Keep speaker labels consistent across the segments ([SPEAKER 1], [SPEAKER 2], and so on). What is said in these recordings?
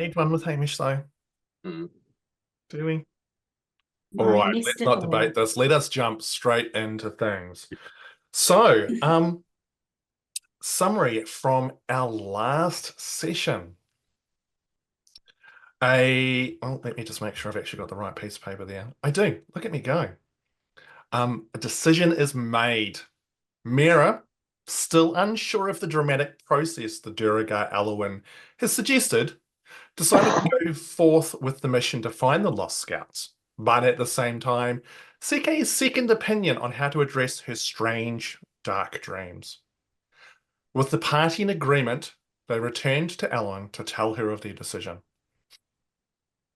[SPEAKER 1] need one with Hamish, though.
[SPEAKER 2] Mm.
[SPEAKER 1] Do we? All
[SPEAKER 3] My
[SPEAKER 1] right, let's not debate
[SPEAKER 3] mystical.
[SPEAKER 1] this. Let us jump straight into things. So, summary from our last session. Let me just make sure I've actually got the right piece of paper there. I do. Look at me go. A decision is made. Miera, still unsure of the dramatic process the Duragar Alwyn has suggested, decided to go forth with the mission to find the lost scouts, but at the same time, seek a second opinion on how to address her strange, dark dreams. With the party in agreement, they returned to Alwyn to tell her of their decision.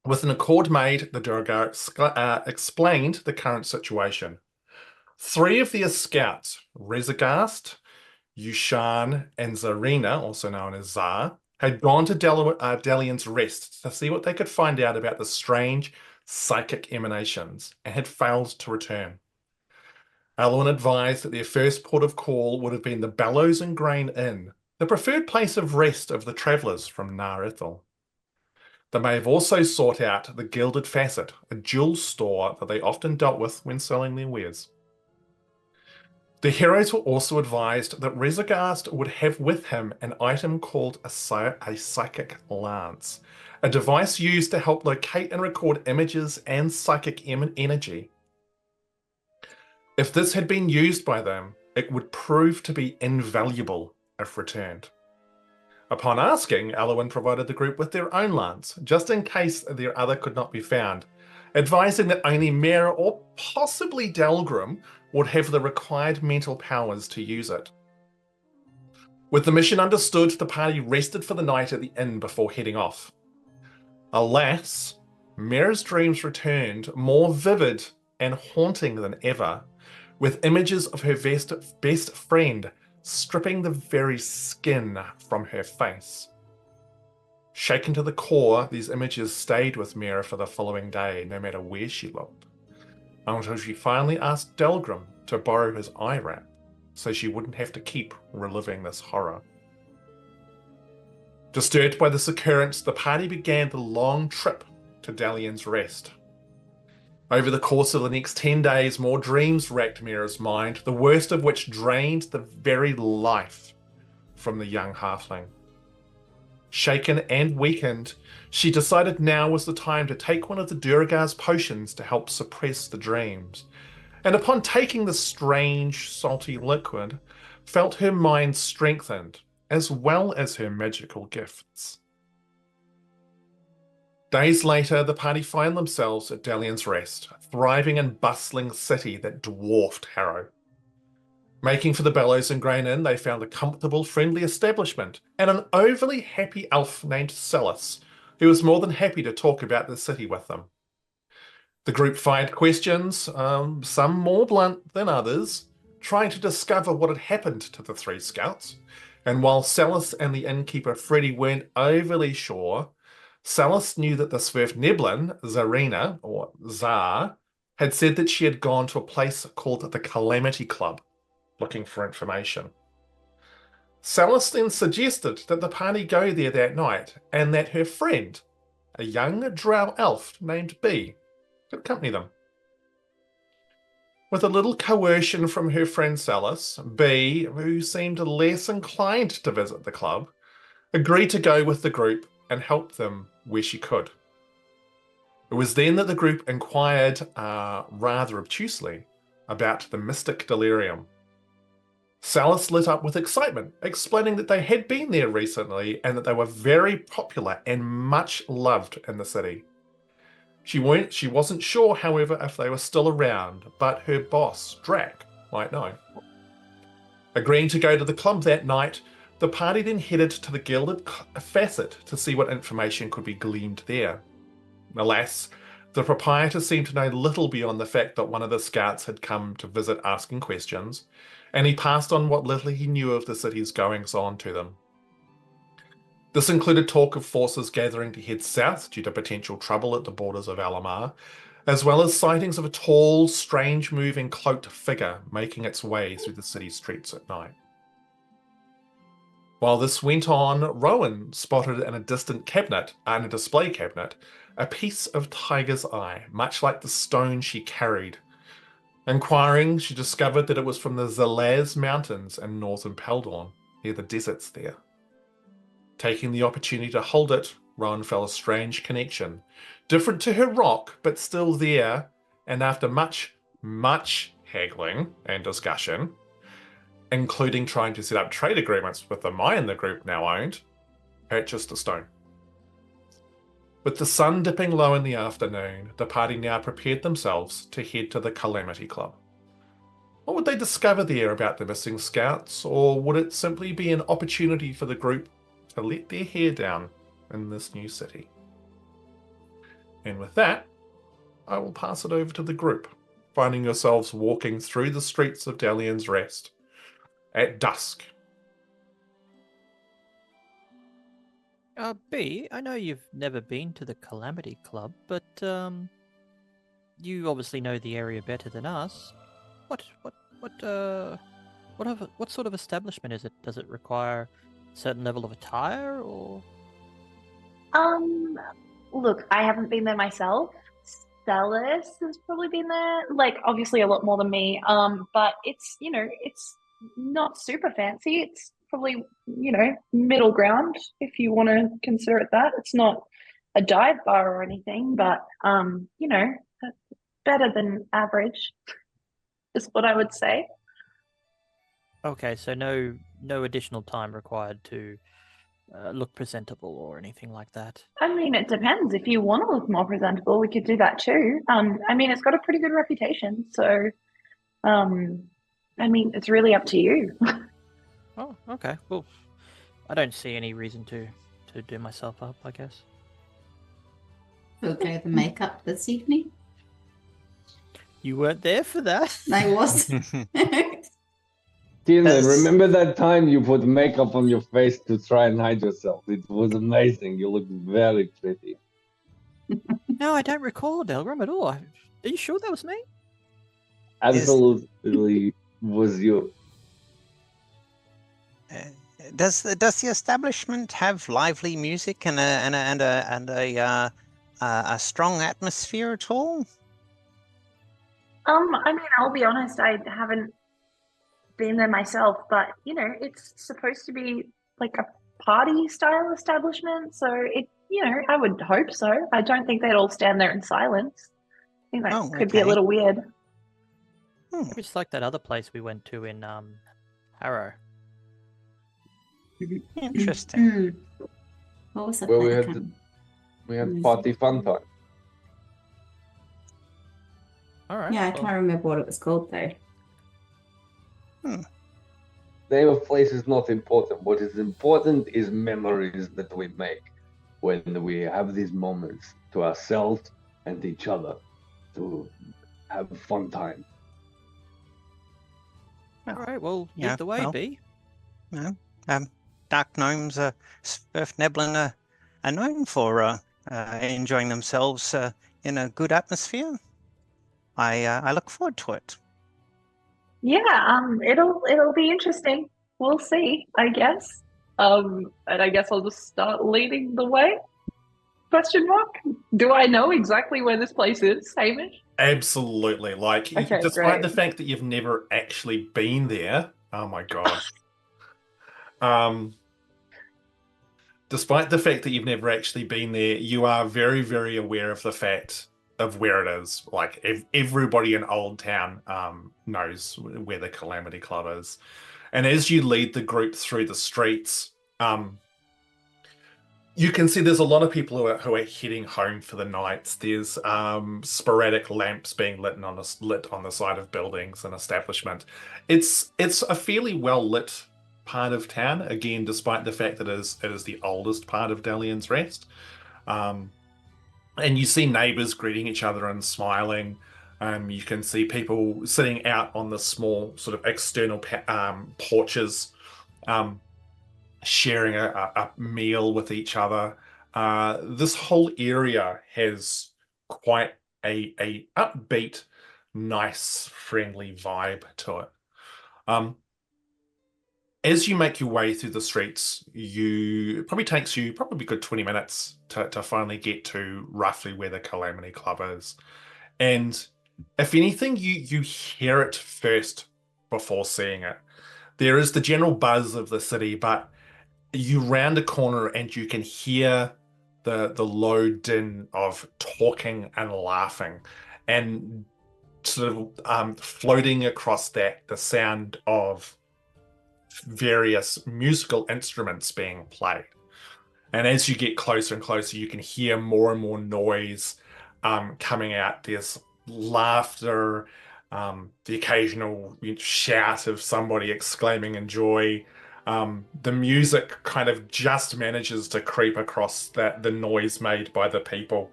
[SPEAKER 1] With an accord made, the Duragar explained the current situation. 3 of their scouts, Rezagast, Yushan, and Zarina, also known as Zar, had gone to Delian's Rest to see what they could find out about the strange psychic emanations and had failed to return. Alwyn advised that their first port of call would have been the Bellows and Grain Inn, the preferred place of rest of the travellers from Nar Ithil. They may have also sought out the Gilded Facet, a jewel store that they often dealt with when selling their wares. The heroes were also advised that Rezagast would have with him an item called a psychic lance, a device used to help locate and record images and psychic energy. If this had been used by them, it would prove to be invaluable if returned. Upon asking, Alwyn provided the group with their own lance, just in case their other could not be found, advising that only Miera or possibly Delgrim would have the required mental powers to use it. With the mission understood, the party rested for the night at the inn before heading off. Alas, Miera's dreams returned, more vivid and haunting than ever, with images of her best friend stripping the very skin from her face. Shaken to the core, these images stayed with Miera for the following day, no matter where she looked, until she finally asked Delgrim to borrow his eye wrap so she wouldn't have to keep reliving this horror. Disturbed by this occurrence, the party began the long trip to Dalian's Rest. Over the course of the next 10 days, more dreams racked Miera's mind, the worst of which drained the very life from the young halfling. Shaken and weakened, she decided now was the time to take one of the Duragar's potions to help suppress the dreams, and upon taking the strange, salty liquid, felt her mind strengthened, as well as her magical gifts. Days later, the party find themselves at Dalian's Rest, a thriving and bustling city that dwarfed Harrow. Making for the Bellows and Grain Inn, they found a comfortable, friendly establishment and an overly happy elf named Celis, who was more than happy to talk about the city with them. The group fired questions, some more blunt than others, trying to discover what had happened to the 3 scouts. And while Celis and the innkeeper Freddy weren't overly sure, Celis knew that the Swerfneblin, Zarina, or Zar, had said that she had gone to a place called the Calamity Club, looking for information. Celis then suggested that the party go there that night, and that her friend, a young drow elf named Bee, could accompany them. With a little coercion from her friend Celis, Bee, who seemed less inclined to visit the club, agreed to go with the group and help them where she could. It was then that the group inquired, rather obtusely, about the mystic delirium. Celis lit up with excitement, explaining that they had been there recently and that they were very popular and much loved in the city. She wasn't sure, however, if they were still around, but her boss, Drac, might know. Agreeing to go to the club that night, the party then headed to the Gilded Facet to see what information could be gleaned there. Alas, the proprietor seemed to know little beyond the fact that one of the scouts had come to visit asking questions, and he passed on what little he knew of the city's goings-on to them. This included talk of forces gathering to head south due to potential trouble at the borders of Alamar, as well as sightings of a tall, strange-moving cloaked figure making its way through the city streets at night. While this went on, Rowan spotted in a distant cabinet, in a display cabinet, a piece of tiger's eye, much like the stone she carried. Inquiring, she discovered that it was from the Zalaz Mountains in northern Peldorn, near the deserts there. Taking the opportunity to hold it, Rowan felt a strange connection. Different to her rock, but still there, and after much, much haggling and discussion, including trying to set up trade agreements with the mine the group now owned, purchased the stone. With the sun dipping low in the afternoon, the party now prepared themselves to head to the Calamity Club. What would they discover there about the missing scouts, or would it simply be an opportunity for the group to let their hair down in this new city? And with that, I will pass it over to the group, finding yourselves walking through the streets of Dalian's Rest at dusk.
[SPEAKER 2] B, I know you've never been to the Calamity Club, but you obviously know the area better than us. What sort of establishment is it? Does it require a certain level of attire, or?
[SPEAKER 3] Look, I haven't been there myself. Stelis has probably been there, like obviously a lot more than me. But it's it's not super fancy. It's probably middle ground if you want to consider it that. It's not a dive bar or anything, but better than average is what I would say.
[SPEAKER 2] Okay, so no additional time required to look presentable or anything like that.
[SPEAKER 3] I mean, it depends. If you want to look more presentable, we could do that too. I mean, it's got a pretty good reputation, so I mean, it's really up to you.
[SPEAKER 2] Oh, okay. Well, I don't see any reason to do myself up, I guess.
[SPEAKER 4] Okay, the makeup this evening.
[SPEAKER 2] You weren't there for that.
[SPEAKER 4] I was.
[SPEAKER 5] Tiernan, remember that time you put makeup on your face to try and hide yourself? It was amazing. You looked very pretty.
[SPEAKER 2] No, I don't recall Delgrim at all. Are you sure that was me?
[SPEAKER 5] Absolutely was you.
[SPEAKER 6] Does the establishment have lively music and a strong atmosphere at all?
[SPEAKER 3] I mean, I'll be honest, I haven't been there myself, but it's supposed to be like a party style establishment, so I would hope so. I don't think they'd all stand there in silence. I think that could be a little weird.
[SPEAKER 2] Maybe it's like that other place we went to in Harrow.
[SPEAKER 6] Interesting.
[SPEAKER 4] What was that?
[SPEAKER 5] Well, we had party fun time.
[SPEAKER 2] All right.
[SPEAKER 4] Yeah, I can't remember what it was called though.
[SPEAKER 5] Name of place is not important. What is important is memories that we make when we have these moments to ourselves and each other to have a fun time.
[SPEAKER 2] All right. Well, lead the way, B.
[SPEAKER 6] Dark gnomes, Sperf Neblin are known for enjoying themselves in a good atmosphere. I look forward to it.
[SPEAKER 3] Yeah, it'll be interesting. We'll see, I guess. And I guess I'll just start leading the way. Question mark? Do I know exactly where this place is, Hamish?
[SPEAKER 1] Absolutely. Like,
[SPEAKER 3] Okay,
[SPEAKER 1] despite
[SPEAKER 3] great.
[SPEAKER 1] the fact that you've never actually been there, oh my god. Despite the fact that you've never actually been there, you are very, very aware of the fact of where it is. Like, everybody in Old Town knows where the Calamity Club is. And as you lead the group through the streets, you can see there's a lot of people who are heading home for the night. There's sporadic lamps being lit on the side of buildings and establishment. It's a fairly well lit part of town, again, despite the fact that it is the oldest part of Dalian's Rest. And you see neighbors greeting each other and smiling. You can see people sitting out on the small sort of external porches, sharing a meal with each other. This whole area has quite a upbeat, nice, friendly vibe to it. As you make your way through the streets, it probably takes you probably a good 20 minutes to finally get to roughly where the Calamity Club is. And if anything, you hear it first before seeing it. There is the general buzz of the city, but you round a corner and you can hear the low din of talking and laughing, and sort of floating across that the sound of various musical instruments being played. And as you get closer and closer, you can hear more and more noise coming out. There's laughter, the occasional shout of somebody exclaiming in joy. The music kind of just manages to creep across the noise made by the people.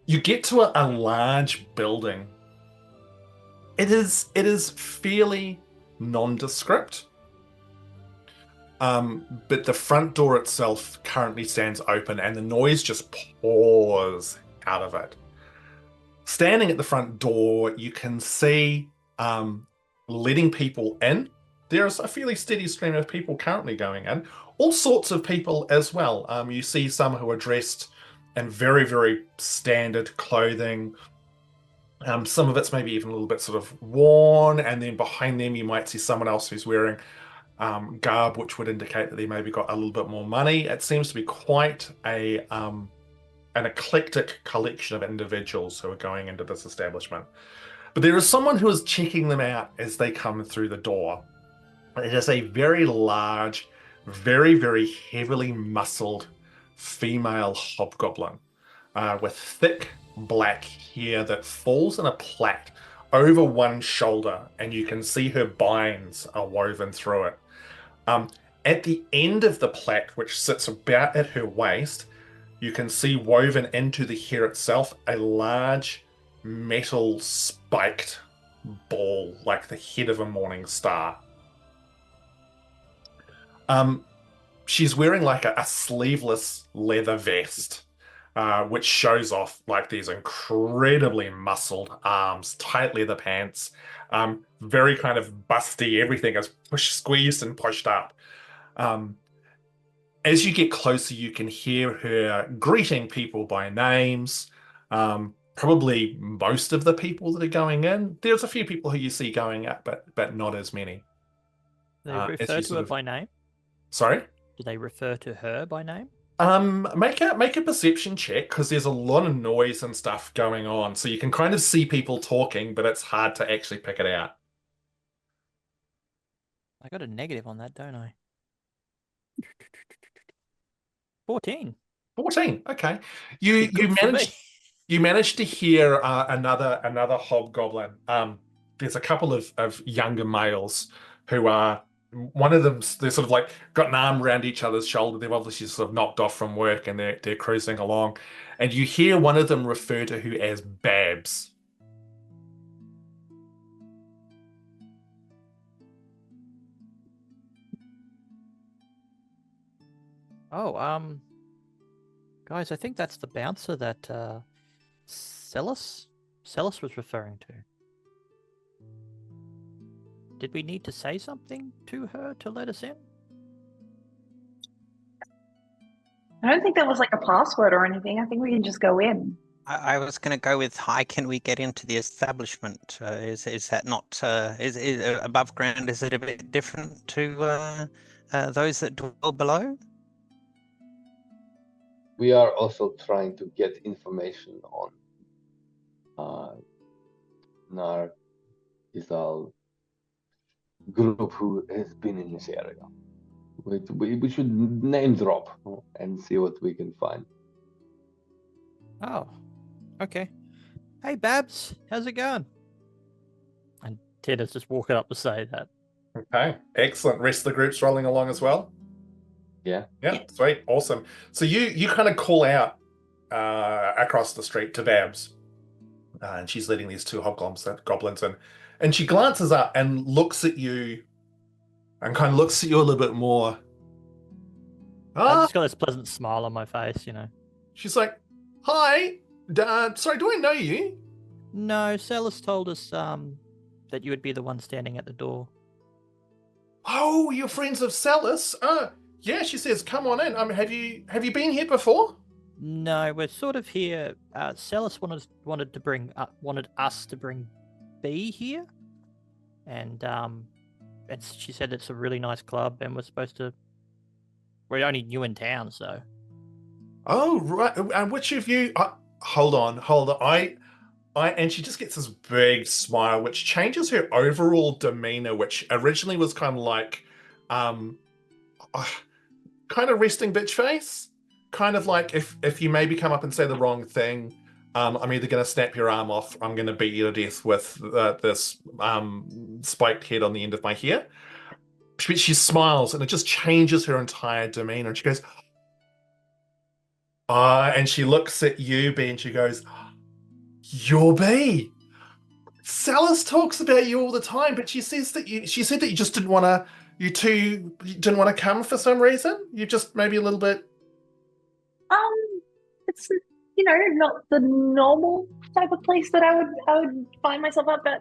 [SPEAKER 1] You get to a large building. It is fairly nondescript. But the front door itself currently stands open and the noise just pours out of it. Standing at the front door, you can see letting people in. There's a fairly steady stream of people currently going in. All sorts of people as well. You see some who are dressed in very, very standard clothing. Some of it's maybe even a little bit sort of worn, and then behind them you might see someone else who's wearing garb, which would indicate that they maybe got a little bit more money. It seems to be quite an eclectic collection of individuals who are going into this establishment. But there is someone who is checking them out as they come through the door. It is a very large, very, very heavily muscled female hobgoblin with thick black hair that falls in a plait over one shoulder, and you can see her binds are woven through it. At the end of the plait, which sits about at her waist, you can see woven into the hair itself a large metal spiked ball, like the head of a morning star. She's wearing like a sleeveless leather vest, which shows off like these incredibly muscled arms, tight leather pants, very kind of busty. Everything is squeezed and pushed up. As you get closer, you can hear her greeting people by names. Probably most of the people that are going in. There's a few people who you see going up, but not as many.
[SPEAKER 2] They
[SPEAKER 1] as
[SPEAKER 2] refer
[SPEAKER 1] you
[SPEAKER 2] to
[SPEAKER 1] sort
[SPEAKER 2] her
[SPEAKER 1] of-
[SPEAKER 2] by name?
[SPEAKER 1] Sorry?
[SPEAKER 2] Do they refer to her by name?
[SPEAKER 1] Make a perception check, because there's a lot of noise and stuff going on. So you can kind of see people talking, but it's hard to actually pick it out.
[SPEAKER 2] I got a negative on that, don't I? 14.
[SPEAKER 1] 14. Okay. You
[SPEAKER 2] Good for me.
[SPEAKER 1] managed to hear another hobgoblin. There's a couple of younger males who are, one of them, they're sort of like got an arm around each other's shoulder. They've obviously sort of knocked off from work and they're cruising along. And you hear one of them refer to who as Babs.
[SPEAKER 2] Oh, guys, I think that's the bouncer that Celis was referring to. Did we need to say something to her to let us in?
[SPEAKER 3] I don't think there was like a password or anything. I think we can just go in.
[SPEAKER 6] I was going to go with, "Hi, can we get into the establishment?" Is that not is above ground? Is it a bit different to those that dwell below?
[SPEAKER 5] We are also trying to get information on Nar Izal group who has been in this area. We should name drop and see what we can find.
[SPEAKER 2] Oh, okay. Hey, Babs, how's it going? And Ted is just walking up to say that.
[SPEAKER 1] Okay, excellent. Rest of the group's rolling along as well.
[SPEAKER 5] Yeah.
[SPEAKER 1] Yeah,
[SPEAKER 4] Yeah.
[SPEAKER 1] sweet, awesome. So you kind of call out across the street to Babs, and she's leading these two goblins in, and she glances up and looks at you, and kind of looks at you a little bit more.
[SPEAKER 2] I
[SPEAKER 1] Ah,
[SPEAKER 2] just got this pleasant smile on my face, you know.
[SPEAKER 1] she's like, "Hi, sorry, do I know you?"
[SPEAKER 2] No, Celis told us that you would be the one standing at the door.
[SPEAKER 1] Oh, you're friends of Celis? Yeah, she says, come on in. Have you been here before?
[SPEAKER 2] No, we're sort of here. Celis wanted us to bring B here, and she said it's a really nice club, and we're only new in town, so.
[SPEAKER 1] Oh, right. And which of you? Hold on. And she just gets this big smile, which changes her overall demeanor, which originally was kind of like, um, uh, kind of resting bitch face, kind of like if you maybe come up and say the wrong thing, I'm either going to snap your arm off, I'm going to beat you to death with this spiked head on the end of my hair. She smiles, and it just changes her entire demeanor. And she goes, and she looks at you, B, and she goes, "You're B. Salis talks about you all the time, but she said that you just didn't want to. You didn't want to come for some reason. You just maybe a little bit.
[SPEAKER 3] It's not the normal type of place that I would find myself at, but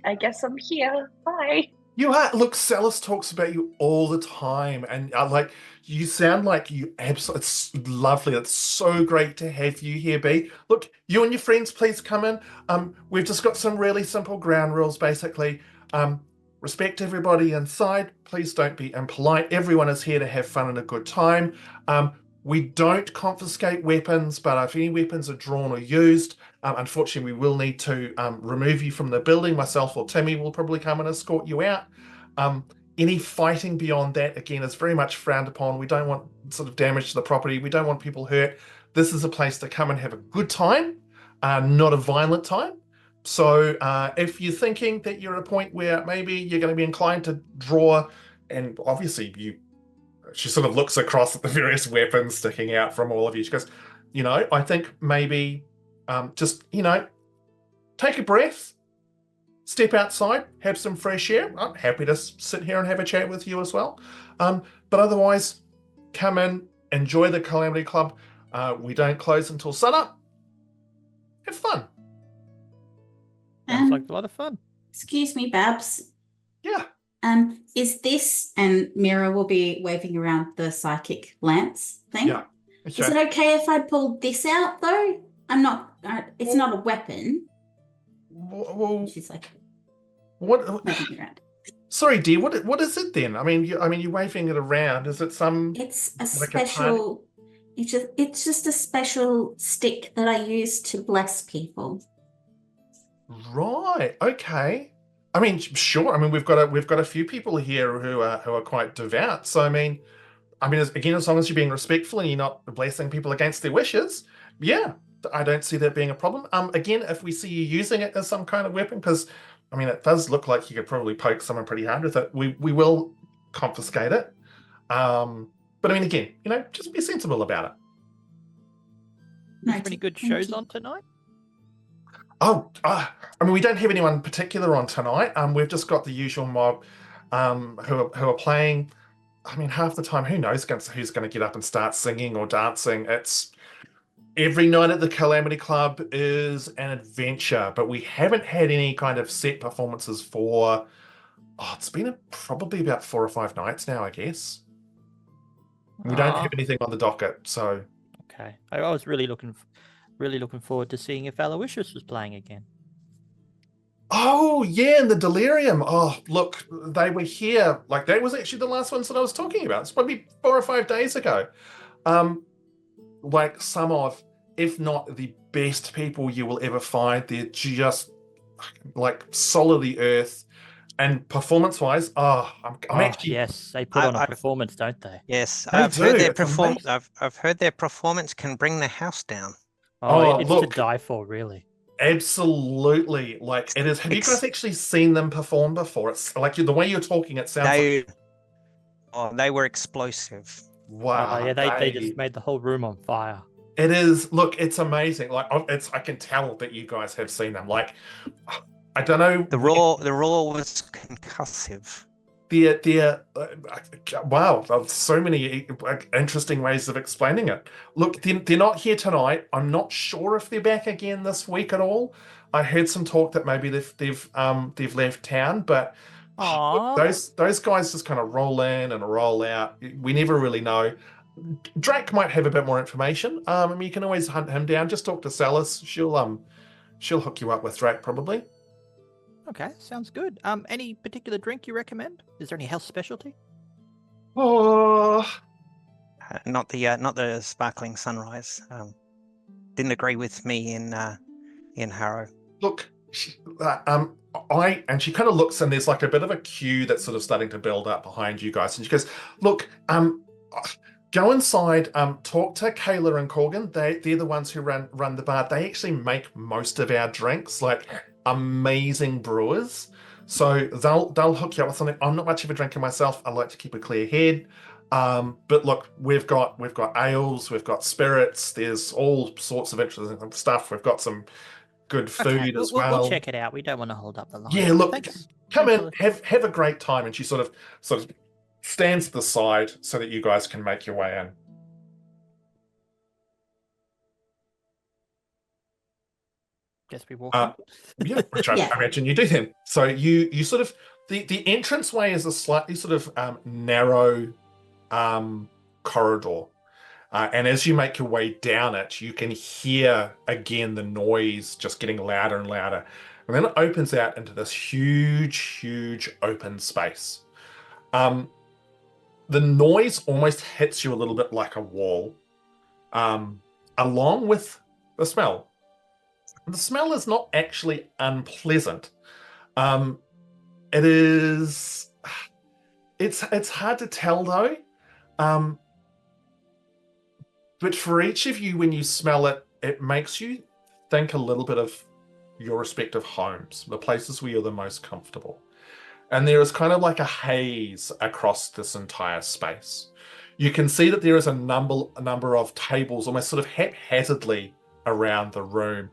[SPEAKER 3] I guess I'm here. Bye.
[SPEAKER 1] You are. Look, Salis talks about you all the time, and like you sound like you absolutely. It's lovely. It's so great to have you here, B. Look, you and your friends, please come in. We've just got some really simple ground rules, basically. Respect everybody inside. Please don't be impolite. Everyone is here to have fun and a good time. We don't confiscate weapons, but if any weapons are drawn or used, unfortunately, we will need to remove you from the building. Myself or Timmy will probably come and escort you out. Any fighting beyond that, again, is very much frowned upon. We don't want sort of damage to the property. We don't want people hurt. This is a place to come and have a good time, not a violent time. So if you're thinking that you're at a point where maybe you're going to be inclined to draw, and obviously she sort of looks across at the various weapons sticking out from all of you. She goes, I think maybe just, take a breath, step outside, have some fresh air. I'm happy to sit here and have a chat with you as well. But otherwise, come in, enjoy the Calamity Club. We don't close until sunup. Have fun.
[SPEAKER 2] Sounds like a lot of fun.
[SPEAKER 4] Excuse me, Babs.
[SPEAKER 1] Yeah.
[SPEAKER 4] Is this, and Miera will be waving around the psychic lance thing?
[SPEAKER 1] Yeah. Okay.
[SPEAKER 4] Is it okay if I pull this out though? I'm not. It's not a weapon.
[SPEAKER 1] Well,
[SPEAKER 4] She's like,
[SPEAKER 1] what?
[SPEAKER 4] waving around.
[SPEAKER 1] Sorry, dear. What is it then? I mean, you're waving it around. Is it some?
[SPEAKER 4] It's a
[SPEAKER 1] like a
[SPEAKER 4] special. It's just a special stick that I use to bless people.
[SPEAKER 1] Right. Okay. I mean, sure. I mean, we've got a few people here who are quite devout. So I mean, again, as long as you're being respectful and you're not blessing people against their wishes, yeah, I don't see that being a problem. Again, if we see you using it as some kind of weapon, because I mean, it does look like you could probably poke someone pretty hard with it. We will confiscate it. But I mean, again, just be sensible about it.
[SPEAKER 2] Is there any good
[SPEAKER 4] Thank
[SPEAKER 2] shows
[SPEAKER 4] you.
[SPEAKER 2] on tonight?
[SPEAKER 1] Oh, I mean, we don't have anyone particular on tonight. We've just got the usual mob, who are playing. I mean, half the time, who knows who's going to get up and start singing or dancing? It's every night at the Calamity Club is an adventure, but we haven't had any kind of set performances for. Oh, it's been probably about 4 or 5 nights now, I guess. We don't have anything on the docket, so.
[SPEAKER 2] Okay, I was really looking forward to seeing if Aloysius was playing again.
[SPEAKER 1] Oh, yeah, and the Delirium. Oh, look, they were here. Like, that was actually the last ones that I was talking about. It's probably 4 or 5 days ago. Like, some of, if not the best people you will ever find. They're just, like, soul of the earth. And performance-wise, I'm actually...
[SPEAKER 2] Yes, they put on a performance, don't they?
[SPEAKER 6] Yes,
[SPEAKER 1] They
[SPEAKER 6] I've heard
[SPEAKER 1] do,
[SPEAKER 6] their
[SPEAKER 1] it's amazing.
[SPEAKER 6] I've heard their performance can bring the house down.
[SPEAKER 1] Oh,
[SPEAKER 2] It's
[SPEAKER 1] look.
[SPEAKER 2] to die for, really.
[SPEAKER 1] Absolutely. Like, it is. Have you guys actually seen them perform before? It's like the way you're talking, it sounds like...
[SPEAKER 6] They were explosive.
[SPEAKER 1] Wow.
[SPEAKER 2] Yeah, they just made the whole room on fire.
[SPEAKER 1] It is. Look, it's amazing. Like, I can tell that you guys have seen them. Like, I don't know.
[SPEAKER 6] The roar was concussive.
[SPEAKER 1] Wow, there's so many interesting ways of explaining it. Look, they're not here tonight. I'm not sure if they're back again this week at all. I heard some talk that maybe they've left town, but
[SPEAKER 2] Aw.
[SPEAKER 1] Those guys just kind of roll in and roll out. We never really know. Drake might have a bit more information. I mean, you can always hunt him down. Just talk to Salis. She'll hook you up with Drake probably.
[SPEAKER 2] Okay, sounds good. Any particular drink you recommend? Is there any house specialty?
[SPEAKER 1] Oh,
[SPEAKER 6] Not the sparkling sunrise. Didn't agree with me in Harrow.
[SPEAKER 1] look, she kind of looks and there's like a bit of a queue that's sort of starting to build up behind you guys, and she goes, "Look, go inside, talk to Kayla and Corgan. They're the ones who run the bar. They actually make most of our drinks, like amazing brewers. So they'll hook you up with something. I'm not much of a drinker myself. I like to keep a clear head. But look, we've got ales, we've got spirits. There's all sorts of interesting stuff. We've got some good food as well.
[SPEAKER 2] We'll check it out. We don't want to hold up the line.
[SPEAKER 1] Yeah, look,
[SPEAKER 2] Thanks.
[SPEAKER 1] come in,
[SPEAKER 2] Thanks
[SPEAKER 1] have a great time. And she sort of stands to the side so that you guys can make your way in.
[SPEAKER 2] Guess we walk in.
[SPEAKER 1] Yeah, which I imagine you do then. So you sort of the entranceway is a slightly sort of narrow corridor. And as you make your way down it, you can hear again the noise just getting louder and louder. And then it opens out into this huge open space. The noise almost hits you a little bit like a wall, along with the smell. The smell is not actually unpleasant. It's hard to tell though. But for each of you, when you smell it, it makes you think a little bit of your respective homes, the places where you're the most comfortable. And there is kind of like a haze across this entire space. You can see that there is a number of tables almost sort of haphazardly around the room.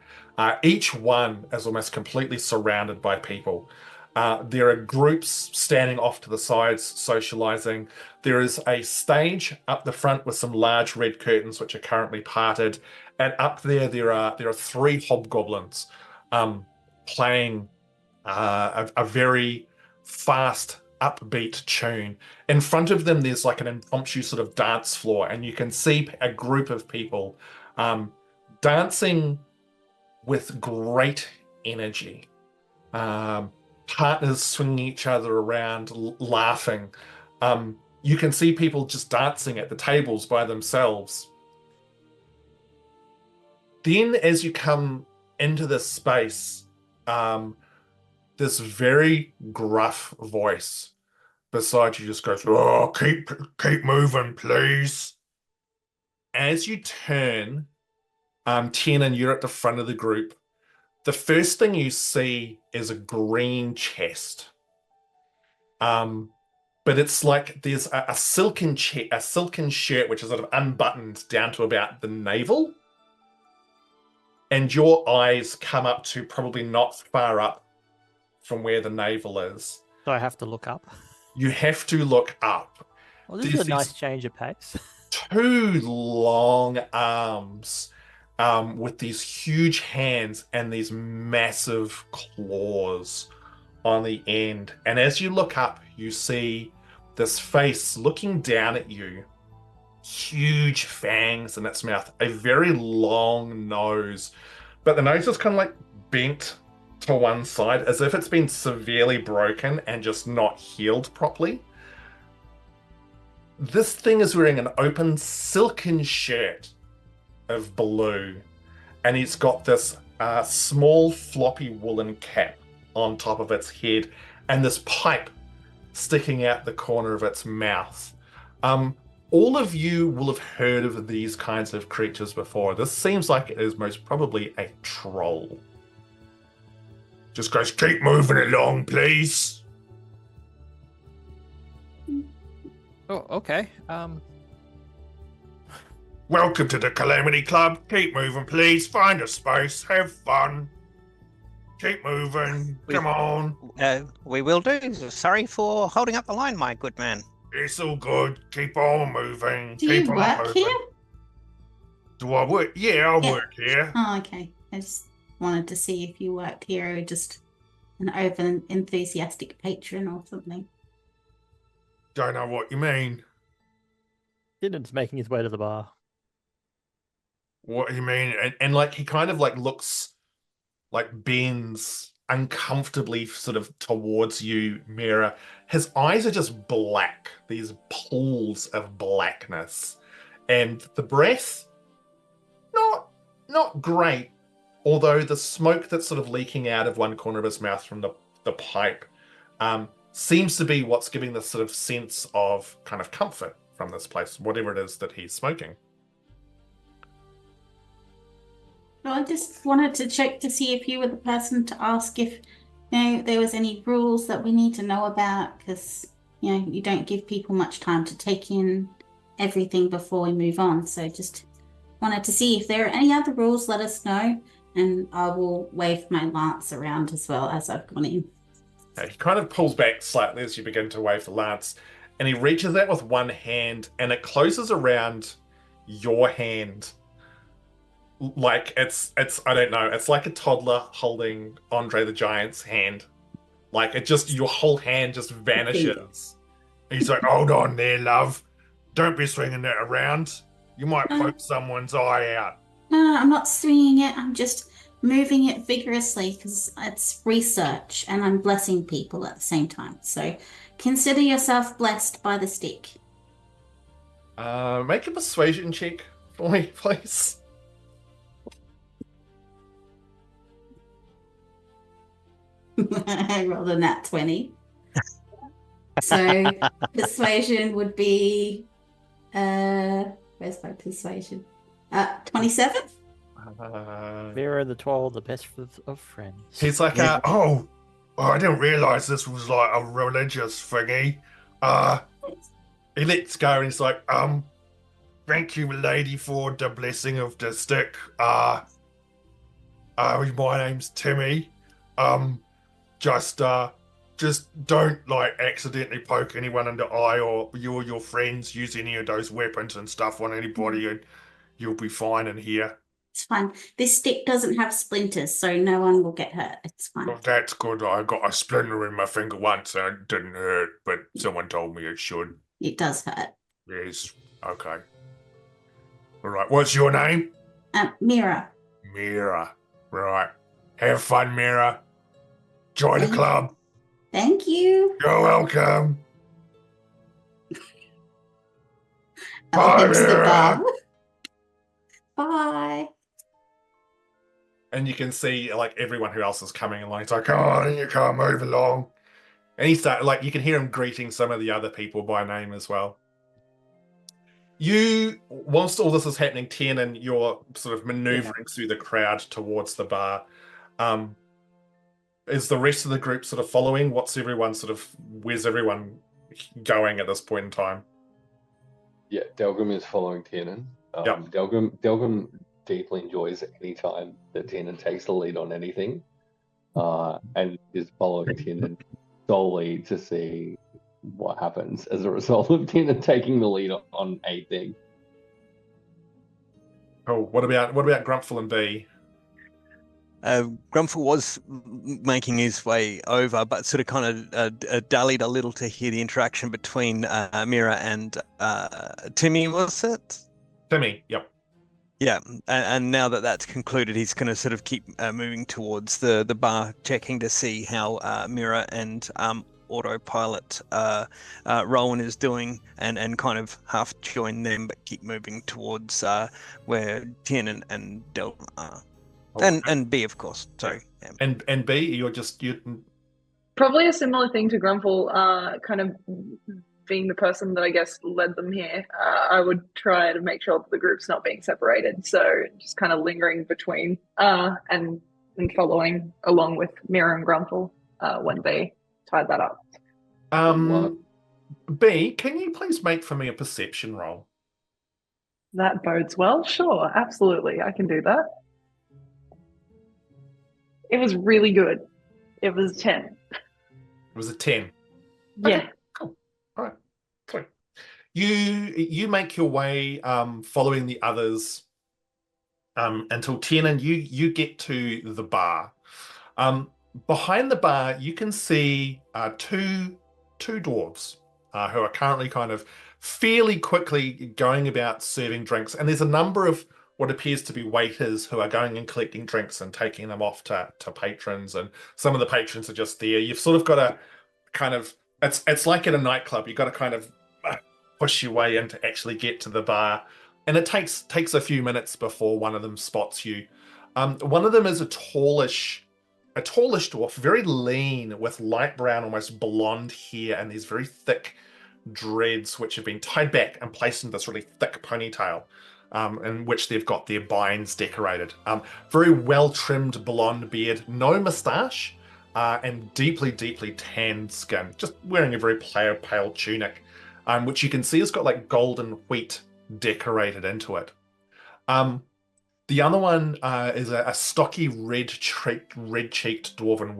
[SPEAKER 1] Each one is almost completely surrounded by people. There are groups standing off to the sides, socializing. There is a stage up the front with some large red curtains, which are currently parted. And up there are three hobgoblins playing a very fast, upbeat tune. In front of them, there's like an impromptu sort of dance floor, and you can see a group of people dancing with great energy. Partners swinging each other around, laughing. You can see people just dancing at the tables by themselves. Then as you come into this space, this very gruff voice beside you just goes, "Oh, keep moving, please." As you turn, Tiernan, you're at the front of the group. The first thing you see is a green chest. But it's like there's a silken shirt which is sort of unbuttoned down to about the navel. And your eyes come up to probably not far up from where the navel is.
[SPEAKER 2] So I have to look up.
[SPEAKER 1] You have to look up.
[SPEAKER 2] Well, this is a nice change of pace.
[SPEAKER 1] Two long arms with these huge hands and these massive claws on the end. And as you look up, you see this face looking down at you. Huge fangs in its mouth, a very long nose, but the nose is kind of like bent to one side as if it's been severely broken and just not healed properly. This thing is wearing an open silken shirt of blue, and it's got this small floppy woolen cap on top of its head and this pipe sticking out the corner of its mouth. All of you will have heard of these kinds of creatures before. This seems like it is most probably a troll. Just goes, "Keep moving along, please."
[SPEAKER 2] Oh, okay.
[SPEAKER 1] Welcome to the Calamity Club. Keep moving, please. Find a space. Have fun. Keep moving. Come on.
[SPEAKER 6] We will do. Sorry for holding up the line, my good man.
[SPEAKER 1] It's all good. Keep on moving.
[SPEAKER 4] Do
[SPEAKER 1] Keep
[SPEAKER 4] you
[SPEAKER 1] on
[SPEAKER 4] work
[SPEAKER 1] moving.
[SPEAKER 4] here?
[SPEAKER 1] Do I work? Yeah, I
[SPEAKER 4] Yeah.
[SPEAKER 1] work here.
[SPEAKER 4] Oh, okay. I just wanted to see if you worked here or just an over enthusiastic patron or something.
[SPEAKER 1] Don't know what you mean.
[SPEAKER 2] Tiernan's making his way to the bar.
[SPEAKER 1] What do you mean? And like he kind of like looks like bends uncomfortably sort of towards you, Miera. His eyes are just black, these pools of blackness. And the breath, not great, although the smoke that's sort of leaking out of one corner of his mouth from the pipe seems to be what's giving this sort of sense of kind of comfort from this place, whatever it is that he's smoking.
[SPEAKER 4] Well, I just wanted to check to see if you were the person to ask if there was any rules that we need to know about, because you don't give people much time to take in everything before we move on. So just wanted to see if there are any other rules. Let us know, and I will wave my lance around as well as I've gone in.
[SPEAKER 1] He kind of pulls back slightly as you begin to wave the lance, and he reaches out with one hand, and it closes around your hand. Like it's I don't know, it's like a toddler holding Andre the Giant's hand. Like it just, your whole hand just vanishes. He's like, hold on there, love. Don't be swinging that around. You might poke someone's eye out.
[SPEAKER 4] No, I'm not swinging it. I'm just moving it vigorously because it's research and I'm blessing people at the same time. So consider yourself blessed by the stick.
[SPEAKER 1] Make a persuasion check for me, please.
[SPEAKER 4] I rolled a nat 20. So persuasion would be where's my persuasion? 27?
[SPEAKER 2] Miera and the Twirl, the best of friends.
[SPEAKER 1] He's like, oh, I didn't realize this was like a religious thingy. He lets go and he's like, thank you, lady, for the blessing of the stick. My name's Timmy. Just don't like accidentally poke anyone in the eye, or you or your friends use any of those weapons and stuff on anybody, and you'll be fine in here.
[SPEAKER 4] It's fine. This stick doesn't have splinters, so no one will get hurt. It's fine.
[SPEAKER 1] Oh, that's good. I got a splinter in my finger once and it didn't hurt, but someone told me it should.
[SPEAKER 4] It does hurt.
[SPEAKER 1] Yes. Okay. All right. What's your name?
[SPEAKER 4] Miera.
[SPEAKER 1] Miera. Right. Have fun, Miera. Join the club.
[SPEAKER 4] Thank you.
[SPEAKER 1] You're welcome.
[SPEAKER 4] I'll
[SPEAKER 1] Bye,
[SPEAKER 4] head to the
[SPEAKER 1] Miera.
[SPEAKER 4] bar. Bye.
[SPEAKER 1] And you can see like everyone who else is coming along. It's like, oh, you can't move along. And he started, like, you can hear him greeting some of the other people by name as well. You, whilst all this is happening, Tiernan, you're sort of maneuvering through the crowd towards the bar. Is the rest of the group sort of following? Where's everyone going at this point in time?
[SPEAKER 5] Yeah, Delgrim is following Tiernan.
[SPEAKER 1] Yep.
[SPEAKER 5] Delgrim deeply enjoys any time that Tiernan takes the lead on anything, and is following Tiernan solely to see what happens as a result of Tiernan taking the lead on a thing.
[SPEAKER 1] Oh, what about Grumpfel and B?
[SPEAKER 6] Grumpfel was making his way over, but sort of kind of dallied a little to hear the interaction between Miera and Timmy, was it?
[SPEAKER 1] Timmy, yep.
[SPEAKER 6] Yeah, and now that that's concluded, he's going to sort of keep moving towards the bar, checking to see how Miera and autopilot Rowan is doing, and kind of half join them, but keep moving towards where Tiernan and Delgrim are. And B, of course. Sorry. Yeah.
[SPEAKER 1] And B, you're
[SPEAKER 3] Probably a similar thing to Grumpfel, kind of being the person that I guess led them here. I would try to make sure that the group's not being separated. So just kind of lingering between and following along with Miera and Grumpfel when they tied that up.
[SPEAKER 1] B, can you please make for me a perception roll?
[SPEAKER 3] That bodes well. Sure, absolutely. I can do that. It was really good. It was 10.
[SPEAKER 1] It was a 10.
[SPEAKER 3] Yeah.
[SPEAKER 1] Okay, cool. All right. Sweet. You make your way following the others until Tiernan, you get to the bar. behind the bar, you can see two dwarves who are currently kind of fairly quickly going about serving drinks. And there's a number of what appears to be waiters who are going and collecting drinks and taking them off to patrons. And some of the patrons are just there. You've sort of got to kind of, it's like at a nightclub. You've got to kind of push your way in to actually get to the bar. And it takes a few minutes before one of them spots you. One of them is a tallish dwarf, very lean, with light brown, almost blonde hair, and these very thick dreads which have been tied back and placed in this really thick ponytail, in which they've got their binds decorated. Very well trimmed blonde beard, no moustache, and deeply tanned skin. Just wearing a very pale tunic, which you can see has got like golden wheat decorated into it. The other one is a stocky red-cheeked dwarven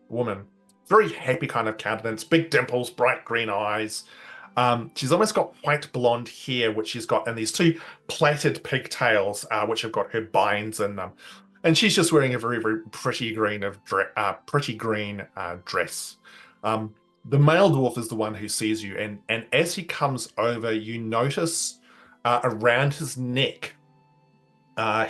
[SPEAKER 1] woman. Very happy kind of countenance, big dimples, bright green eyes. She's almost got white blonde hair, which she's got in these two plaited pigtails, which have got her binds in them. And she's just wearing a very pretty green dress. The male dwarf is the one who sees you, and as he comes over, you notice around his neck,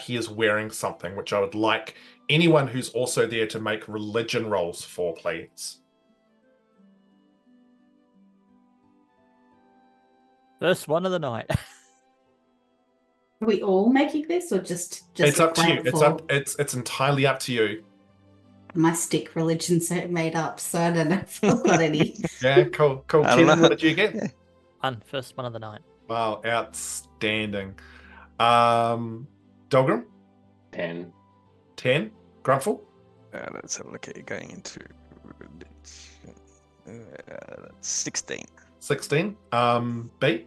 [SPEAKER 1] he is wearing something, which I would like anyone who's also there to make religion rolls for, please.
[SPEAKER 2] First one of the night.
[SPEAKER 4] Are we all making this, or just
[SPEAKER 1] It's up to you.
[SPEAKER 4] Grumpfel?
[SPEAKER 1] It's entirely up to you.
[SPEAKER 4] My stick religion's so made up, so I don't know if I've got any.
[SPEAKER 1] Yeah, cool.
[SPEAKER 6] I don't
[SPEAKER 1] Tiernan,
[SPEAKER 6] know.
[SPEAKER 1] what did you get?
[SPEAKER 2] First one of the night.
[SPEAKER 1] Wow, outstanding. Delgrim?
[SPEAKER 5] 10.
[SPEAKER 1] 10. Grumpfel?
[SPEAKER 6] Let's have a look at you going into 16.
[SPEAKER 1] 16. B?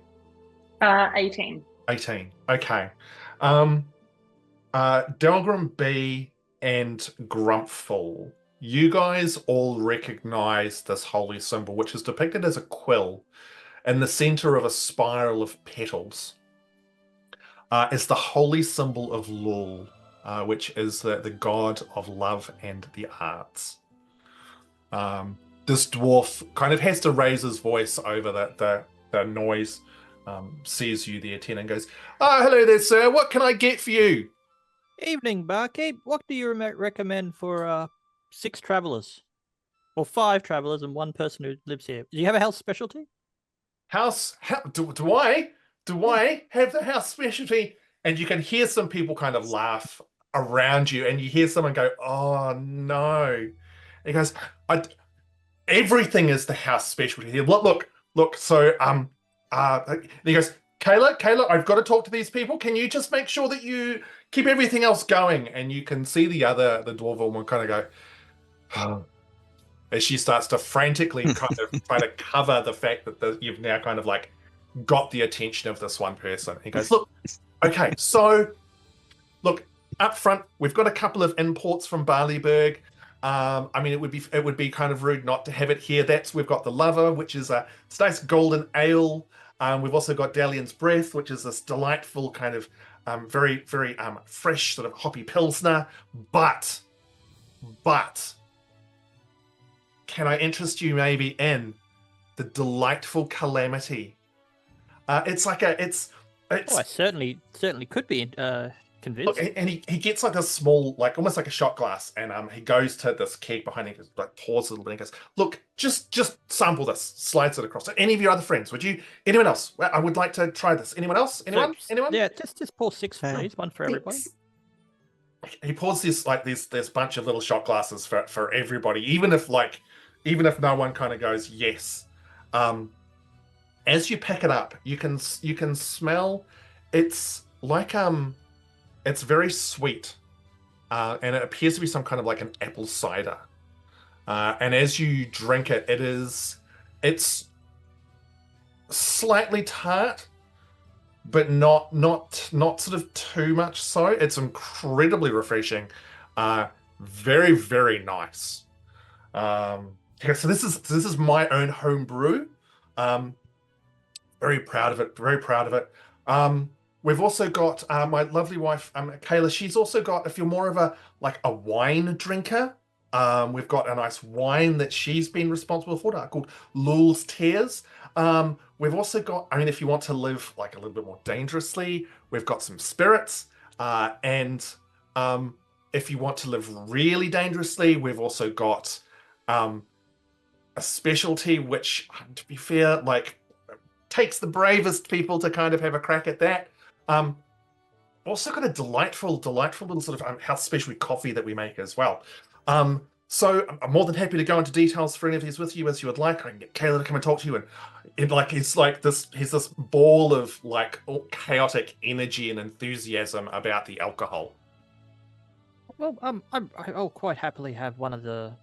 [SPEAKER 3] 18.
[SPEAKER 1] 18. Okay. Delgrim, B, and Grumpfel. You guys all recognize this holy symbol, which is depicted as a quill in the center of a spiral of petals. Is the holy symbol of Lul, which is the god of love and the arts. This dwarf kind of has to raise his voice over the noise, sees you there, Tiernan, and goes, hello there, sir. What can I get for you?
[SPEAKER 2] Evening, barkeep. What do you recommend for 6 travelers? Or 5 travelers and 1 person who lives here? Do you have a house specialty?
[SPEAKER 1] Do I have the house specialty? And you can hear some people kind of laugh around you, and you hear someone go, oh no. And he goes, everything is the house specialty here. Look. So, and he goes, Kayla, I've got to talk to these people. Can you just make sure that you keep everything else going? And you can see the dwarf woman kind of go, oh, as she starts to frantically kind of try to cover the fact that you've now kind of like got the attention of this one person. He goes, look, okay, so look, up front, we've got a couple of imports from Barleyburg. I mean, it would be kind of rude not to have it here. We've got the Lover, which is a nice golden ale. We've also got Dalian's Breath, which is this delightful kind of very fresh sort of hoppy pilsner. But can I interest you maybe in the delightful Calamity? It's like it's.
[SPEAKER 2] Oh, I certainly could be convinced.
[SPEAKER 1] Look, and he gets like a small, like almost like a shot glass, and he goes to this keg behind him, like pours a little bit, and goes, "Look, just sample this." Slides it across. Any of your other friends? Would you? Anyone else? I would like to try this. Anyone else? Anyone?
[SPEAKER 2] Yeah, just pour 6, please. 1 for everybody.
[SPEAKER 1] He pours this bunch of little shot glasses for everybody, even if no one kind of goes yes. As you pick it up, you can smell. It's like it's very sweet, and it appears to be some kind of like an apple cider. And as you drink it, it's slightly tart, but not sort of too much so. It's incredibly refreshing, very very nice. Okay, so this is my own home brew. Very proud of it. We've also got my lovely wife, Kayla. She's also got, if you're more of a wine drinker, We've got a nice wine that she's been responsible for, called Lul's Tears. We've also got, I mean, if you want to live like a little bit more dangerously, we've got some spirits. And if you want to live really dangerously, we've also got a specialty, which, to be fair, like takes the bravest people to kind of have a crack at that. Also got a delightful little sort of house specialty coffee that we make as well. So I'm more than happy to go into details for any of these with you as you would like. I can get Kayla to come and talk to you, and he's this ball of like chaotic energy and enthusiasm about the alcohol.
[SPEAKER 2] Well, I'll quite happily have one of the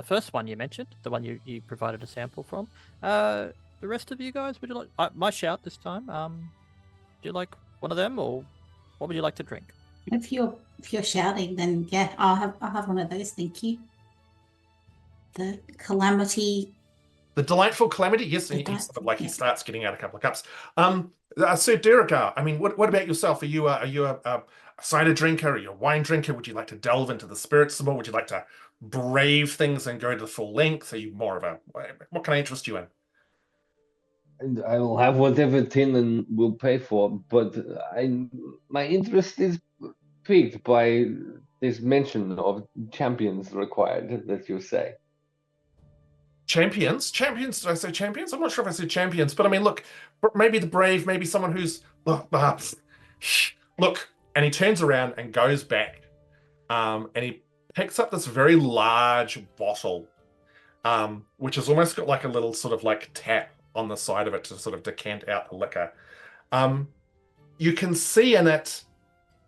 [SPEAKER 2] first one you mentioned, the one you provided a sample from. The rest of you guys, would you like my shout this time? Do you like one of them, or what would you like to drink?
[SPEAKER 4] If you're shouting, then yeah, I'll have one of those. Thank you. The Calamity.
[SPEAKER 1] The delightful Calamity, yes. He starts getting out a couple of cups. Sir Derigar, I mean, what about yourself? Are you a cider drinker? Are you a wine drinker? Would you like to delve into the spirits some more? Would you like to brave things and go to the full length? Are you more of a what can I interest you in?
[SPEAKER 5] And I will have whatever Tiernan will pay for, but my interest is piqued by this mention of champions required that you say.
[SPEAKER 1] Champions? Did I say champions? I'm not sure if I said champions, but I mean, look, maybe the brave, maybe someone who's look, and he turns around and goes back, and he picks up this very large bottle, which has almost got like a little sort of like tap on the side of it to sort of decant out the liquor. You can see in it,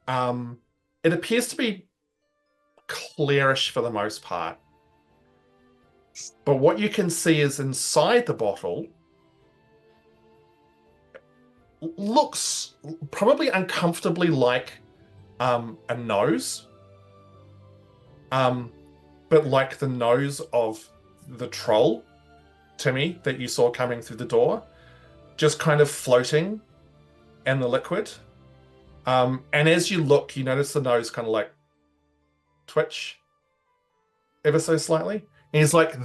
[SPEAKER 1] it appears to be clearish for the most part. But what you can see is inside the bottle looks probably uncomfortably like a nose. But like the nose of the troll, Timmy, that you saw coming through the door, just kind of floating in the liquid. And as you look, you notice the nose kind of like twitch ever so slightly. And he's like,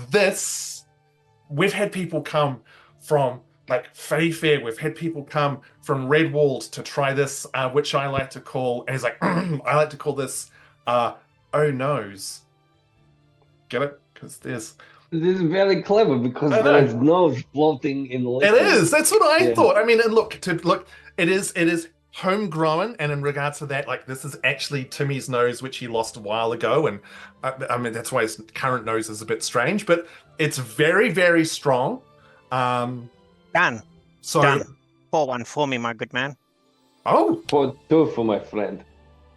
[SPEAKER 1] we've had people come from like Fairfair, we've had people come from Redwall to try this, which I like to call, and he's like, I like to call this, oh nose. Get it? Because there's...
[SPEAKER 5] This is very clever because there's nose floating in the liquid.
[SPEAKER 1] It is. That's what I thought. I mean, and look, it is homegrown, and in regards to that, like this is actually Timmy's nose, which he lost a while ago, and I mean that's why his current nose is a bit strange, but it's very, very strong.
[SPEAKER 7] Dan.
[SPEAKER 1] So
[SPEAKER 7] Dan, pour one for me, my good man.
[SPEAKER 1] Oh,
[SPEAKER 5] Pour two for my friend.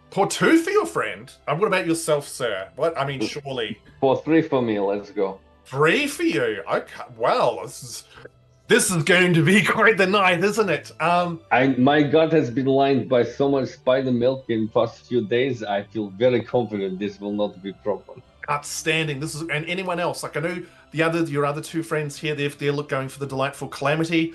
[SPEAKER 1] Pour two for your friend. What about yourself, sir? What? I mean, surely.
[SPEAKER 5] Pour three for me. Let's go.
[SPEAKER 1] 3 for you. Okay. Well, this is going to be quite the night, isn't it?
[SPEAKER 5] My gut has been lined by so much spider milk in the past few days. I feel very confident this will not be a problem.
[SPEAKER 1] Outstanding. This is, and anyone else? Like I know your other two friends here. They're going for the delightful Calamity.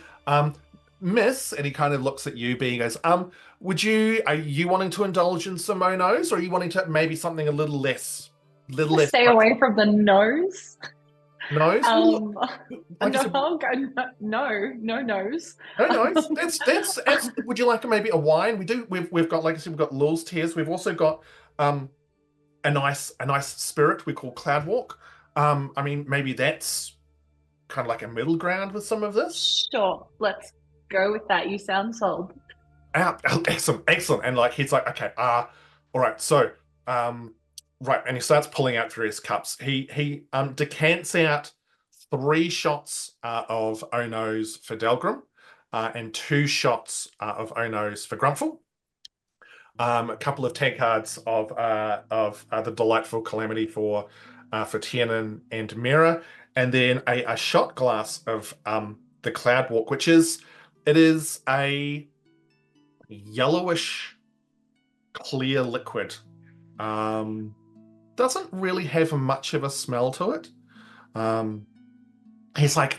[SPEAKER 1] Miss, and he kind of looks at you, being goes, are you wanting to indulge in some monos, or are you wanting to maybe something a little less?
[SPEAKER 3] Stay away from the nose.
[SPEAKER 1] Nose?
[SPEAKER 3] No nose.
[SPEAKER 1] No nose. That's would you like maybe a wine? We've got, like I said, we've got Lul's Tears. We've also got a nice spirit we call Cloudwalk. I mean, maybe that's kind of like a middle ground with some of this.
[SPEAKER 3] Sure, let's go with that. You sound sold.
[SPEAKER 1] Excellent. And like he's like, okay, all right, so right, and he starts pulling out various cups. He decants out 3 shots of Ono's for Delgrim, and 2 shots of Ono's for Grumpfel. A couple of tankards of the delightful Calamity for Tiernan and Miera, and then a shot glass of the Cloudwalk, which is a yellowish clear liquid. Doesn't really have much of a smell to it. He's like,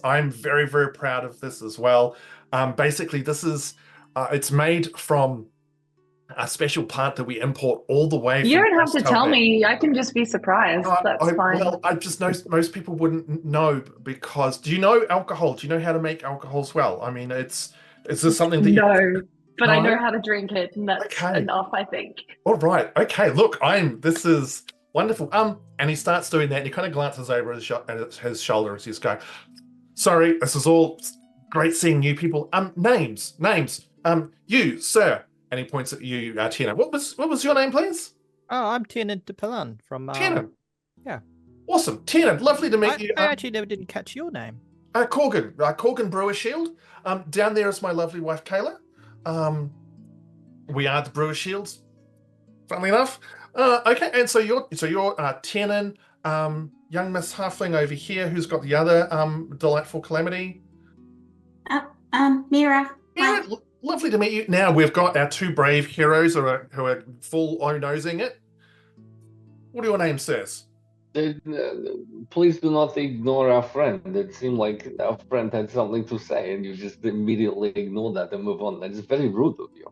[SPEAKER 1] I'm very, very proud of this as well. Basically, this is, it's made from a special plant that we import all the way
[SPEAKER 3] You
[SPEAKER 1] from
[SPEAKER 3] don't have to tell
[SPEAKER 1] West
[SPEAKER 3] me. I can just be surprised. That's fine.
[SPEAKER 1] Well, I just know most people wouldn't know because do you know alcohol? Do you know how to make alcohol as well? I mean, is this something that you
[SPEAKER 3] No, but I know
[SPEAKER 1] No?
[SPEAKER 3] how to drink it, and that's
[SPEAKER 1] Okay.
[SPEAKER 3] enough, I think.
[SPEAKER 1] All right. Okay. Look, this is wonderful. And he starts doing that and he kind of glances over his shoulder as he's going, sorry, this is all great seeing you people. Names. You, sir. And he points at you, Tiernan. What was your name, please?
[SPEAKER 2] Oh, I'm Tiernan de Palan from.
[SPEAKER 1] Tiernan.
[SPEAKER 2] Yeah.
[SPEAKER 1] Awesome. Tiernan, lovely to meet you.
[SPEAKER 2] I actually never didn't catch your name.
[SPEAKER 1] Corgan Brewer Shield. Down there is my lovely wife, Kayla. We are the Brewer Shields, funnily enough. Okay, and so you're Tiernan, young Miss Halfling over here, who's got the other delightful Calamity.
[SPEAKER 4] Miera.
[SPEAKER 1] Yeah, lovely to meet you. Now we've got our two brave heroes who are full O-nosing it. What are your names, sirs?
[SPEAKER 5] Please do not ignore our friend. It seemed like our friend had something to say, and you just immediately ignore that and move on. That's very rude of you.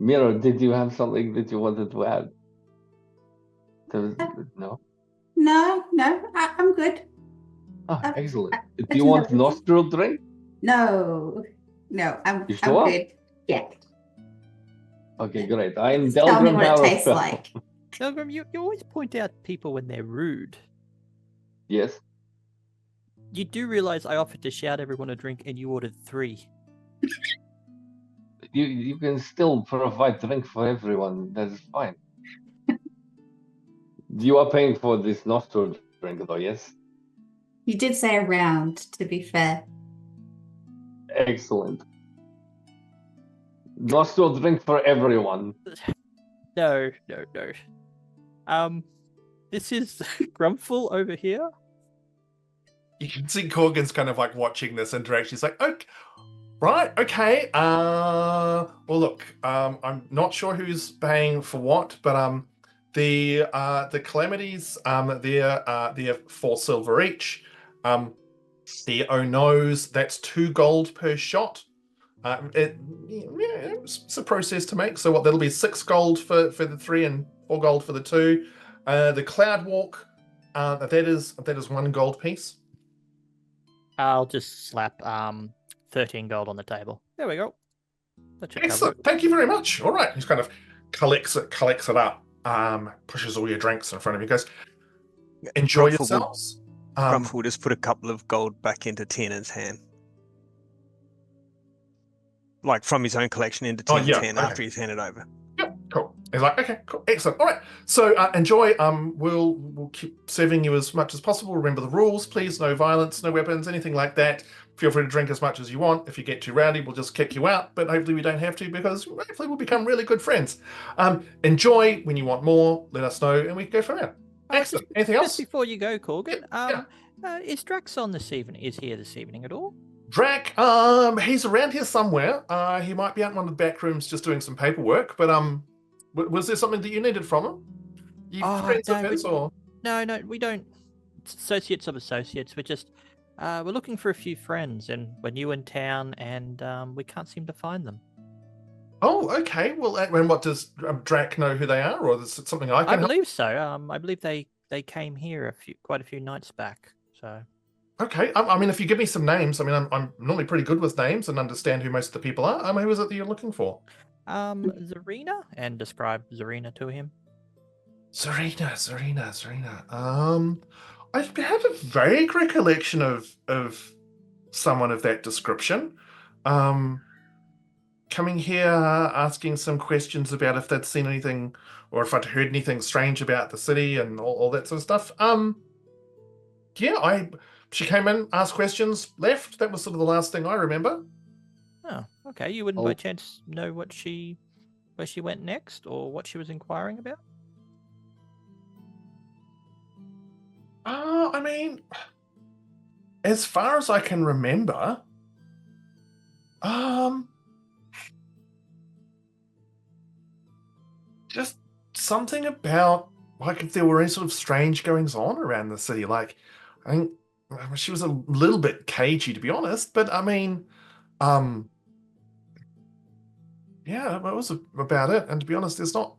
[SPEAKER 5] Miera, did you have something that you wanted to add? No?
[SPEAKER 4] No, I'm good.
[SPEAKER 5] Oh, excellent. Do
[SPEAKER 4] I
[SPEAKER 5] you
[SPEAKER 4] do
[SPEAKER 5] want
[SPEAKER 4] have-
[SPEAKER 5] nostril drink?
[SPEAKER 4] No, I'm
[SPEAKER 5] You sure?
[SPEAKER 4] good. Yeah.
[SPEAKER 5] Okay, great. I am
[SPEAKER 4] Just tell me
[SPEAKER 5] Delgrim
[SPEAKER 4] what it tastes
[SPEAKER 5] Harrowfell.
[SPEAKER 4] like.
[SPEAKER 2] Delgrim, you always point out people when they're rude.
[SPEAKER 5] Yes.
[SPEAKER 2] You do realize I offered to shout everyone a drink and you ordered 3.
[SPEAKER 5] You can still provide drink for everyone. That's fine. You are paying for this nostril drink, though, yes?
[SPEAKER 4] You did say a round, to be fair.
[SPEAKER 5] Excellent. Nostril drink for everyone.
[SPEAKER 2] No. This is Grumpfel over here.
[SPEAKER 1] You can see Corgan's kind of like watching this interaction. He's like, okay, right, okay. Well, look, I'm not sure who's paying for what, but the Calamities, they're 4 silver each. The O-Nose, that's 2 gold per shot. It's a process to make. So that'll be 6 gold for the 3 and 4 gold for the 2. The Cloud Walk, that is 1 gold piece.
[SPEAKER 2] I'll just slap 13 gold on the table. There we go. That should cover
[SPEAKER 1] Excellent.
[SPEAKER 2] it.
[SPEAKER 1] Thank you very much. All right. He's kind of collects it up, pushes all your drinks in front of you. Goes, enjoy
[SPEAKER 6] Grumpfel
[SPEAKER 1] yourselves.
[SPEAKER 6] Grumpfel will just put a couple of gold back into Tiernan's hand. Like from his own collection into Tiernan's hand after he's handed over.
[SPEAKER 1] Yep, cool. He's like, okay, cool, excellent. All right, so enjoy. We'll keep serving you as much as possible. Remember the rules, please. No violence, no weapons, anything like that. Feel free to drink as much as you want. If you get too rowdy, we'll just kick you out. But hopefully we don't have to because hopefully we'll become really good friends. Enjoy. When you want more, let us know and we can go from there. Excellent. Anything else?
[SPEAKER 2] Just before you go, Corgan,
[SPEAKER 1] Yeah.
[SPEAKER 2] Is Drax on this evening? Is here this evening at all?
[SPEAKER 1] Drac, he's around here somewhere. He might be out in one of the back rooms just doing some paperwork. But was there something that you needed from him? You friends of his or?
[SPEAKER 2] No, we don't. It's associates of associates. We're just we're looking for a few friends, and we're new in town, and we can't seem to find them.
[SPEAKER 1] Oh, okay. Well, and what does Drac know who they are, or is it something I can?
[SPEAKER 2] I believe so. I believe they came here quite a few nights back. So.
[SPEAKER 1] Okay. I mean, if you give me some names, I mean, I'm normally pretty good with names and understand who most of the people are. Who is it that you're looking for?
[SPEAKER 2] Zarina, and describe Zarina to him.
[SPEAKER 1] Zarina. I have a vague recollection of someone of that description. Coming here, asking some questions about if they'd seen anything or if I'd heard anything strange about the city and all that sort of stuff. She came in, asked questions, left. That was sort of the last thing I remember.
[SPEAKER 2] Oh, okay. You wouldn't by chance know where she went next or what she was inquiring about?
[SPEAKER 1] I mean, as far as I can remember, just something about like if there were any sort of strange goings on around the city. Like, I think she was a little bit cagey, to be honest. But I mean, yeah, that was about it. And to be honest, there's not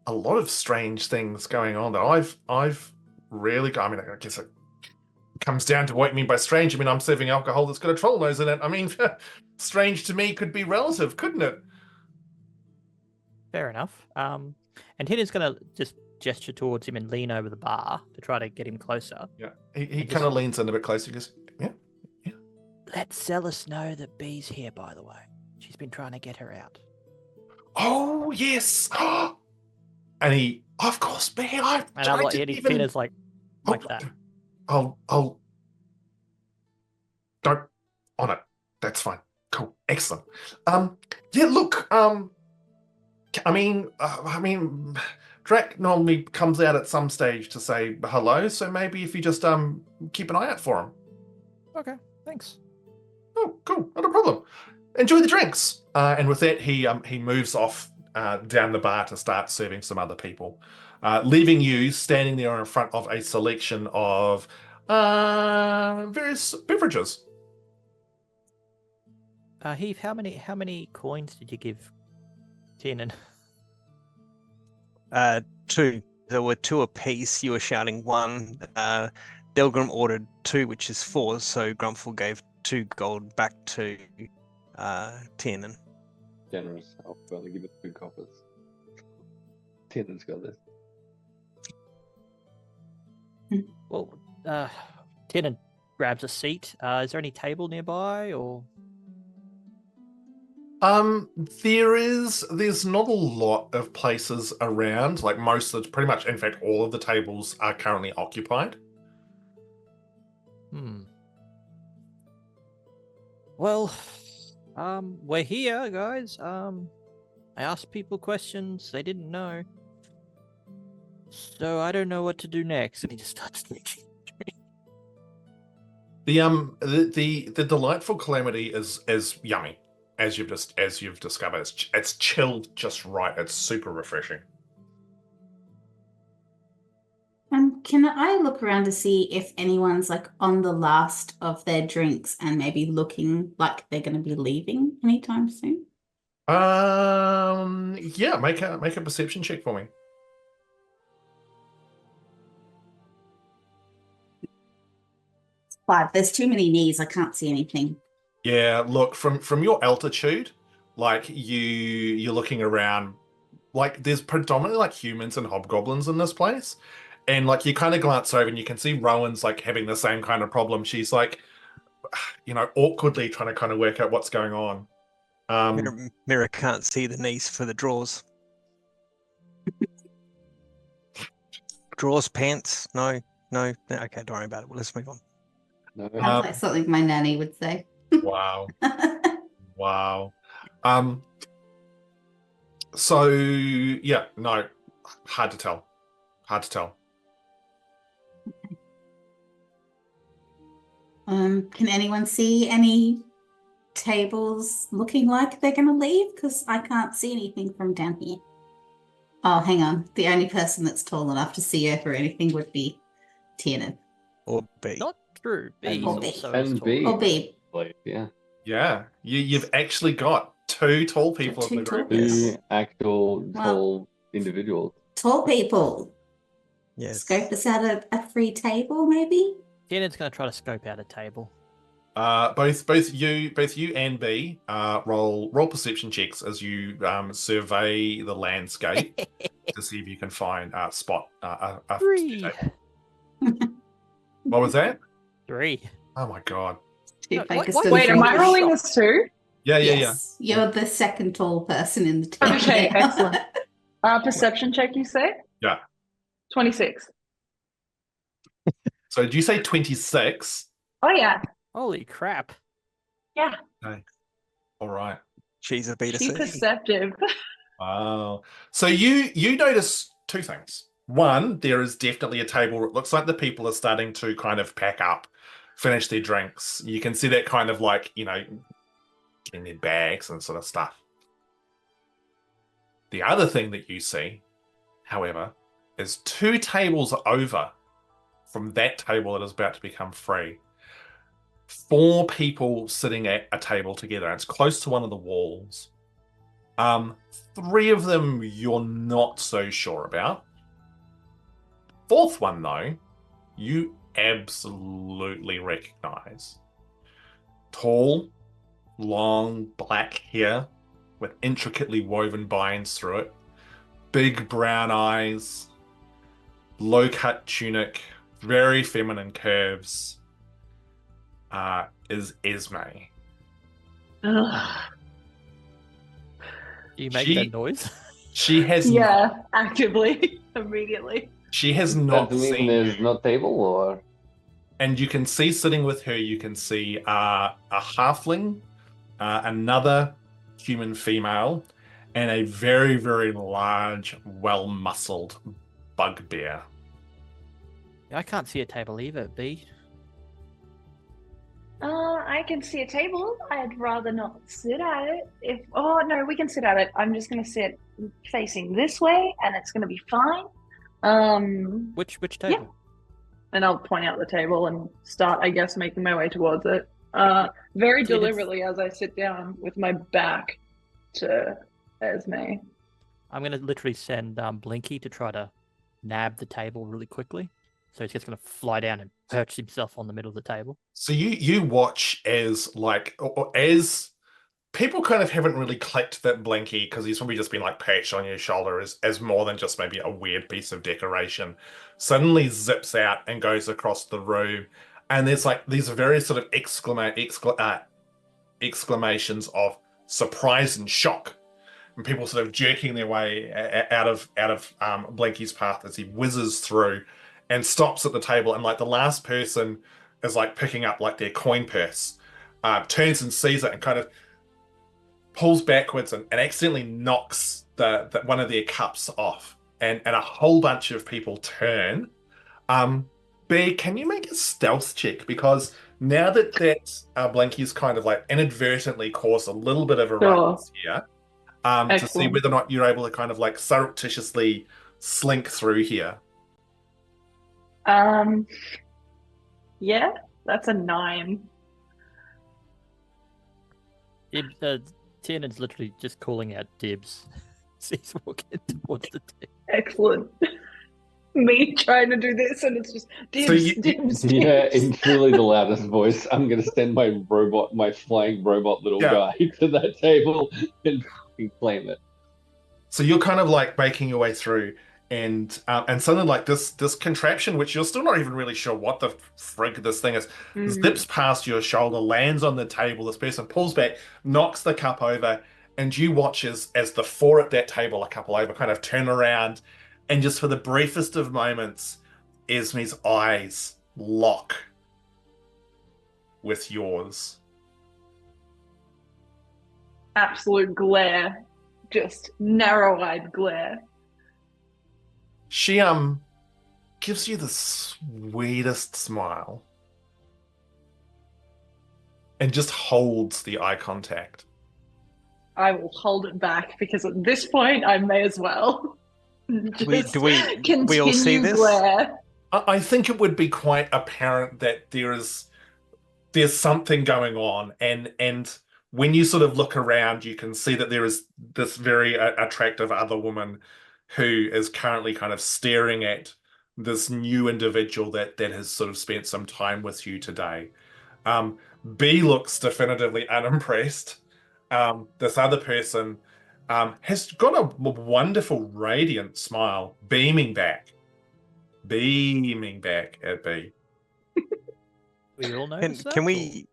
[SPEAKER 1] a lot of strange things going on though. I've really got, I mean, I guess it comes down to what you mean by strange. I mean, I'm serving alcohol that's got a troll nose in it. I mean, strange to me could be relative, couldn't it?
[SPEAKER 2] Fair enough. And Tiernan's going to just gesture towards him and lean over the bar to try to get him closer.
[SPEAKER 1] Yeah. He
[SPEAKER 2] just-
[SPEAKER 1] kind of leans in a bit closer. He goes, yeah.
[SPEAKER 2] Let Celis know that Bee's here, by the way. She's been trying to get her out.
[SPEAKER 1] Oh, yes. And he, of course, me. I
[SPEAKER 2] And
[SPEAKER 1] didn't even...
[SPEAKER 2] Tina's like that.
[SPEAKER 1] I'll don't on it. That's fine. Cool. Excellent. Yeah, look, I mean, Drac normally comes out at some stage to say hello, so maybe if you just keep an eye out for him.
[SPEAKER 2] Okay, thanks.
[SPEAKER 1] Oh, cool. Not a problem. Enjoy the drinks. And with that, he moves off down the bar to start serving some other people, leaving you standing there in front of a selection of various beverages.
[SPEAKER 2] Heath, how many coins did you give Tiernan?
[SPEAKER 6] 2. There were 2 apiece. You were shouting 1. Delgrim ordered 2, which is 4. So Grumpfel gave 2 gold back to Tiernan.
[SPEAKER 5] Generous. I'll probably give it 2 coppers. Tiernan's got this.
[SPEAKER 2] Well, Tiernan grabs a seat. Is there any table nearby, or?
[SPEAKER 1] There's not a lot of places around. Like pretty much, in fact, all of the tables are currently occupied.
[SPEAKER 2] Well, we're here, guys. I asked people questions they didn't know, so I don't know what to do next. And he just starts thinking.
[SPEAKER 1] The delightful Calamity is yummy, as you've discovered. It's chilled just right. It's super refreshing.
[SPEAKER 4] Can I look around to see if anyone's like on the last of their drinks and maybe looking like they're going to be leaving anytime soon?
[SPEAKER 1] Yeah, make a perception check for me.
[SPEAKER 4] 5. There's too many knees. I can't see anything.
[SPEAKER 1] Yeah, look, from your altitude, like you're looking around, like there's predominantly like humans and hobgoblins in this place. And like you kind of glance over and you can see Rowan's like having the same kind of problem. She's like, awkwardly trying to kind of work out what's going on.
[SPEAKER 6] Miera can't see the knees for the drawers. Drawers, pants? No. Okay, don't worry about it. Well, let's move on.
[SPEAKER 5] No.
[SPEAKER 4] Sounds like something my nanny would say.
[SPEAKER 1] Wow. Wow. So yeah, no, hard to tell.
[SPEAKER 4] Can anyone see any tables looking like they're going to leave? Because I can't see anything from down here. Oh, hang on. The only person that's tall enough to see Earth or anything would be Tiernan.
[SPEAKER 6] Or B.
[SPEAKER 2] Not true. B's
[SPEAKER 4] Or B.
[SPEAKER 2] also
[SPEAKER 5] And
[SPEAKER 2] is tall.
[SPEAKER 5] B.
[SPEAKER 4] Or B.
[SPEAKER 5] Yeah.
[SPEAKER 1] Yeah, you've actually got 2 tall people in
[SPEAKER 4] Two
[SPEAKER 1] the group.
[SPEAKER 4] tall- Yes.
[SPEAKER 5] 2 actual
[SPEAKER 4] Wow.
[SPEAKER 5] tall individuals.
[SPEAKER 4] Tall people.
[SPEAKER 6] Yes.
[SPEAKER 4] Scope us out a free table, maybe?
[SPEAKER 2] Tiernan's going to try to scope out a table.
[SPEAKER 1] Both you and B roll perception checks as you survey the landscape to see if you can find spot a
[SPEAKER 2] 3.
[SPEAKER 1] table. What was that?
[SPEAKER 2] 3.
[SPEAKER 1] Oh my god.
[SPEAKER 4] Too
[SPEAKER 2] No,
[SPEAKER 4] focused on
[SPEAKER 3] Wait, am I
[SPEAKER 4] drinking.
[SPEAKER 3] rolling this too?
[SPEAKER 1] Yeah.
[SPEAKER 4] Yes, you're the second tall person in the team.
[SPEAKER 3] Okay,
[SPEAKER 4] now.
[SPEAKER 3] excellent. Perception check, you say?
[SPEAKER 1] Yeah.
[SPEAKER 3] 26.
[SPEAKER 1] So did you say 26?
[SPEAKER 3] Oh yeah.
[SPEAKER 2] Holy crap.
[SPEAKER 3] Yeah.
[SPEAKER 1] All right.
[SPEAKER 6] She's a beta
[SPEAKER 3] Be
[SPEAKER 6] C.
[SPEAKER 3] perceptive.
[SPEAKER 1] Wow. So you notice 2 things. One, there is definitely a table. It looks like the people are starting to kind of pack up, finish their drinks. You can see that kind of like, getting their bags and sort of stuff. The other thing that you see, however, is 2 tables over from that table that is about to become free. 4 people sitting at a table together. And it's close to one of the walls. Um, 3 of them you're not so sure about. 4th one, though, you absolutely recognize. Tall, long black hair with intricately woven binds through it, big brown eyes, low-cut tunic, very feminine curves, is Esme.
[SPEAKER 3] Ugh.
[SPEAKER 2] Do you make
[SPEAKER 1] She
[SPEAKER 2] that noise?
[SPEAKER 1] she has
[SPEAKER 3] Yeah, actively, immediately.
[SPEAKER 1] she has
[SPEAKER 5] Does
[SPEAKER 1] not
[SPEAKER 5] that mean
[SPEAKER 1] seen
[SPEAKER 5] there's
[SPEAKER 1] you.
[SPEAKER 5] no table or?
[SPEAKER 1] And you can see sitting with her, you can see a halfling, another human female, and a very, very large, well-muscled bugbear.
[SPEAKER 2] I can't see a table either, B.
[SPEAKER 3] I can see a table. I'd rather not sit at it. Oh no, we can sit at it. I'm just gonna sit facing this way, and it's gonna be fine.
[SPEAKER 2] Which
[SPEAKER 3] Yeah.
[SPEAKER 2] table?
[SPEAKER 3] And I'll point out the table and start, I guess, making my way towards it. Very
[SPEAKER 2] So you did-
[SPEAKER 3] deliberately as I sit down with my back to Esme.
[SPEAKER 2] I'm gonna literally send Blinky to try to nab the table really quickly. So he's just gonna fly down and perch himself on the middle of the table.
[SPEAKER 1] So you watch as as people kind of haven't really clicked that Blinky, because he's probably just been like perched on your shoulder as more than just maybe a weird piece of decoration, suddenly zips out and goes across the room, and there's like these very sort of exclamations of surprise and shock, and people sort of jerking their way out of Blinky's path as he whizzes through and stops at the table, and like the last person is like picking up like their coin purse, turns and sees it and kind of pulls backwards and accidentally knocks the one of their cups off, and a whole bunch of people turn. B, can you make a stealth check? Because now that Blinky's kind of like inadvertently caused a little bit of a ruckus here, to see
[SPEAKER 3] Excellent.
[SPEAKER 1] whether or not you're able to kind of like surreptitiously slink through here.
[SPEAKER 3] Yeah, that's a 9.
[SPEAKER 2] Tiernan's literally just calling out dibs. So he's walking towards the table.
[SPEAKER 3] Excellent. Me trying to do this, and it's just dibs,
[SPEAKER 1] So you-
[SPEAKER 3] dibs,
[SPEAKER 5] Yeah,
[SPEAKER 3] dibs.
[SPEAKER 5] in truly the loudest voice, I'm gonna send my flying robot little
[SPEAKER 1] Yeah.
[SPEAKER 5] guy to that table and fucking claim it.
[SPEAKER 1] So you're kind of like making your way through, and suddenly like this contraption, which you're still not even really sure what the frig this thing is, zips past your shoulder, lands on the table. This person pulls back, knocks the cup over, and you watch as the 4 at that table, a couple over, kind of turn around, and just for the briefest of moments, Esme's eyes lock with yours.
[SPEAKER 3] Absolute glare. Just narrow-eyed glare.
[SPEAKER 1] She gives you the sweetest smile and just holds the eye contact.
[SPEAKER 3] I will hold it back because at this point I may as well.
[SPEAKER 6] Do we all see
[SPEAKER 3] continue
[SPEAKER 6] this?
[SPEAKER 3] glare.
[SPEAKER 1] I think it would be quite apparent that there's something going on, and when you sort of look around, you can see that there is this very attractive other woman who is currently kind of staring at this new individual that has sort of spent some time with you today. B looks definitively unimpressed. This other person has got a wonderful, radiant smile, beaming back at B.
[SPEAKER 2] We all know.
[SPEAKER 6] Can we?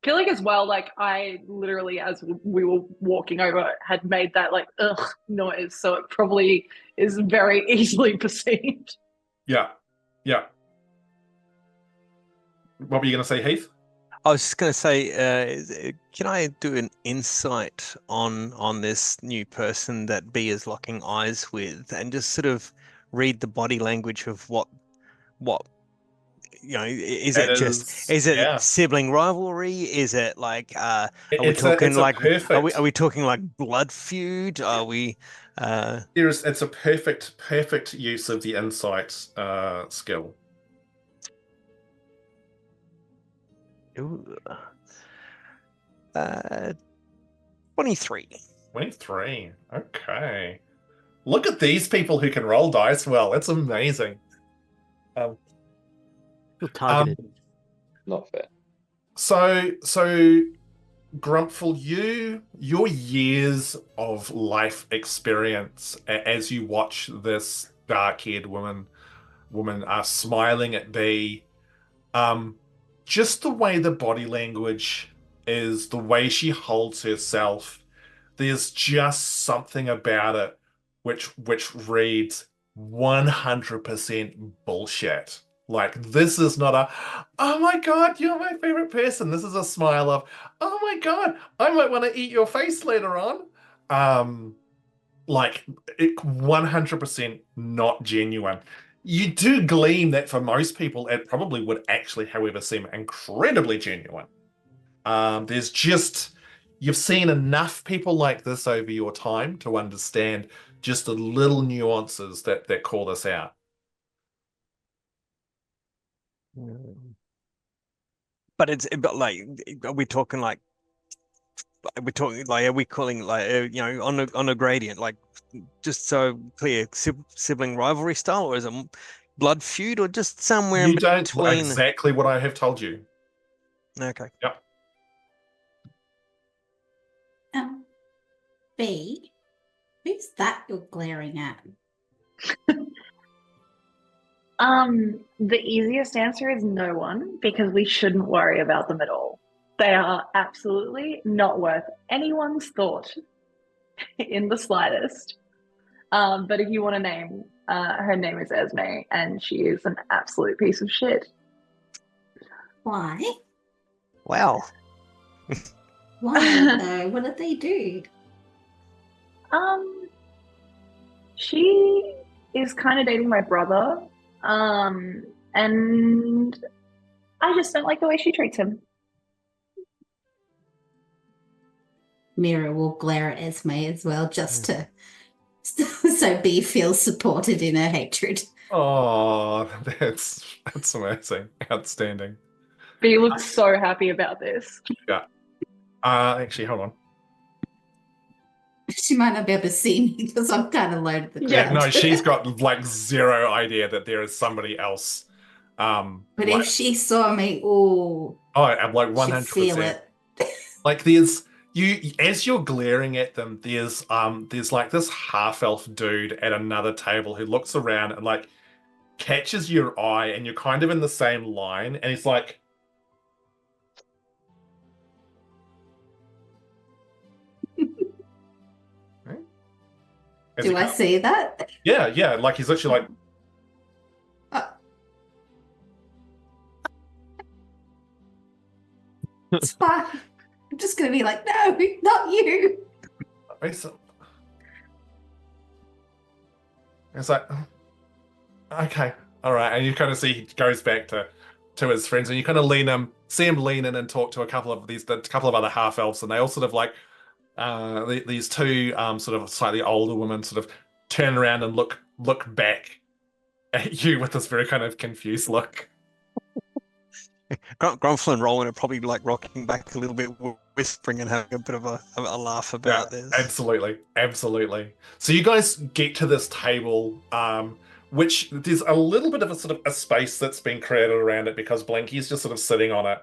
[SPEAKER 3] I feel like as well, like I literally, as we were walking over, had made that like ugh noise, so it probably is very easily perceived.
[SPEAKER 1] Yeah. What were you going to say, Heath?
[SPEAKER 6] I was just going to say, can I do an insight on this new person that B is locking eyes with, and just sort of read the body language of what is it
[SPEAKER 1] yeah.
[SPEAKER 6] sibling rivalry? Is it like are we
[SPEAKER 1] It's
[SPEAKER 6] talking
[SPEAKER 1] a
[SPEAKER 6] like
[SPEAKER 1] perfect,
[SPEAKER 6] are we talking like blood feud? Are we?
[SPEAKER 1] it's a perfect use of the insight skill.
[SPEAKER 6] Ooh. 23.
[SPEAKER 1] 23. Okay. Look at these people who can roll dice well. It's amazing.
[SPEAKER 2] Feel targeted.
[SPEAKER 5] Not fair.
[SPEAKER 1] So Grumpfel, your years of life experience as you watch this dark-haired woman smiling at B, just the way the body language is, the way she holds herself, there's just something about it which reads 100% bullshit. Like, this is not a, oh my God, you're my favorite person. This is a smile of, oh my God, I might want to eat your face later on. Like, it 100% not genuine. You do glean that for most people, it probably would actually, however, seem incredibly genuine. There's just, you've seen enough people like this over your time to understand just the little nuances that call this out.
[SPEAKER 6] But like, are we talking like, are we calling like, on a gradient, like, just so clear, sibling rivalry style, or is it blood feud, or just somewhere
[SPEAKER 1] You
[SPEAKER 6] in
[SPEAKER 1] don't
[SPEAKER 6] between?
[SPEAKER 1] exactly what I have told you.
[SPEAKER 6] Okay.
[SPEAKER 1] Yep.
[SPEAKER 4] B, who's that you're glaring at?
[SPEAKER 3] The easiest answer is no one, because we shouldn't worry about them at all. They are absolutely not worth anyone's thought in the slightest. But if you want to name, her name is Esme, and she is an absolute piece of shit.
[SPEAKER 4] Why?
[SPEAKER 7] Wow.
[SPEAKER 4] Why though? What did they do?
[SPEAKER 3] She is kind of dating my brother, and I just don't like the way she treats him.
[SPEAKER 4] Miera will glare at Esme as well, just to so B feels supported in her hatred.
[SPEAKER 1] Oh, that's amazing. Outstanding.
[SPEAKER 3] B looks so happy about this.
[SPEAKER 1] Yeah. Actually, hold on.
[SPEAKER 4] She might not be able to see me because I'm kind of low to the ground.
[SPEAKER 3] Yeah.
[SPEAKER 1] No, she's got like zero idea that there is somebody else.
[SPEAKER 4] But
[SPEAKER 1] like,
[SPEAKER 4] if she saw me, oh,
[SPEAKER 1] I'm like
[SPEAKER 4] she'd feel
[SPEAKER 1] 100%.
[SPEAKER 4] it.
[SPEAKER 1] Like, there's as you're glaring at them, there's like this half-elf dude at another table who looks around and like catches your eye, and you're kind of in the same line, and he's like,
[SPEAKER 4] Do I see that?
[SPEAKER 1] Yeah, like he's literally like,
[SPEAKER 4] It's fine. I'm just going to be like, no, not you.
[SPEAKER 1] it's like, okay, all right, and you kind of see he goes back to his friends, and you kind of see him lean in and talk to a couple of other half elves, and they all sort of like, these two sort of slightly older women sort of turn around and look back at you with this very kind of confused look.
[SPEAKER 6] Grumpfel and Rowan are probably like rocking back a little bit, whispering and having a bit of a laugh about this.
[SPEAKER 1] Absolutely. So you guys get to this table, which there's a little bit of a sort of a space that's been created around it because Blinky's just sort of sitting on it.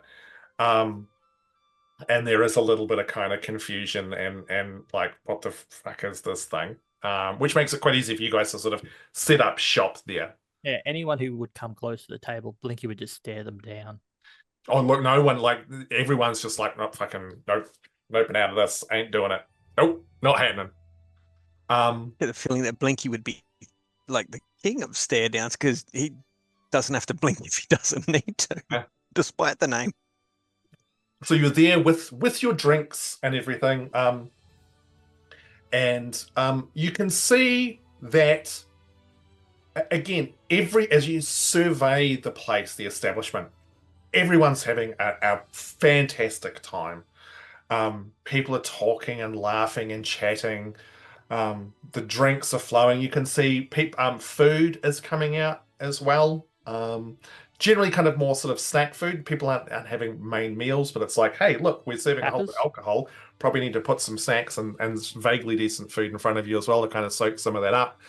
[SPEAKER 1] And there is a little bit of kind of confusion and like, what the fuck is this thing? Which makes it quite easy for you guys to sort of set up shop there.
[SPEAKER 2] Yeah, anyone who would come close to the table, Blinky would just stare them down.
[SPEAKER 1] Oh, look, no one, like, everyone's just like, nope, nope, out of this, ain't doing it. Nope, not happening.
[SPEAKER 6] I get the feeling that Blinky would be like the king of stare downs because he doesn't have to blink if he doesn't need to, despite the name.
[SPEAKER 1] So you're there with your drinks and everything, and you can see that, again, as you survey the place, the establishment, everyone's having a fantastic time. People are talking and laughing and chatting. The drinks are flowing. You can see food is coming out as well. generally kind of more sort of snack food. People aren't having main meals, but it's like, hey, look, we're serving a whole bit of
[SPEAKER 2] Tapas.
[SPEAKER 1] alcohol. Probably need to put some snacks and vaguely decent food in front of you as well to kind of soak some of that up.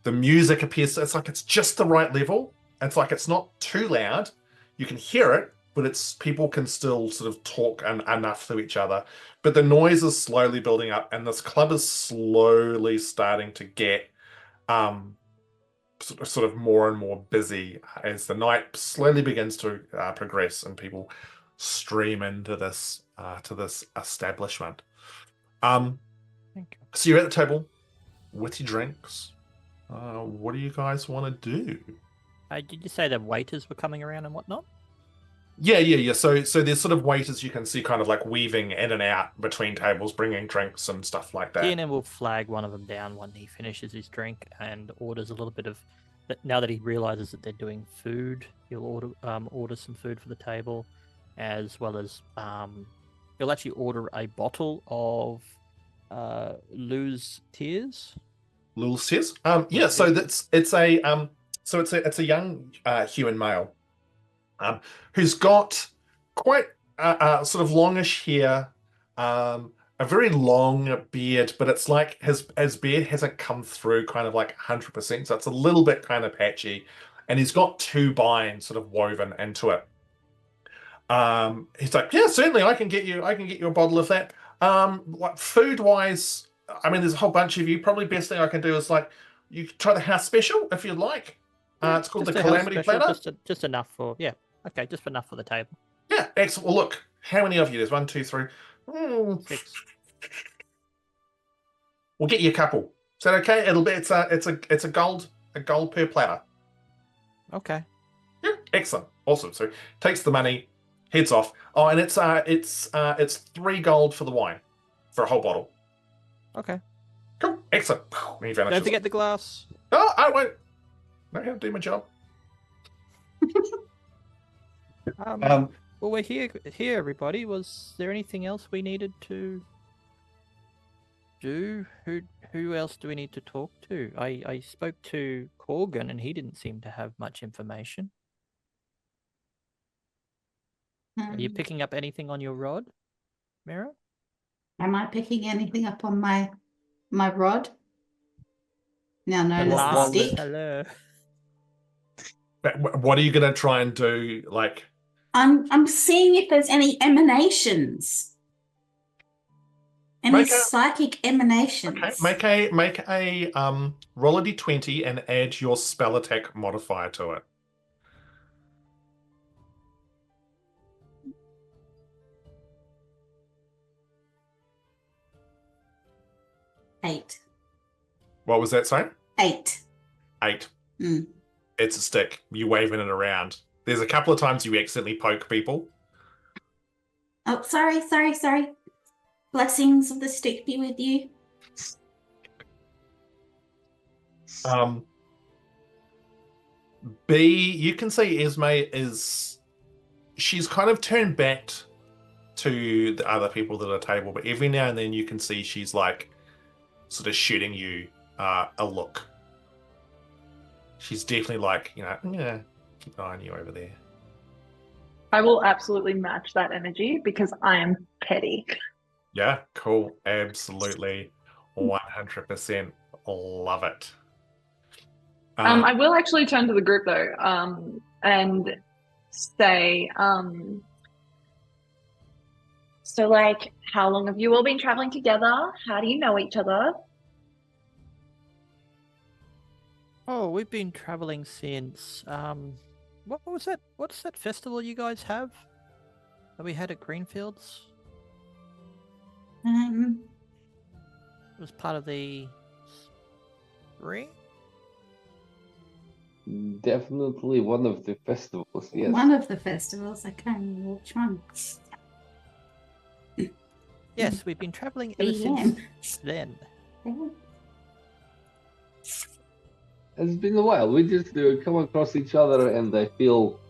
[SPEAKER 1] The music appears, it's like it's just the right level. It's like it's not too loud. You can hear it, but it's people can still sort of talk enough to each other. But the noise is slowly building up, and this club is slowly starting to get sort of more and more busy as the night slowly begins to progress and people stream into this to this establishment.
[SPEAKER 2] Thank you.
[SPEAKER 1] So you're at the table with your drinks. What do you guys want to do?
[SPEAKER 2] Did you say the waiters were coming around and whatnot?
[SPEAKER 1] Yeah. So there's sort of waiters you can see kind of like weaving in and out between tables, bringing drinks and stuff like that.
[SPEAKER 2] Tiernan will flag one of them down when he finishes his drink and orders a little bit of. Now that he realizes that they're doing food, he'll order some food for the table, as well as he'll actually order a bottle of Lou's Tears.
[SPEAKER 1] Lul's Tears. Yeah. So it's a young human male, who's got quite sort of longish hair, a very long beard, but it's like his beard hasn't come through kind of like 100%, so it's a little bit kind of patchy, and he's got 2 binds sort of woven into it. He's like, yeah, certainly I can get you a bottle of that. Like food wise, I mean, there's a whole bunch of you. Probably best thing I can do is like you can try the house special if you'd like. It's called the
[SPEAKER 2] Just a health
[SPEAKER 1] Calamity
[SPEAKER 2] special,
[SPEAKER 1] Platter.
[SPEAKER 2] just enough for okay, just enough for the table.
[SPEAKER 1] Yeah, excellent. Well, look, how many of you? There's 1, 2, 3.
[SPEAKER 2] 6.
[SPEAKER 1] We'll get you a couple. Is that okay? It's a gold per platter.
[SPEAKER 2] Okay.
[SPEAKER 1] Yeah, excellent, awesome. So takes the money, heads off. Oh, and it's 3 gold for the wine, for a whole bottle.
[SPEAKER 2] Okay.
[SPEAKER 1] Cool, excellent. And he vanishes.
[SPEAKER 2] Don't forget the glass.
[SPEAKER 1] Oh, I won't. Know how to do my job.
[SPEAKER 2] Well, we're here, everybody. Was there anything else we needed to do? Who else do we need to talk to? I spoke to Corgan, and he didn't seem to have much information. Are you picking up anything on your rod, Miera?
[SPEAKER 4] Am I picking anything up on my rod? Now known as the
[SPEAKER 5] Well,
[SPEAKER 4] stick.
[SPEAKER 2] Hello.
[SPEAKER 1] But what are you going to try and do? Like,
[SPEAKER 4] I'm seeing if there's any emanations. Any
[SPEAKER 1] Make a-
[SPEAKER 4] psychic emanations.
[SPEAKER 1] okay, make a roll a d20 and add your spell attack modifier to it.
[SPEAKER 4] Eight.
[SPEAKER 1] What was that, sorry?
[SPEAKER 4] 8.
[SPEAKER 1] 8.
[SPEAKER 4] Mm.
[SPEAKER 1] It's a stick. You waving it around. There's a couple of times you accidentally poke people.
[SPEAKER 4] Oh, sorry. Blessings of the stick be with you.
[SPEAKER 1] B, you can see Esme she's kind of turned back to the other people at the table, but every now and then you can see she's like sort of shooting you a look. She's definitely like, yeah, keep an eye on you over there.
[SPEAKER 3] I will absolutely match that energy because I am petty.
[SPEAKER 1] Yeah, cool. Absolutely. 100%. Love it.
[SPEAKER 3] I will actually turn to the group though, and say, so like, how long have you all been traveling together? How do you know each other?
[SPEAKER 2] Oh, we've been traveling since what was that? What's that festival you guys have that we had at Greenfields? It was part of the spring.
[SPEAKER 5] Definitely one of the festivals, yes.
[SPEAKER 4] One of the festivals. I can't remember which one.
[SPEAKER 2] Yes, we've been traveling ever
[SPEAKER 4] BM.
[SPEAKER 2] since then.
[SPEAKER 5] It's been a while. We just come across each other, and I feel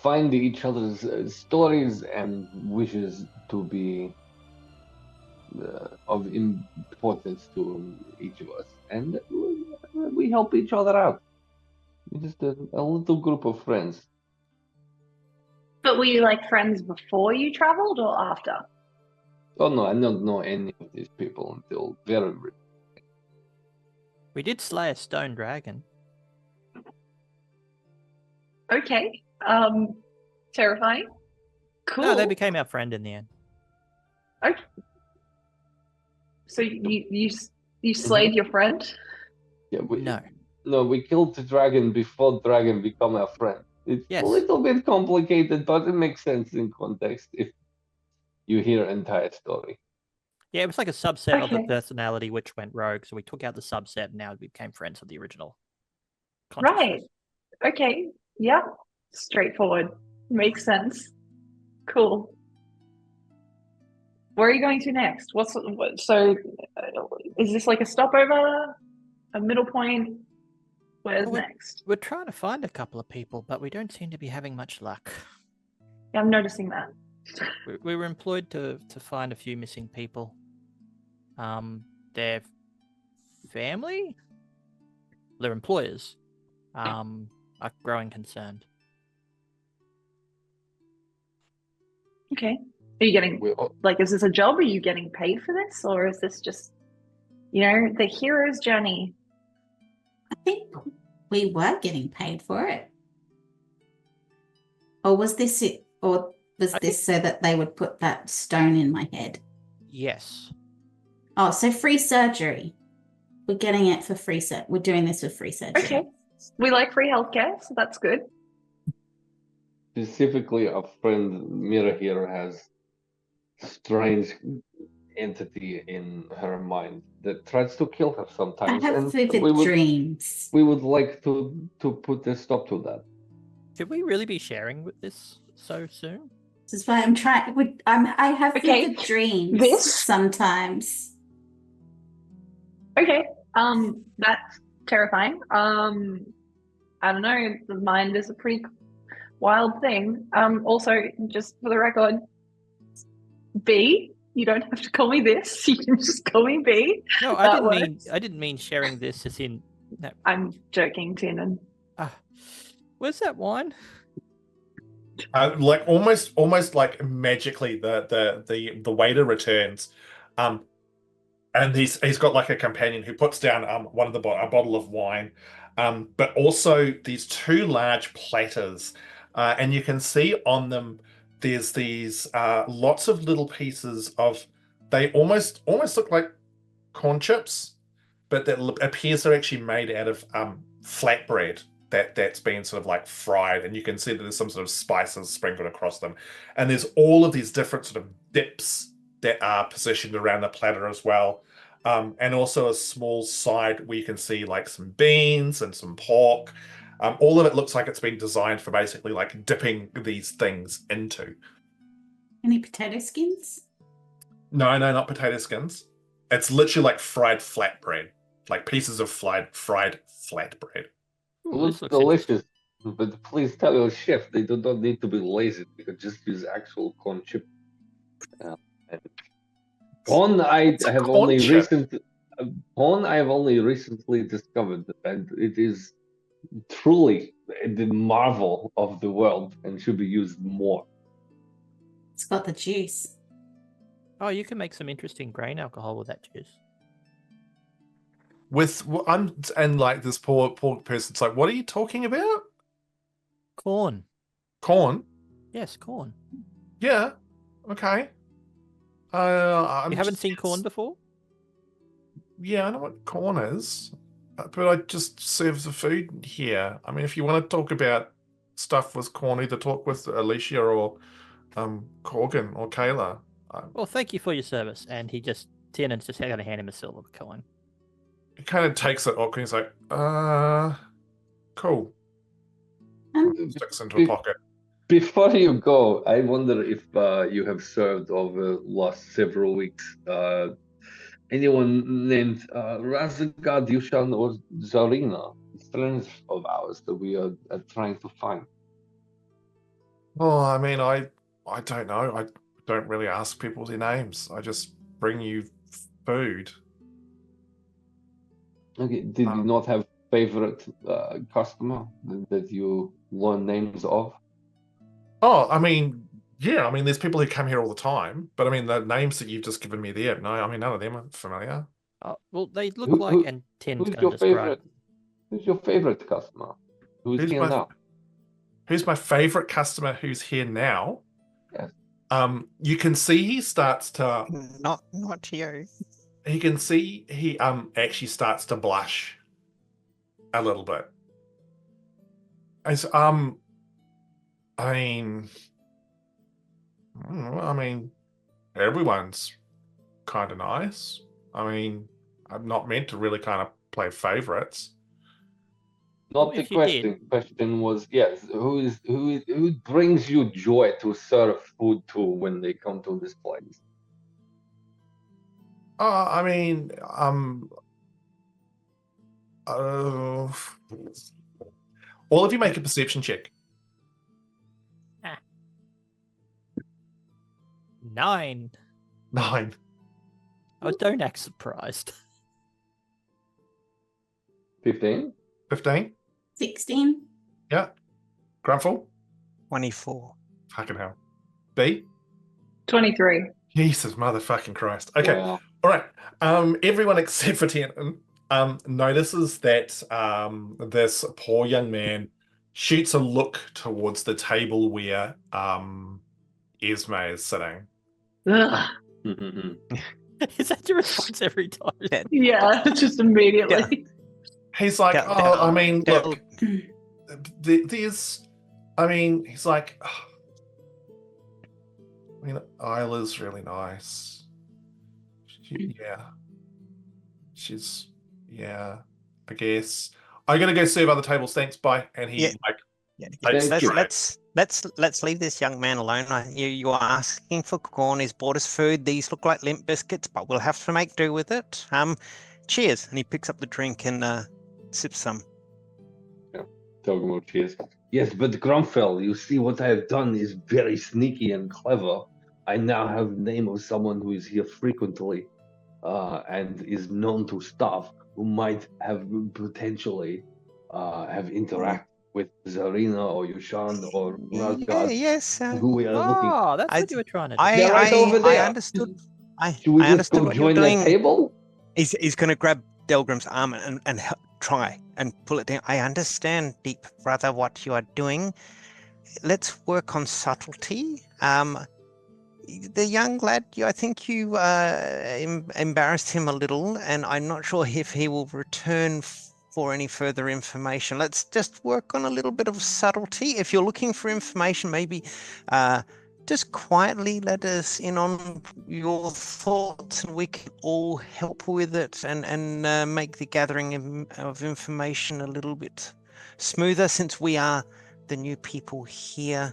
[SPEAKER 5] find each other's stories and wishes to be of importance to each of us, and we help each other out. Just a little group of friends.
[SPEAKER 3] But were you like friends before you traveled or after?
[SPEAKER 5] Oh no, I don't know any of these people until very recently.
[SPEAKER 2] We did slay a stone dragon.
[SPEAKER 3] Okay. Terrifying. Cool.
[SPEAKER 2] No, they became our friend in the end.
[SPEAKER 3] Okay. So you slayed your friend?
[SPEAKER 5] Yeah,
[SPEAKER 2] No.
[SPEAKER 5] we killed the dragon before dragon become our friend. It's
[SPEAKER 2] Yes.
[SPEAKER 5] a little bit complicated, but it makes sense in context if you hear entire story.
[SPEAKER 2] Yeah, it was like a subset of the
[SPEAKER 3] Okay.
[SPEAKER 2] personality which went rogue, so we took out the subset and now we became friends of the original.
[SPEAKER 3] Right.
[SPEAKER 2] consciousness.
[SPEAKER 3] Okay. Yeah. Straightforward. Makes sense. Cool. Where are you going to next? So? Is this like a stopover? A middle point? Where's
[SPEAKER 2] Well,
[SPEAKER 3] next?
[SPEAKER 2] We're trying to find a couple of people, but we don't seem to be having much luck.
[SPEAKER 3] Yeah, I'm noticing that.
[SPEAKER 2] We were employed to find a few missing people. Their family, their employers, are growing concerned.
[SPEAKER 3] Okay. Are you getting
[SPEAKER 5] We all,
[SPEAKER 3] like, is this a job? Are you getting paid for this, or is this just, the hero's journey?
[SPEAKER 4] I think we were getting paid for it. Or was this it? Or was this so that they would put that stone in my head?
[SPEAKER 2] Yes.
[SPEAKER 4] Oh, so free surgery. We're getting it for free. We're doing this for free surgery.
[SPEAKER 3] Okay. We like free healthcare, so that's good.
[SPEAKER 5] specifically, our friend Miera here has strange entity in her mind that tries to kill her
[SPEAKER 4] I
[SPEAKER 5] sometimes,
[SPEAKER 4] have
[SPEAKER 5] and
[SPEAKER 4] vivid dreams.
[SPEAKER 5] we would like to put a stop to that.
[SPEAKER 2] Should we really be sharing with this so soon?
[SPEAKER 4] This is why I'm trying. I have
[SPEAKER 3] Okay,
[SPEAKER 4] vivid dreams
[SPEAKER 3] this-
[SPEAKER 4] sometimes.
[SPEAKER 3] Okay. That's terrifying. I don't know. The mind is a pretty wild thing. Also, just for the record, B. You don't have to call me this. You can just call me B.
[SPEAKER 2] No,
[SPEAKER 3] That
[SPEAKER 2] I didn't mean sharing this as in. No.
[SPEAKER 3] I'm joking, Tiernan.
[SPEAKER 2] Where's that wine?
[SPEAKER 1] Like almost like magically, the waiter returns, and he's got like a companion who puts down one of a bottle of wine, but also these two large platters, and you can see on them there's these lots of little pieces of, they almost look like corn chips, but that appears they're actually made out of flatbread that's been sort of like fried, and you can see that there's some sort of spices sprinkled across them, and there's all of these different sort of dips that are positioned around the platter as well, and also a small side where you can see like some beans and some pork. All of it looks like it's been designed for basically like dipping these things into.
[SPEAKER 4] Any potato skins?
[SPEAKER 1] No, not potato skins. It's literally like fried flatbread, like pieces of fried flatbread.
[SPEAKER 5] It
[SPEAKER 2] Ooh,
[SPEAKER 5] looks
[SPEAKER 2] this looks
[SPEAKER 5] delicious, but please tell your chef they do not need to be lazy. They could just use actual corn chip. And corn, I
[SPEAKER 1] It's a
[SPEAKER 5] have
[SPEAKER 1] corn
[SPEAKER 5] only
[SPEAKER 1] chip.
[SPEAKER 5] corn I have only recently discovered, and it is truly the marvel of the world and should be used more.
[SPEAKER 4] It's got the juice.
[SPEAKER 2] Oh, you can make some interesting grain alcohol with that juice.
[SPEAKER 1] And like this poor person's like, what are you talking about?
[SPEAKER 2] Corn.
[SPEAKER 1] Corn?
[SPEAKER 2] Yes, corn.
[SPEAKER 1] Yeah. Okay.
[SPEAKER 2] You haven't seen corn before?
[SPEAKER 1] Yeah, I know what corn is, but I just serve the food here. I mean, if you want to talk about stuff with corn, either talk with Alicia or Corgan or Kayla.
[SPEAKER 2] Well, thank you for your service. And Tiernan's just going to hand him a silver coin.
[SPEAKER 1] He kind of takes it off and he's like, cool. Sticks into a pocket.
[SPEAKER 5] Before you go, I wonder if you have served over the last several weeks anyone named Razagad Yushan or Zarina, friends of ours that we are trying to find.
[SPEAKER 1] Well, I mean, I don't know. I don't really ask people their names. I just bring you food.
[SPEAKER 5] Okay, did you not have favorite customer that you learn names of?
[SPEAKER 1] Oh, I mean, yeah, I mean, there's people who come here all the time, but I mean, the names that you've just given me there, no, I mean, none of them are familiar.
[SPEAKER 2] Well, they look
[SPEAKER 5] Who-
[SPEAKER 2] like,
[SPEAKER 5] who-
[SPEAKER 2] and Ten's
[SPEAKER 5] Who's
[SPEAKER 2] going
[SPEAKER 5] your
[SPEAKER 2] to describe.
[SPEAKER 5] favorite? Who's your favorite customer? Who's
[SPEAKER 1] Who's
[SPEAKER 5] here
[SPEAKER 1] my
[SPEAKER 5] now?
[SPEAKER 1] Who's my favorite customer who's here now?
[SPEAKER 5] Yes.
[SPEAKER 1] You can see he starts to
[SPEAKER 7] Not you.
[SPEAKER 1] he can see he actually starts to blush a little bit. As I mean, everyone's kind of nice. I mean, I'm not meant to really kind of play favorites.
[SPEAKER 5] Not
[SPEAKER 2] Well,
[SPEAKER 5] the
[SPEAKER 2] if you did-
[SPEAKER 5] question. Question was, yes, who brings you joy to serve food to when they come to this place?
[SPEAKER 1] I mean, all of you make a perception check.
[SPEAKER 2] 9.
[SPEAKER 1] 9.
[SPEAKER 2] Oh, don't act surprised.
[SPEAKER 5] 15?
[SPEAKER 1] 15.
[SPEAKER 4] 16.
[SPEAKER 1] Yeah. Grumpfel.
[SPEAKER 7] 24.
[SPEAKER 1] Fucking hell. B.
[SPEAKER 3] 23.
[SPEAKER 1] Jesus motherfucking Christ. Okay.
[SPEAKER 5] Yeah.
[SPEAKER 1] All right. Everyone except for Tiernan notices that this poor young man shoots a look towards the table where Esme is sitting.
[SPEAKER 3] Ugh.
[SPEAKER 2] Is that your response every time?
[SPEAKER 3] Yeah, just immediately.
[SPEAKER 1] He's like,
[SPEAKER 7] Del-
[SPEAKER 1] oh, I mean,
[SPEAKER 7] Del-
[SPEAKER 1] look, there's, I mean, he's like, oh, I mean, Isla's really nice. Yeah. Yeah, I guess. I'm gonna go serve other tables. Thanks, bye. And he
[SPEAKER 7] Yeah.
[SPEAKER 1] like,
[SPEAKER 7] Yeah,
[SPEAKER 5] Thank you.
[SPEAKER 7] let's leave this young man alone. You are asking for corn. He's bought us food. These look like limp biscuits, but we'll have to make do with it. Cheers. And he picks up the drink and sips some.
[SPEAKER 5] Talking about cheers. Yes, but Grumpfel, you see what I have done is very sneaky and clever. I now have the name of someone who is here frequently, and is known to staff who might have potentially have interacted with Zarina or Yushan or
[SPEAKER 7] Yeah,
[SPEAKER 5] Razgad,
[SPEAKER 7] yes.
[SPEAKER 5] who we are looking.
[SPEAKER 2] Oh, that's
[SPEAKER 7] I-
[SPEAKER 2] what you were trying to do.
[SPEAKER 5] They're right over
[SPEAKER 7] I
[SPEAKER 5] there.
[SPEAKER 7] understood.
[SPEAKER 5] Should we
[SPEAKER 7] I
[SPEAKER 5] just
[SPEAKER 7] understood
[SPEAKER 5] go
[SPEAKER 7] what you're
[SPEAKER 5] join that
[SPEAKER 7] doing.
[SPEAKER 5] table?
[SPEAKER 7] He's going to grab Delgrim's arm and try and pull it down. I understand, deep brother, what you are doing. Let's work on subtlety. The young lad, I think you embarrassed him a little, and I'm not sure if he will return for any further information. Let's just work on a little bit of subtlety. If you're looking for information, maybe just quietly let us in on your thoughts, and we can all help with it and make the gathering of information a little bit smoother, since we are the new people here,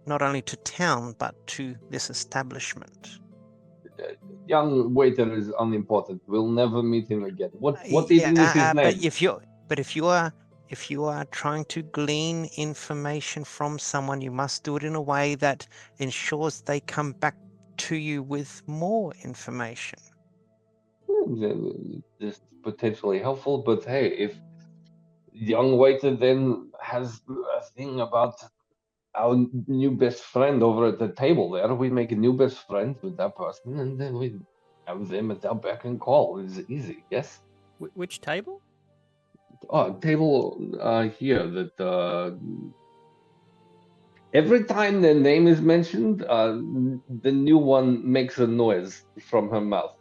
[SPEAKER 7] not only to town but to this establishment.
[SPEAKER 5] Young waiter is unimportant. We'll never meet him again. What is his name?
[SPEAKER 7] But if you are trying to glean information from someone, you must do it in a way that ensures they come back to you with more information.
[SPEAKER 5] This is potentially helpful, but hey, if young waiter then has a thing about our new best friend over at the table there, we make a new best friend with that person, and then we have them at our beck and call. It's easy, yes?
[SPEAKER 2] Which table?
[SPEAKER 5] Oh, table here that every time their name is mentioned, the new one makes a noise from her mouth.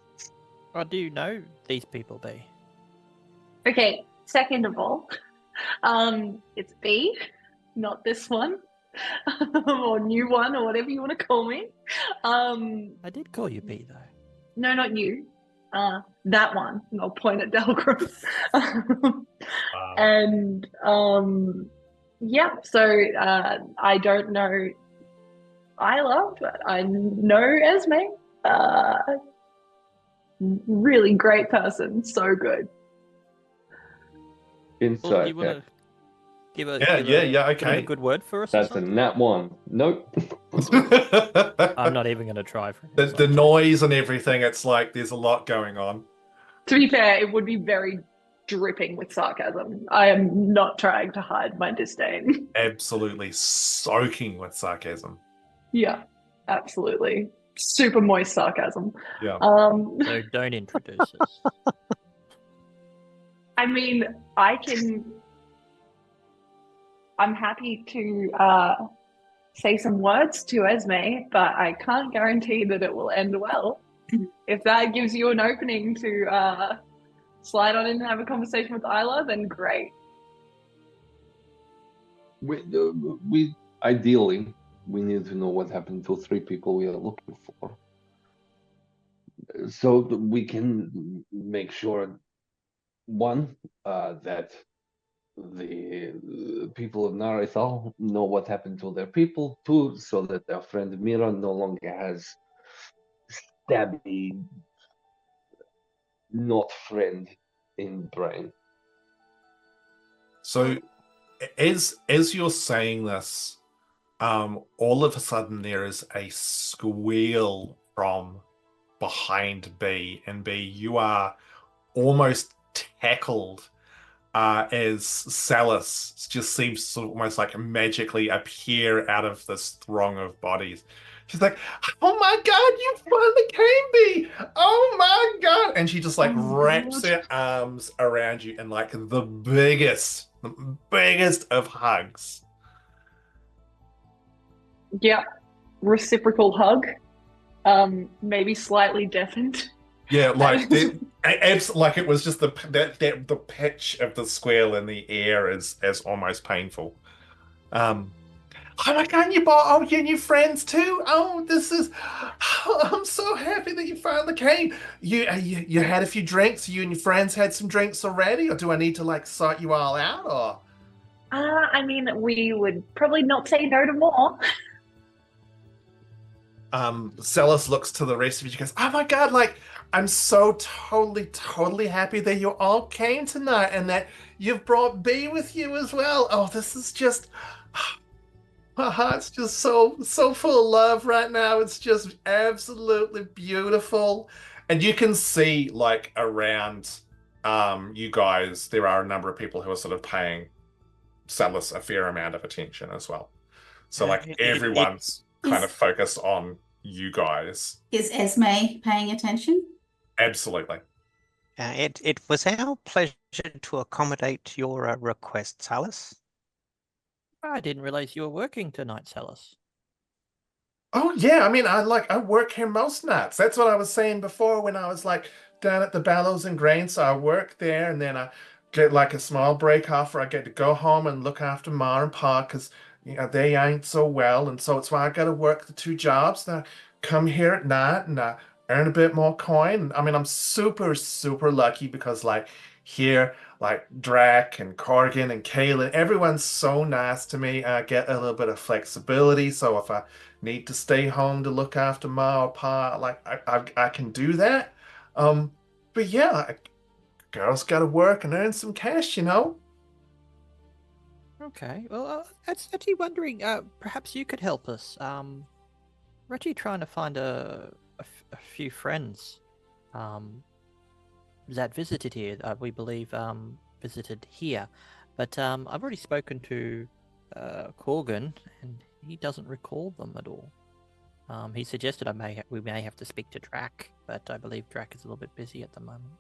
[SPEAKER 2] Or do you know these people, B?
[SPEAKER 3] Okay, second of all, it's B, not this one, or new one, or whatever you want to call me.
[SPEAKER 2] I did call you B, though.
[SPEAKER 3] No, not you. That one. And I'll point at Delgrim. And yeah, so I don't know Isla, but I know Esme. Really great person, so good.
[SPEAKER 5] Inside
[SPEAKER 2] Well, you want
[SPEAKER 5] check.
[SPEAKER 2] to give a
[SPEAKER 1] Yeah,
[SPEAKER 2] give
[SPEAKER 1] yeah,
[SPEAKER 2] a-
[SPEAKER 1] yeah,
[SPEAKER 2] put in
[SPEAKER 1] okay.
[SPEAKER 2] a good word for us? or
[SPEAKER 5] That's a
[SPEAKER 2] something?
[SPEAKER 5] nat one. Nope.
[SPEAKER 2] I'm not even going to try for it.
[SPEAKER 1] the noise and everything, it's like there's a lot going on.
[SPEAKER 3] To be fair, it would be very dripping with sarcasm. I am not trying to hide my disdain.
[SPEAKER 1] Absolutely soaking with sarcasm.
[SPEAKER 3] Yeah, absolutely. Super moist sarcasm.
[SPEAKER 1] Yeah.
[SPEAKER 2] No, don't introduce us.
[SPEAKER 3] I mean, I'm happy to say some words to Esme, but I can't guarantee that it will end well. If that gives you an opening to slide on in and have a conversation with Isla, then great.
[SPEAKER 5] We ideally we need to know what happened to 3 people we are looking for, so that we can make sure, one, that the people of Narithal know what happened to their people. 2, so that their friend Miera no longer has stabby, not friend in brain.
[SPEAKER 1] So as you're saying this, all of a sudden there is a squeal from behind B, and B, you are almost tackled as Salus just seems to almost like magically appear out of this throng of bodies. She's like, "Oh my God, you finally came, B! Oh my God!" And she just like wraps her arms around you in like the biggest of hugs.
[SPEAKER 3] Yeah, reciprocal hug. Maybe slightly deafened.
[SPEAKER 1] Yeah, like like it was just the pitch of the squeal in the air is almost painful. Oh my God, you bought all your new friends too? Oh, I'm so happy that you finally came. You had a few drinks. You and your friends had some drinks already, or do I need to like sort you all out? Or
[SPEAKER 3] I mean, we would probably not say no to more.
[SPEAKER 1] Celis looks to the rest of you. She goes, "Oh my God, like I'm so totally happy that you all came tonight and that you've brought B with you as well. Oh, this is just my heart's just so full of love right now. It's just absolutely beautiful." And you can see like around you guys, there are a number of people who are sort of paying Celis a fair amount of attention as well. So like everyone's kind of focused on you guys.
[SPEAKER 4] Is Esme paying attention?
[SPEAKER 1] Absolutely.
[SPEAKER 7] It was our pleasure to accommodate your request, Salus.
[SPEAKER 2] I didn't realize you were working tonight, Salus.
[SPEAKER 1] Oh yeah, I mean, I work here most nights. That's what I was saying before when I was like down at the Bellows and Grain. So I work there, and then I get like a small break off where I get to go home and look after Ma and Pa because they ain't so well, and so it's why I got to work the 2 jobs. And I come here at night and I earn a bit more coin. I mean, I'm super lucky because like here, like Drac and Corgan and Kaylin, everyone's so nice to me. I get a little bit of flexibility, so if I need to stay home to look after Ma or Pa, like I can do that. But yeah, like, girls got to work and earn some cash, you know.
[SPEAKER 2] Okay, well, I was actually wondering, perhaps you could help us. We're actually trying to find a few friends that visited here, we believe visited here. But I've already spoken to Corgan, and he doesn't recall them at all. He suggested we may have to speak to Drac, but I believe Drac is a little bit busy at the moment.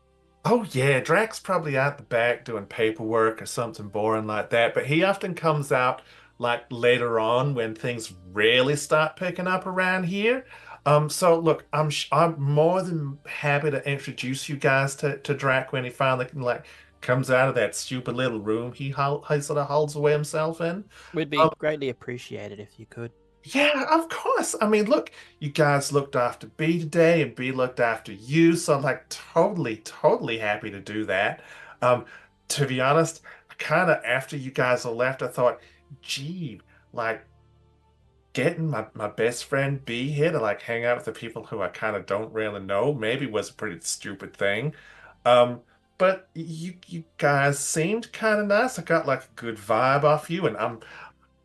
[SPEAKER 1] Oh yeah, Drac's probably out the back doing paperwork or something boring like that, but he often comes out like later on when things really start picking up around here. So look, I'm more than happy to introduce you guys to Drac when he finally like comes out of that stupid little room he sort of holds away himself in.
[SPEAKER 2] We'd be greatly appreciated if you could.
[SPEAKER 1] Yeah, of course. I mean, look, you guys looked after B today, and B looked after you, so I'm like totally happy to do that. Um, to be honest, kind of after you guys all left, I thought, gee, like getting my best friend B here to like hang out with the people who I kind of don't really know maybe was a pretty stupid thing. Um, but you guys seemed kind of nice. I got like a good vibe off you, and I'm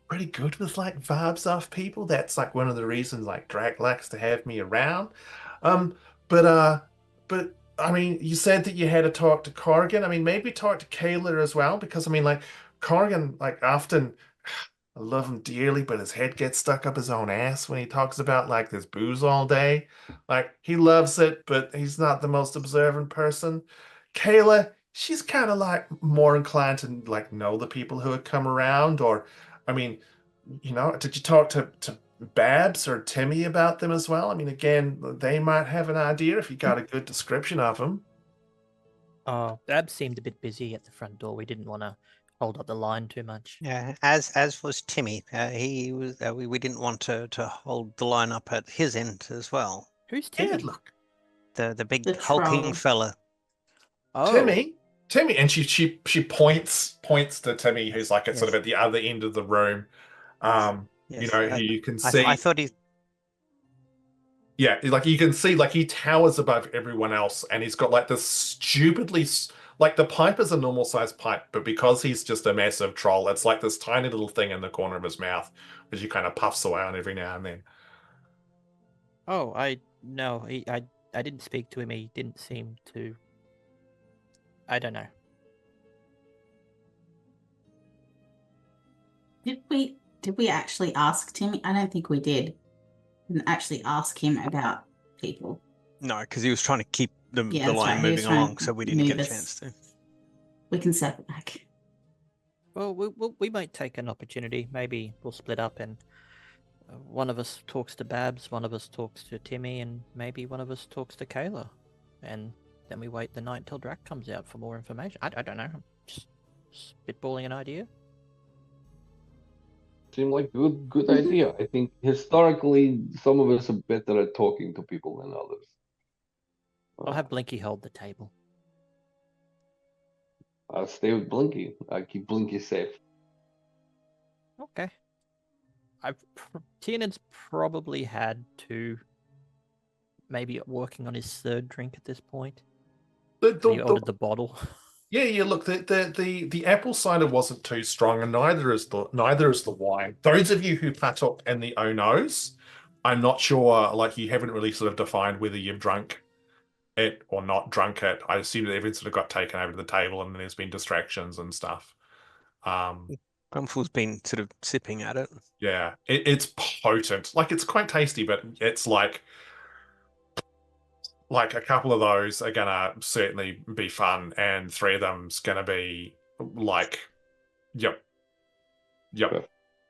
[SPEAKER 1] pretty good with like vibes off people. That's like one of the reasons like Drac likes to have me around. Um, but I mean, you said that you had to talk to Corrigan. I mean, maybe talk to Kayla as well, because I mean, like Corrigan, like often, I love him dearly, but his head gets stuck up his own ass when he talks about like this booze all day. Like he loves it, but he's not the most observant person. Kayla, she's kind of like more inclined to like know the people who had come around, or I mean, did you talk to Babs or Timmy about them as well? I mean, again, they might have an idea if you got a good description of them.
[SPEAKER 2] Ab seemed a bit busy at the front door. We didn't want to hold up the line too much.
[SPEAKER 7] Yeah, as was Timmy. He was. We didn't want to hold the line up at his end as well.
[SPEAKER 2] Who's
[SPEAKER 1] Yeah,
[SPEAKER 2] Timmy?
[SPEAKER 1] look,
[SPEAKER 7] The big
[SPEAKER 4] The
[SPEAKER 7] hulking
[SPEAKER 4] troll.
[SPEAKER 7] fella.
[SPEAKER 2] Oh,
[SPEAKER 1] Timmy, and she points to Timmy, who's like at sort
[SPEAKER 7] Yes.
[SPEAKER 1] of at the other end of the room.
[SPEAKER 7] Yes.
[SPEAKER 1] Who you can
[SPEAKER 7] I,
[SPEAKER 1] see.
[SPEAKER 7] I thought he.
[SPEAKER 1] Yeah, like you can see, like he towers above everyone else, and he's got like this like the pipe is a normal sized pipe, but because he's just a massive troll, it's like this tiny little thing in the corner of his mouth, which he kind of puffs away on every now and then.
[SPEAKER 2] oh, no, I didn't speak to him. He didn't seem to. I don't know.
[SPEAKER 4] Did we actually ask Timmy? I don't think we did. Didn't actually ask him about people.
[SPEAKER 7] No, because he was trying to keep the
[SPEAKER 4] That's
[SPEAKER 7] line
[SPEAKER 4] right, he was
[SPEAKER 7] moving
[SPEAKER 4] trying
[SPEAKER 7] along,
[SPEAKER 4] to
[SPEAKER 7] so we didn't
[SPEAKER 4] move
[SPEAKER 7] get a
[SPEAKER 4] us.
[SPEAKER 7] chance to.
[SPEAKER 4] We can circle back.
[SPEAKER 2] Well, we might take an opportunity. Maybe we'll split up, and one of us talks to Babs, one of us talks to Timmy, and maybe one of us talks to Kayla, and then we wait the night till Drac comes out for more information. I don't know. I'm just spitballing an idea.
[SPEAKER 5] Seemed like good idea. I think historically some of us are better at talking to people than others.
[SPEAKER 2] I'll have Blinky hold the table.
[SPEAKER 5] I'll stay with Blinky. I keep Blinky safe.
[SPEAKER 2] Okay. Tiernan's probably had two, maybe working on his third drink at this point. He ordered the bottle.
[SPEAKER 1] Yeah. Look, the apple cider wasn't too strong, and neither is the wine. Those of you who partook in the oh no's, I'm not sure. Like you haven't really sort of defined whether you've drunk it or not drunk it. I assume that everything sort of got taken over to the table, and there's been distractions and stuff.
[SPEAKER 7] Grumpfel's been sort of sipping at it.
[SPEAKER 1] Yeah, it's potent. Like it's quite tasty, but it's like a couple of those are gonna certainly be fun, and 3 of them's gonna be like, yep.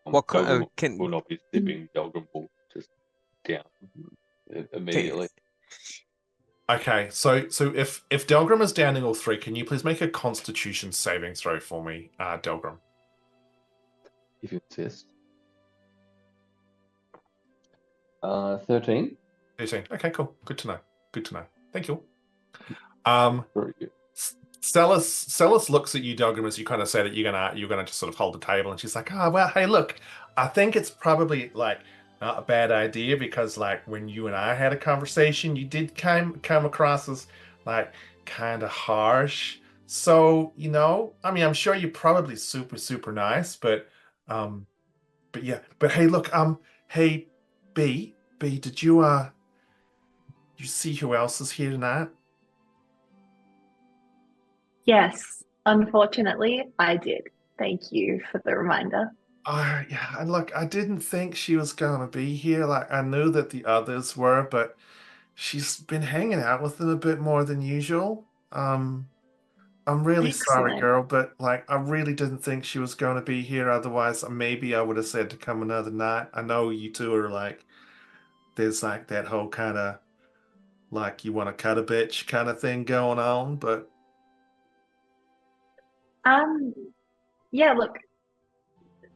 [SPEAKER 7] What
[SPEAKER 5] Delgrim
[SPEAKER 7] can-
[SPEAKER 5] will not be sipping. Delgrim will just down immediately.
[SPEAKER 1] Okay, so if Delgrim is downing all 3, can you please make a Constitution saving throw for me, Delgrim?
[SPEAKER 5] If you insist. 13.
[SPEAKER 1] 13. Okay, cool. Good to know. Thank you.
[SPEAKER 5] Very good.
[SPEAKER 1] Celis looks at you, Delgrim, as you kind of say that you're gonna just sort of hold the table, and she's like, "Oh well, hey, look, I think it's probably like not a bad idea because like when you and I had a conversation, you did come across as like kind of harsh. So I mean, I'm sure you're probably super nice, but yeah, but hey, look, hey, B, did you see who else is here tonight?"
[SPEAKER 3] Yes, unfortunately, I did. Thank you for the reminder.
[SPEAKER 1] Yeah, and look, I didn't think she was gonna be here. Like, I knew that the others were, but she's been hanging out with them a bit more than usual. I'm really sorry,
[SPEAKER 3] Excellent.
[SPEAKER 1] girl, but like, I really didn't think she was gonna be here. Otherwise, maybe I would have said to come another night. I know you two are like, there's like that whole kind of like you want to cut a bitch kind of thing going on, but
[SPEAKER 3] Yeah, look,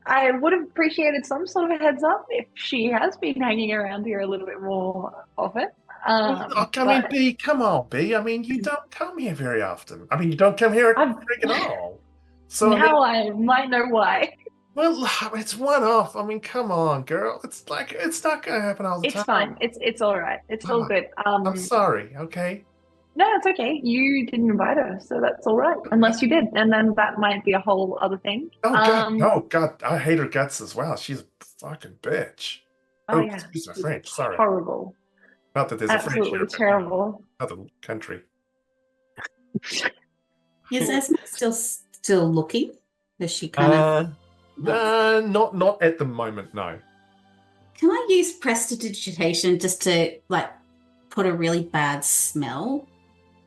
[SPEAKER 3] I would have appreciated some sort of a heads up if she has been hanging around here a little bit more often.
[SPEAKER 1] I mean, B, come on, B. I mean, you don't come here very often. I mean, you don't come here at all. So
[SPEAKER 3] now I might know why.
[SPEAKER 1] Well, it's one off. I mean, come on, girl. It's like it's not gonna happen all the time.
[SPEAKER 3] It's fine. It's all right. It's all good.
[SPEAKER 1] I'm sorry. Okay.
[SPEAKER 3] No, it's okay. You didn't invite her, so that's all right. Unless you did, and then that might be a whole other thing.
[SPEAKER 1] Oh God, I hate her guts as well. She's a fucking bitch.
[SPEAKER 3] Oh yeah,
[SPEAKER 1] excuse my French. Sorry.
[SPEAKER 3] Horrible.
[SPEAKER 1] Not that there's
[SPEAKER 3] Absolutely
[SPEAKER 1] a French here,
[SPEAKER 3] terrible.
[SPEAKER 1] but other country.
[SPEAKER 4] Is Esme still looking? Is she kind of?
[SPEAKER 1] Not at the moment, no.
[SPEAKER 4] Can I use prestidigitation just to like put a really bad smell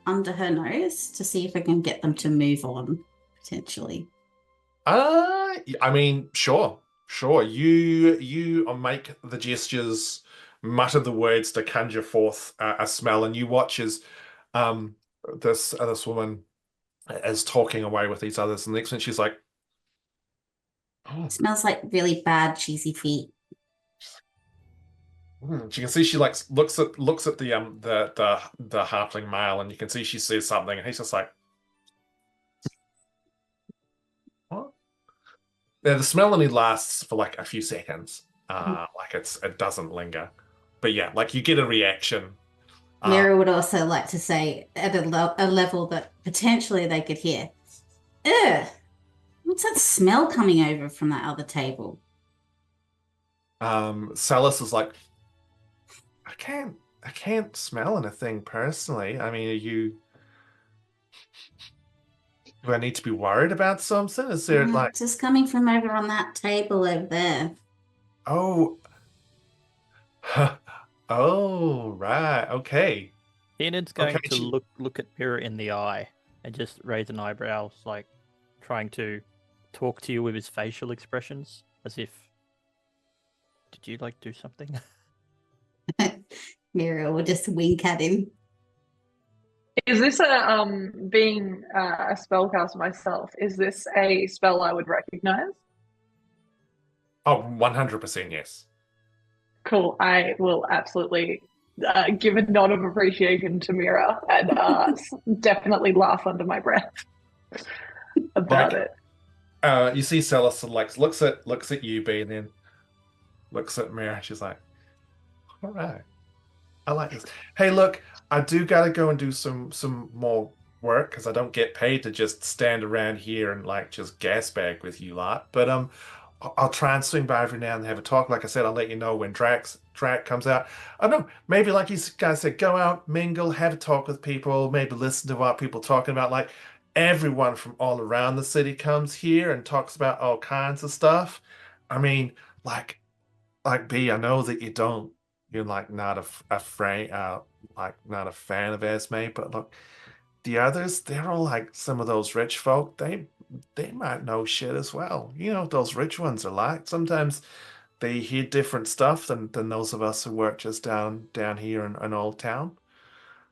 [SPEAKER 4] under her nose to see if I can get them to move on potentially?
[SPEAKER 1] I mean, sure. You make the gestures, mutter the words to conjure forth a smell, and you watch as this woman is talking away with these others, and the next minute she's like, "Oh."
[SPEAKER 4] It smells like really bad cheesy feet.
[SPEAKER 1] You can see she like looks at the halfling male, and you can see she says something, and he's just like, "What?" Now the smell only lasts for like a few seconds. Like it doesn't linger, but yeah, like you get a reaction.
[SPEAKER 4] Miera would also like to say at a level that potentially they could hear. Ugh! What's that smell coming over from that other table?
[SPEAKER 1] Salus is like, I can't smell anything personally. I mean, do I need to be worried about something? Is there like,
[SPEAKER 4] It's just coming from over on that table over there.
[SPEAKER 1] oh, oh, right, okay.
[SPEAKER 2] Tiernan's going
[SPEAKER 1] Okay,
[SPEAKER 2] to look at Miera in the eye and just raise an eyebrow, like trying to talk to you with his facial expressions, as if, did you like do something?
[SPEAKER 4] Miera will just wink at him.
[SPEAKER 3] Is this a being a spellcaster myself? Is this a spell I would recognize?
[SPEAKER 1] Oh, 100% yes.
[SPEAKER 3] Cool. I will absolutely give a nod of appreciation to Miera and definitely laugh under my breath about it.
[SPEAKER 1] You see Salus like looks at you, B, and then looks at Miera. She's like, all right, I like this. Hey, look, I do gotta go and do some more work because I don't get paid to just stand around here and like just gas bag with you lot. But I'll try and swing by every now and then have a talk. Like I said, I'll let you know when Drac comes out. I don't know, maybe like you guys said, go out, mingle, have a talk with people, maybe listen to what people talking about. Like everyone from all around the city comes here and talks about all kinds of stuff. I mean, like B, I know that you're like not afraid, like not a fan of Esme, but look, the others, they're all like some of those rich folk. They might know shit as well. You know what those rich ones are like. Sometimes they hear different stuff than those of us who work just down here in Old Town.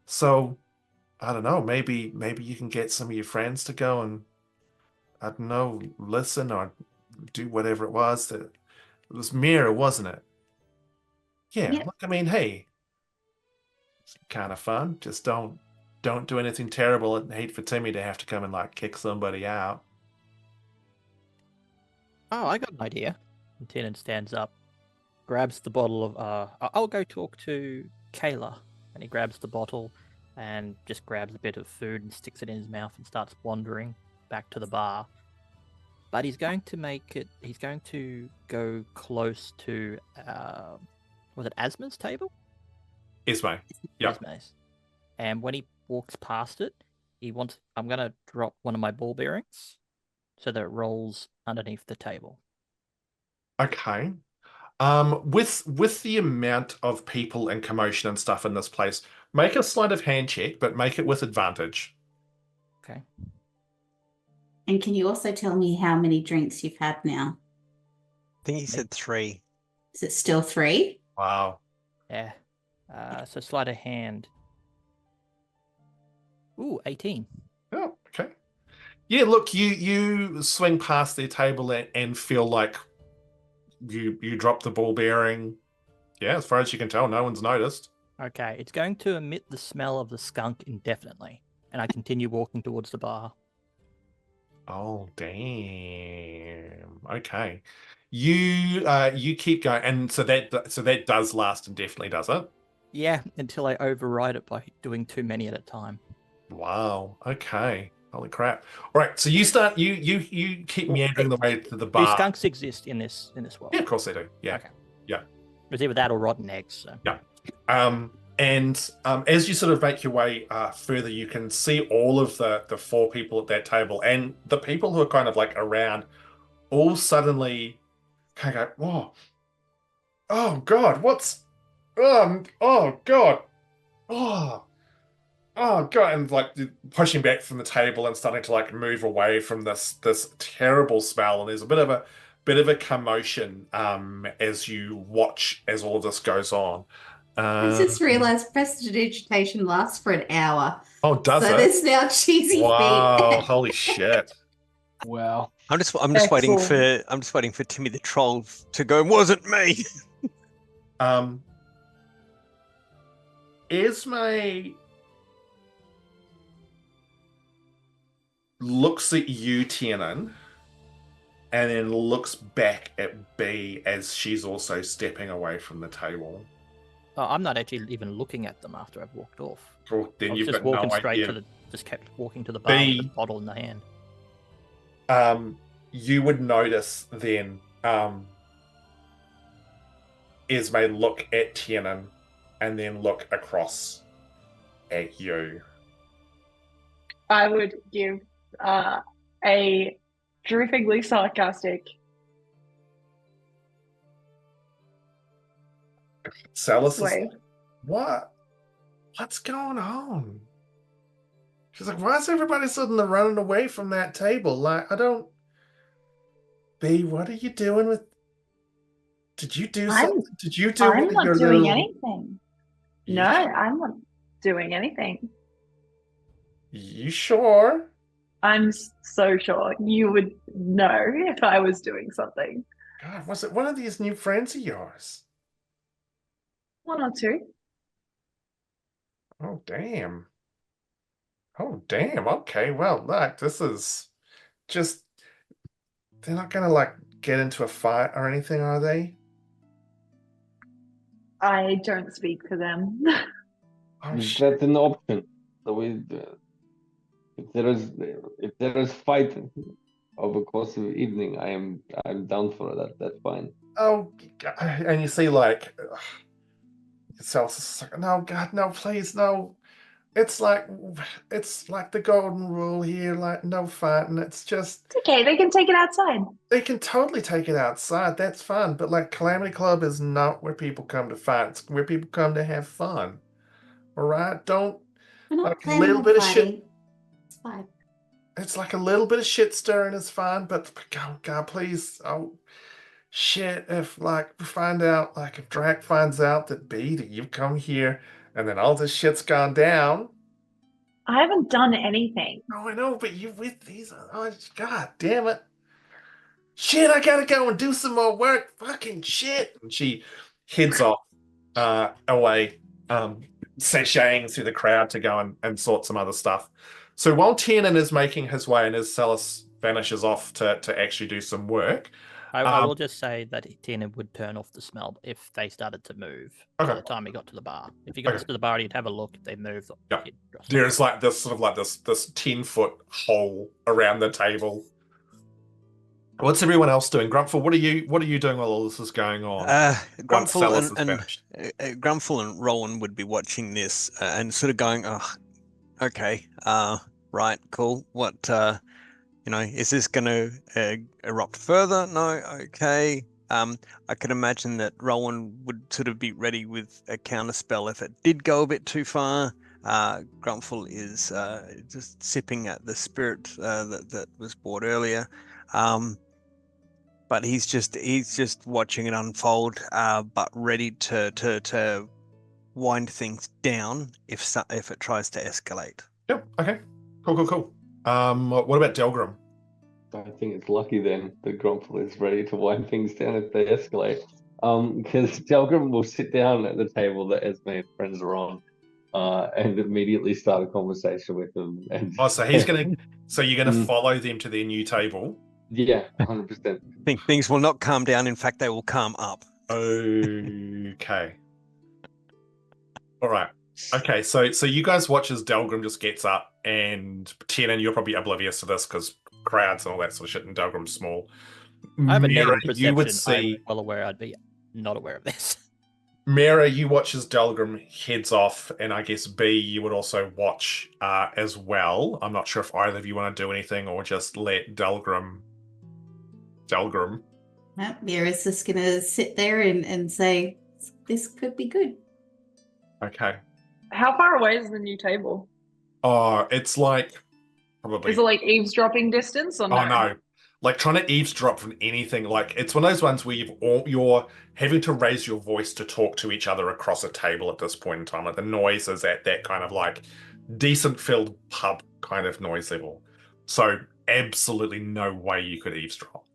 [SPEAKER 1] So I don't know, maybe you can get some of your friends to go and I don't know, listen or do whatever it was that it was Miera, wasn't it? Yeah,
[SPEAKER 4] Yep.
[SPEAKER 1] look, I mean, hey, it's kind of fun. Just don't do anything terrible and hate for Timmy to have to come and like kick somebody out.
[SPEAKER 2] Oh, I got an idea. And Tiernan stands up, grabs the bottle of. I'll go talk to Kayla, and he grabs the bottle and just grabs a bit of food and sticks it in his mouth and starts wandering back to the bar. But he's going to make it. He's going to go close to. Was it Asma's table?
[SPEAKER 1] Ismay. Yeah.
[SPEAKER 2] Asma's. And when he walks past it, I'm going to drop one of my ball bearings so that it rolls underneath the table.
[SPEAKER 1] Okay. With the amount of people and commotion and stuff in this place, make a sleight of hand check, but make it with advantage.
[SPEAKER 2] Okay.
[SPEAKER 4] And can you also tell me how many drinks you've had now?
[SPEAKER 7] I think he said 3.
[SPEAKER 4] Is it still 3?
[SPEAKER 1] Wow.
[SPEAKER 2] Yeah. So sleight of hand. Ooh, 18.
[SPEAKER 1] Oh, okay. Yeah, look, you swing past their table and feel like you drop the ball bearing. Yeah, as far as you can tell, no one's noticed.
[SPEAKER 2] Okay, it's going to emit the smell of the skunk indefinitely, and I continue walking towards the bar.
[SPEAKER 1] Oh, damn. Okay. You keep going, and so that does last indefinitely, does it?
[SPEAKER 2] Yeah, until I override it by doing too many at a time.
[SPEAKER 1] Wow. Okay. Holy crap. All right, so you keep meandering the way to the bar.
[SPEAKER 2] Do skunks exist in this world?
[SPEAKER 1] Yeah, of course they do. Yeah.
[SPEAKER 2] Okay.
[SPEAKER 1] Yeah.
[SPEAKER 2] It was either that or rotten eggs. So.
[SPEAKER 1] Yeah. And as you sort of make your way further, you can see all of the four people at that table, and the people who are kind of like around all suddenly kind of go, "Whoa, oh God, oh God, oh." Oh God, and like pushing back from the table and starting to like move away from this terrible smell, and there's a bit of a commotion as you watch as all of this goes on.
[SPEAKER 8] I just realised prestidigitation lasts for an hour.
[SPEAKER 1] Oh, does
[SPEAKER 8] So
[SPEAKER 1] it?
[SPEAKER 8] there's now cheesy
[SPEAKER 1] Wow,
[SPEAKER 8] feet.
[SPEAKER 1] holy shit.
[SPEAKER 5] Wow.
[SPEAKER 6] I'm just waiting for Timmy the Troll to go. Wasn't me.
[SPEAKER 1] Esme looks at you, Tiernan, and then looks back at B as she's also stepping away from the table.
[SPEAKER 2] Oh, I'm not actually even looking at them after I've walked off.
[SPEAKER 1] Well, then
[SPEAKER 2] I was
[SPEAKER 1] you've
[SPEAKER 2] just
[SPEAKER 1] got
[SPEAKER 2] walking
[SPEAKER 1] no
[SPEAKER 2] straight
[SPEAKER 1] idea.
[SPEAKER 2] to just kept walking to the bar with
[SPEAKER 1] B.
[SPEAKER 2] the bottle in the hand.
[SPEAKER 1] You would notice then Esme look at Tiernan and then look across at you.
[SPEAKER 3] I would give a terrifically sarcastic.
[SPEAKER 1] Sallis is
[SPEAKER 3] Wait.
[SPEAKER 1] what's going on? She's like, why is everybody suddenly running away from that table? Like, I don't. B, what are you doing with? Did you do something? Did you do
[SPEAKER 3] I'm
[SPEAKER 1] one of
[SPEAKER 3] not
[SPEAKER 1] your
[SPEAKER 3] doing
[SPEAKER 1] little?
[SPEAKER 3] anything. No, I'm not doing anything.
[SPEAKER 1] You sure?
[SPEAKER 3] I'm so sure you would know if I was doing something.
[SPEAKER 1] God, was it one of these new friends of yours?
[SPEAKER 3] One or two.
[SPEAKER 1] Oh, damn. Oh, damn. Okay, well, look, this is just. They're not gonna like get into a fight or anything, are they?
[SPEAKER 3] I don't speak for them.
[SPEAKER 1] Oh,
[SPEAKER 5] Is
[SPEAKER 1] shit.
[SPEAKER 5] that an option? So if there is fight over course of the evening, I'm down for that. That's fine.
[SPEAKER 1] Oh, and you see, like, Celsius is like, no, God, no, please, no. It's like the golden rule here, like no fighting. It's just
[SPEAKER 3] It's okay, they can take it outside.
[SPEAKER 1] they can totally take it outside. That's fun, but like Calamity Club is not where people come to fight. It's where people come to have fun. All right, don't
[SPEAKER 4] We're not
[SPEAKER 1] like a
[SPEAKER 4] planning
[SPEAKER 1] little
[SPEAKER 4] on
[SPEAKER 1] bit of
[SPEAKER 4] fighting.
[SPEAKER 1] shit.
[SPEAKER 4] It's fine.
[SPEAKER 1] It's like a little bit of shit stirring is fine, but oh God, please, oh shit! If like we find out, like if Drac finds out that B that you've come here and then all this shit's gone down.
[SPEAKER 3] I haven't done anything.
[SPEAKER 1] Oh, I know, but you with these. Oh, God damn it! Shit, I gotta go and do some more work. Fucking shit! And she heads off away, sashaying through the crowd to go and sort some other stuff. So while Tiernan is making his way and as Celis vanishes off to actually do some work.
[SPEAKER 2] I will just say that Tiernan would turn off the smell if they started to move by
[SPEAKER 1] Okay.
[SPEAKER 2] the time he got to the bar. If he got to the bar, he'd have a look. If they moved,
[SPEAKER 1] Yeah.
[SPEAKER 2] he'd drop
[SPEAKER 1] There's like this sort of like this 10-foot hole around the table. What's everyone else doing? Grumpfel, what are you doing while all this is going on? Once
[SPEAKER 6] Grumpfel
[SPEAKER 1] Celis is
[SPEAKER 6] and
[SPEAKER 1] finished.
[SPEAKER 6] Grumpfel and Rowan would be watching this and sort of going, "Oh, okay, right, cool. What, is this going to erupt further? No, okay." I can imagine that Rowan would sort of be ready with a counterspell if it did go a bit too far. Grumpfel is just sipping at the spirit that was bought earlier. But he's just watching it unfold, but ready to wind things down if it tries to escalate.
[SPEAKER 1] Yep. Okay. Cool. What about Delgrim?
[SPEAKER 5] I think it's lucky then that Grumpfel is ready to wind things down if they escalate. Because Delgrim will sit down at the table that Esme and friends are on, and immediately start a conversation with them. And
[SPEAKER 1] So you're gonna follow them to their new table.
[SPEAKER 5] Yeah, 100%.
[SPEAKER 6] Things will not calm down. In fact, they will calm up.
[SPEAKER 1] Okay. All right. Okay. So you guys watch as Delgrim just gets up, and Tiernan, you're probably oblivious to this because crowds and all that sort of shit, and Delgrim's small.
[SPEAKER 2] I have a
[SPEAKER 1] Miera,
[SPEAKER 2] negative perception.
[SPEAKER 1] you would see.
[SPEAKER 2] I'm well aware I'd be not aware of this.
[SPEAKER 1] Miera, you watch as Delgrim heads off, and I guess B, you would also watch as well. I'm not sure if either of you want to do anything or just let Delgrim.
[SPEAKER 4] Well, Miera's just going to sit there and say, this could be good.
[SPEAKER 1] Okay.
[SPEAKER 3] How far away is the new table?
[SPEAKER 1] Oh, it's like probably.
[SPEAKER 3] Is it like eavesdropping distance or no?
[SPEAKER 1] Oh no. Like trying to eavesdrop from anything, like it's one of those ones where you're having to raise your voice to talk to each other across a table at this point in time. Like the noise is at that kind of like decent filled pub kind of noise level. So absolutely no way you could eavesdrop.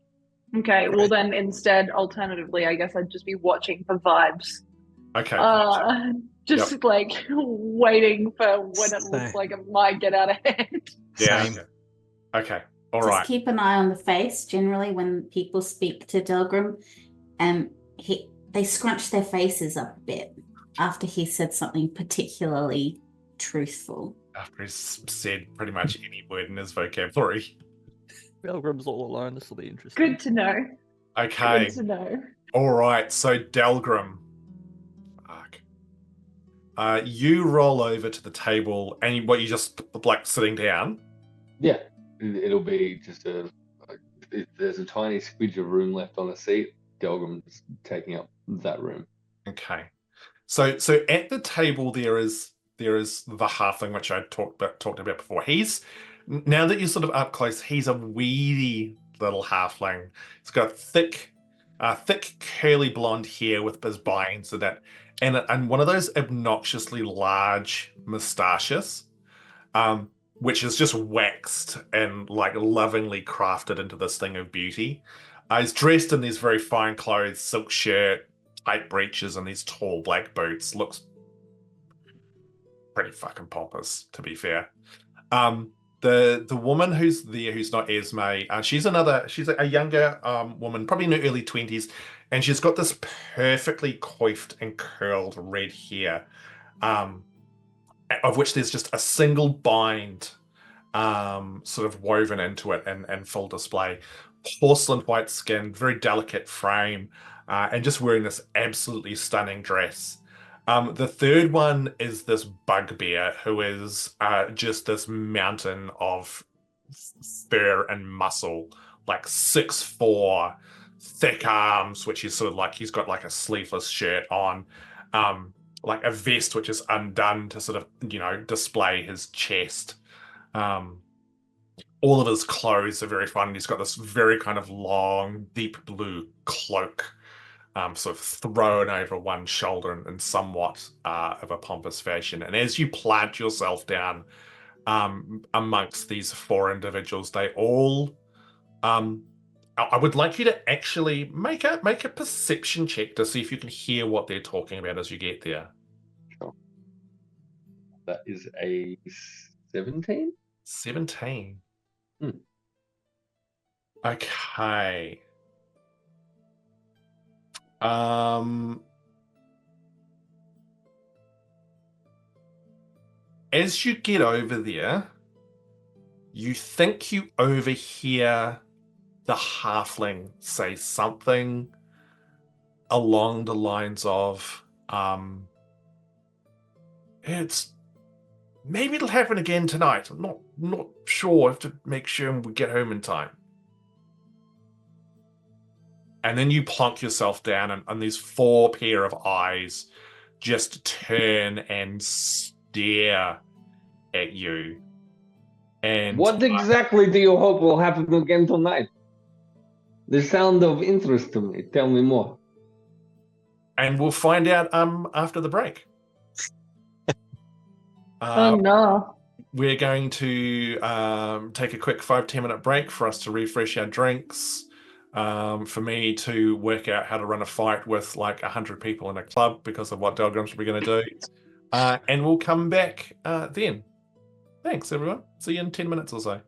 [SPEAKER 3] Okay, well then instead, alternatively, I guess I'd just be watching for vibes.
[SPEAKER 1] Okay.
[SPEAKER 3] Just like waiting for when it looks like it might get out of hand.
[SPEAKER 1] Yeah.
[SPEAKER 6] Same.
[SPEAKER 1] Okay. All
[SPEAKER 4] Just
[SPEAKER 1] right.
[SPEAKER 4] keep an eye on the face. Generally, when people speak to Delgrim, they scrunch their faces up a bit after he said something particularly truthful.
[SPEAKER 1] After he's said pretty much any word in his vocabulary.
[SPEAKER 2] Delgrim's all alone. This will be interesting.
[SPEAKER 3] Good to know.
[SPEAKER 1] Okay.
[SPEAKER 3] Good to know.
[SPEAKER 1] All right. So Delgrim. Fuck. You roll over to the table, and you just like sitting down.
[SPEAKER 5] Yeah, it'll be just there's a tiny squidge of room left on a seat. Delgrim's taking up that room.
[SPEAKER 1] Okay. So at the table there is the halfling which I talked about before. He's now that you're sort of up close, he's a weedy little halfling. He's got thick curly blonde hair with his binds and that, and one of those obnoxiously large moustaches, which is just waxed and like lovingly crafted into this thing of beauty. He's dressed in these very fine clothes, silk shirt, tight breeches, and these tall black boots. Looks pretty fucking pompous, to be fair. The woman who's there, who's not Esme, she's a younger woman, probably in her early 20s, and she's got this perfectly coiffed and curled red hair, of which there's just a single bind sort of woven into it and full display. Porcelain white skin, very delicate frame, and just wearing this absolutely stunning dress. The third one is this bugbear who is just this mountain of fur and muscle, like 6'4", thick arms, which is sort of like he's got like a sleeveless shirt on, like a vest which is undone to sort of display his chest. All of his clothes are very fun. He's got this very kind of long, deep blue cloak, sort of thrown over one shoulder in somewhat of a pompous fashion. And as you plant yourself down amongst these four individuals, they all, I would like you to actually make a perception check to see if you can hear what they're talking about as you get there.
[SPEAKER 5] Sure. That is a 17.
[SPEAKER 1] 17. Okay. As you get over there, you think you overhear the halfling say something along the lines of, maybe it'll happen again tonight. I'm not sure. I have to make sure we get home in time. And then you plonk yourself down, and these four pair of eyes just turn and stare at you. And
[SPEAKER 5] what exactly do you hope will happen again tonight? The sound of interest to me. Tell me more.
[SPEAKER 1] And we'll find out after the break.
[SPEAKER 3] Oh no.
[SPEAKER 1] We're going to take a quick 5-10 minute break for us to refresh our drinks. For me to work out how to run a fight with like 100 people in a club because of what Delgrim's we're going to do. And we'll come back then. Thanks, everyone. See you in 10 minutes or so.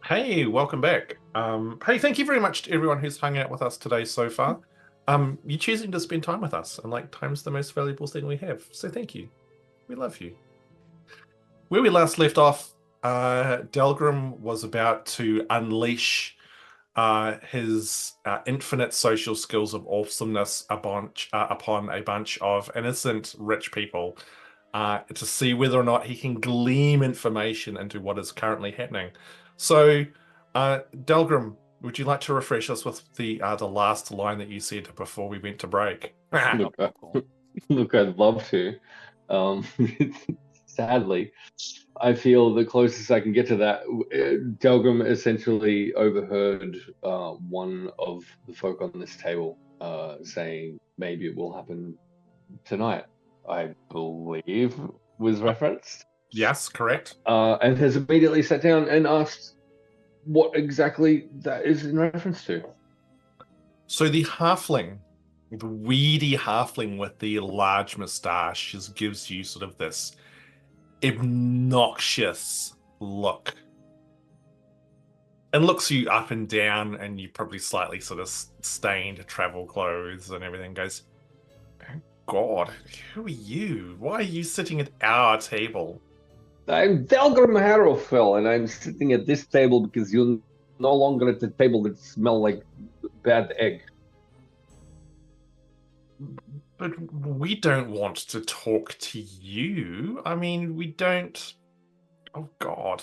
[SPEAKER 1] Hey, welcome back. Hey, thank you very much to everyone who's hung out with us today so far. You're choosing to spend time with us, and like time's the most valuable thing we have. So thank you. We love you. Where we last left off, Delgrim was about to unleash his infinite social skills of awesomeness upon a bunch of innocent rich people to see whether or not he can glean information into what is currently happening. So, Delgrim, would you like to refresh us with the last line that you said before we went to break?
[SPEAKER 5] Look, look, I'd love to. Sadly, I feel the closest I can get to that. Delgrim essentially overheard one of the folk on this table saying maybe it will happen tonight, I believe was referenced.
[SPEAKER 1] Yes, correct.
[SPEAKER 5] And has immediately sat down and asked what exactly that is in reference to.
[SPEAKER 1] So the halfling, the weedy halfling with the large moustache, just gives you sort of this obnoxious look and looks you up and down, and you probably slightly sort of stained travel clothes and everything. Goes, oh God, who are you? Why are you sitting at our table?
[SPEAKER 5] I'm Delgrim Harrowfell, and I'm sitting at this table because you're no longer at the table that smell like bad egg.
[SPEAKER 1] But we don't want to talk to you. I mean, we don't. Oh God.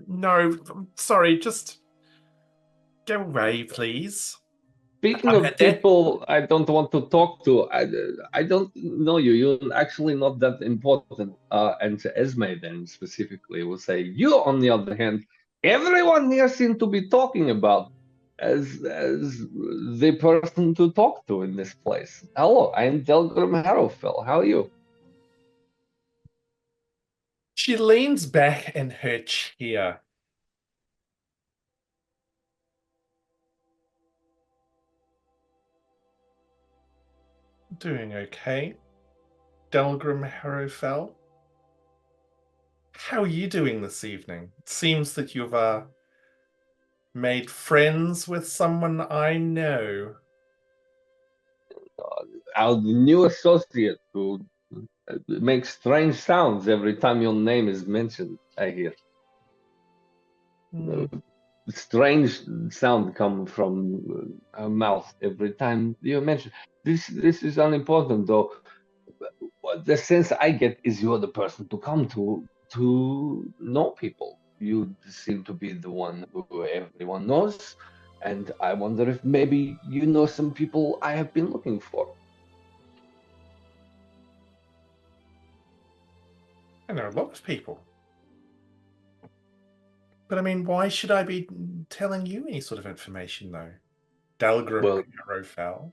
[SPEAKER 1] No, I'm sorry, just go away, please.
[SPEAKER 5] Speaking of people I don't want to talk to, I don't know you. You're actually not that important. And to Esme then specifically will say, you on the other hand, everyone here seems to be talking about as the person to talk to in this place. Hello, I'm Delgrim Harrowfell. How are you?
[SPEAKER 1] She leans back in her chair. Doing okay. Delgrim Harrowfell. How are you doing this evening? It seems that you've made friends with someone I know.
[SPEAKER 5] Our new associate who makes strange sounds every time your name is mentioned, I hear. Strange sound come from her mouth every time you mention. This is unimportant though. The sense I get is you're the person to come to know people. You seem to be the one who everyone knows, and I wonder if maybe you know some people I have been looking for.
[SPEAKER 1] I know a lot of people. But I mean, why should I be telling you any sort of information, though? Delgrim Harrowfell.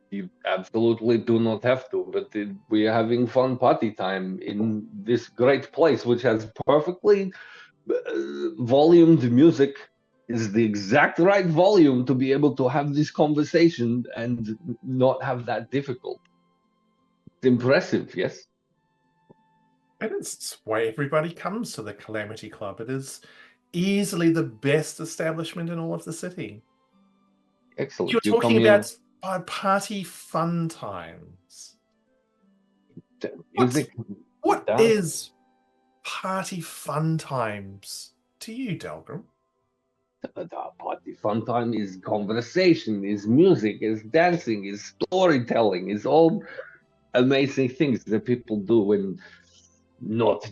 [SPEAKER 5] You absolutely do not have to, but we are having fun party time in this great place, which has perfectly volumed music. Is the exact right volume to be able to have this conversation and not have that difficult. It's impressive, yes?
[SPEAKER 1] And it's why everybody comes to the Calamity Club. It is easily the best establishment in all of the city.
[SPEAKER 5] Excellent.
[SPEAKER 1] You're talking about party fun times.
[SPEAKER 5] Music.
[SPEAKER 1] What is party fun times to you, Delgrim?
[SPEAKER 5] The party fun time is conversation, is music, is dancing, is storytelling, is all amazing things that people do when not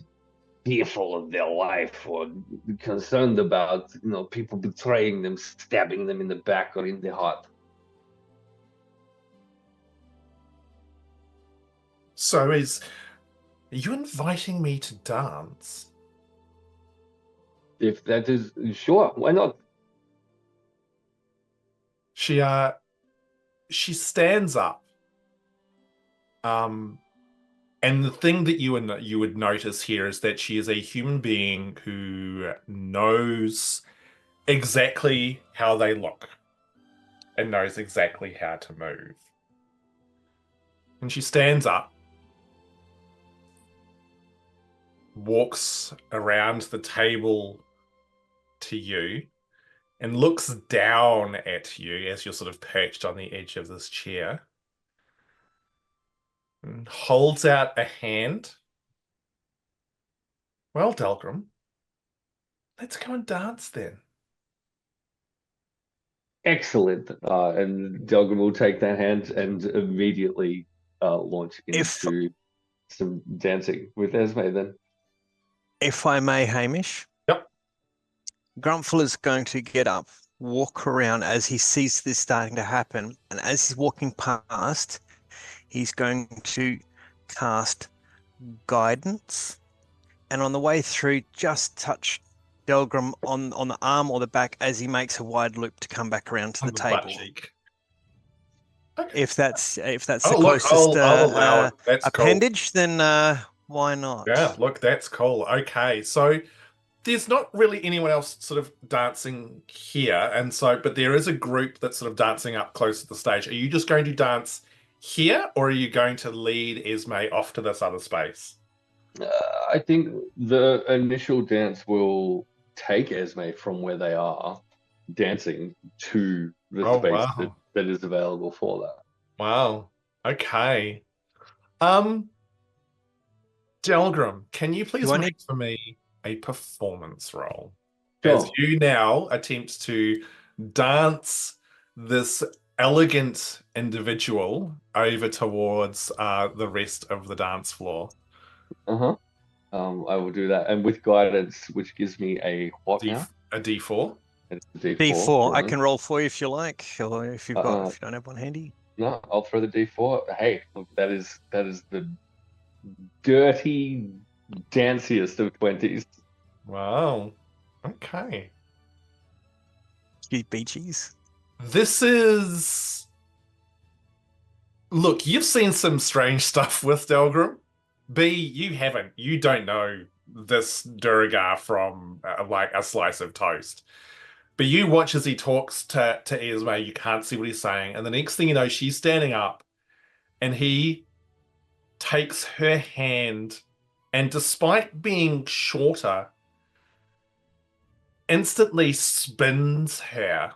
[SPEAKER 5] fearful of their life or concerned about people betraying them, stabbing them in the back or in the heart.
[SPEAKER 1] So are you inviting me to dance?
[SPEAKER 5] If that is, sure, why not?
[SPEAKER 1] She stands up. And the thing that you would notice here is that she is a human being who knows exactly how they look and knows exactly how to move. And she stands up, walks around the table to you and looks down at you as you're sort of perched on the edge of this chair and holds out a hand. Well, Delgrim, let's go and dance then.
[SPEAKER 5] Excellent. And Delgrim will take that hand and immediately launch into some dancing with Esme then.
[SPEAKER 6] If I may, Hamish.
[SPEAKER 1] Yep.
[SPEAKER 6] Grumpfel is going to get up, walk around as he sees this starting to happen, and as he's walking past, he's going to cast Guidance, and on the way through, just touch Delgrim on the arm or the back as he makes a wide loop to come back around to the
[SPEAKER 1] butt
[SPEAKER 6] table.
[SPEAKER 1] cheek. Okay.
[SPEAKER 6] If that's the
[SPEAKER 1] Oh, look,
[SPEAKER 6] closest
[SPEAKER 1] I'll allow it. That's cool.
[SPEAKER 6] appendage, then why not?
[SPEAKER 1] Yeah, look, that's cool. Okay, so there's not really anyone else sort of dancing here, and so, but there is a group that's sort of dancing up close to the stage. Are you just going to dance here, or are you going to lead Esme off to this other space?
[SPEAKER 5] I think the initial dance will take Esme from where they are dancing to the space
[SPEAKER 1] wow.
[SPEAKER 5] that is available for that.
[SPEAKER 1] Wow. Okay. Delgrim, can you please make for me a performance roll? As
[SPEAKER 5] Sure.
[SPEAKER 1] you now attempt to dance this elegant individual over towards the rest of the dance floor.
[SPEAKER 5] Uh-huh. I will do that. And with guidance, which gives me a what now?
[SPEAKER 1] A D4.
[SPEAKER 5] It's a D4.
[SPEAKER 6] D4. I
[SPEAKER 5] right?
[SPEAKER 6] can roll for you if you like, or if you've got, if you don't have one handy.
[SPEAKER 5] No, I'll throw the D4. Hey, look, that is the dirty, danciest of 20s.
[SPEAKER 1] Wow. Okay.
[SPEAKER 6] You bee cheese.
[SPEAKER 1] This is... Look, you've seen some strange stuff with Delgrim. B, you haven't. You don't know this Duragar from like a slice of toast. But you watch as he talks to Esme, you can't see what he's saying. And the next thing you know, she's standing up and he takes her hand and despite being shorter, instantly spins her.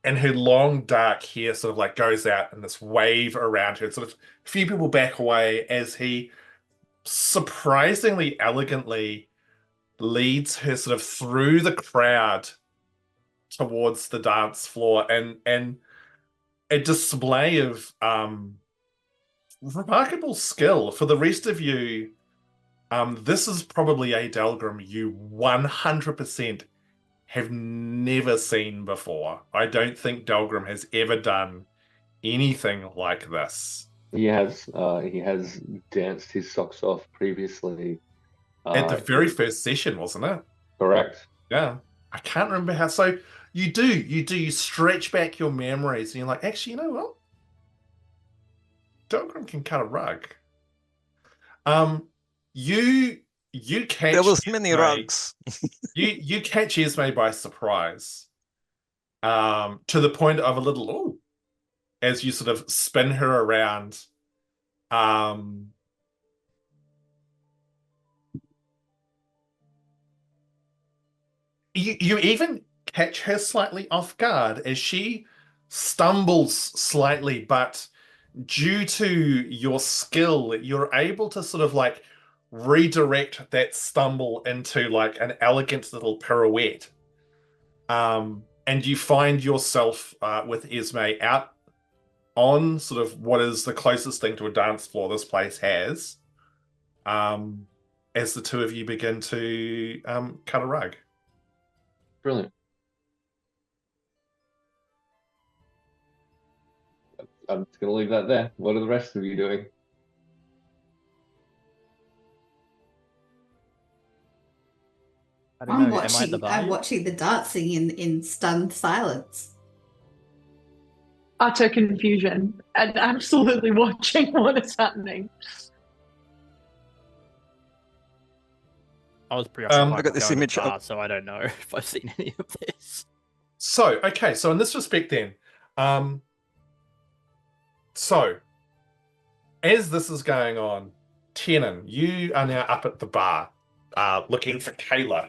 [SPEAKER 1] And her long dark hair sort of like goes out in this wave around her. Sort of a few people back away as he surprisingly elegantly leads her sort of through the crowd towards the dance floor and a display of remarkable skill. For the rest of you, this is probably a Delgrim you 100% have never seen before. I don't think Delgrim has ever done anything like this.
[SPEAKER 5] He has danced his socks off previously.
[SPEAKER 1] At the very first session, wasn't it?
[SPEAKER 5] Correct.
[SPEAKER 1] Yeah. I can't remember how. So you stretch back your memories and you're like, actually, you know what? Delgrim can cut a rug. You catch
[SPEAKER 6] There was many
[SPEAKER 1] Esme-
[SPEAKER 6] rugs.
[SPEAKER 1] you catch Esme by surprise. To the point of a little ooh, as you sort of spin her around. You even catch her slightly off guard as she stumbles slightly, but due to your skill, you're able to sort of like redirect that stumble into like an elegant little pirouette. And you find yourself with Esme out on sort of what is the closest thing to a dance floor this place has, as the two of you begin to cut a rug.
[SPEAKER 5] Brilliant. I'm just going to leave that there. What are the rest of you doing?
[SPEAKER 2] I don't know. Am I at the
[SPEAKER 8] I'm
[SPEAKER 2] bar?
[SPEAKER 8] watching the dancing in stunned silence.
[SPEAKER 3] Utter confusion and absolutely watching what is happening.
[SPEAKER 2] I was preoccupied
[SPEAKER 6] I got this
[SPEAKER 2] going to
[SPEAKER 6] image
[SPEAKER 2] the
[SPEAKER 6] of-
[SPEAKER 2] bar, so I don't know if I've seen any of this.
[SPEAKER 1] So, okay, so in this respect then, so as this is going on, Tiernan, you are now up at the bar, looking for Kayla.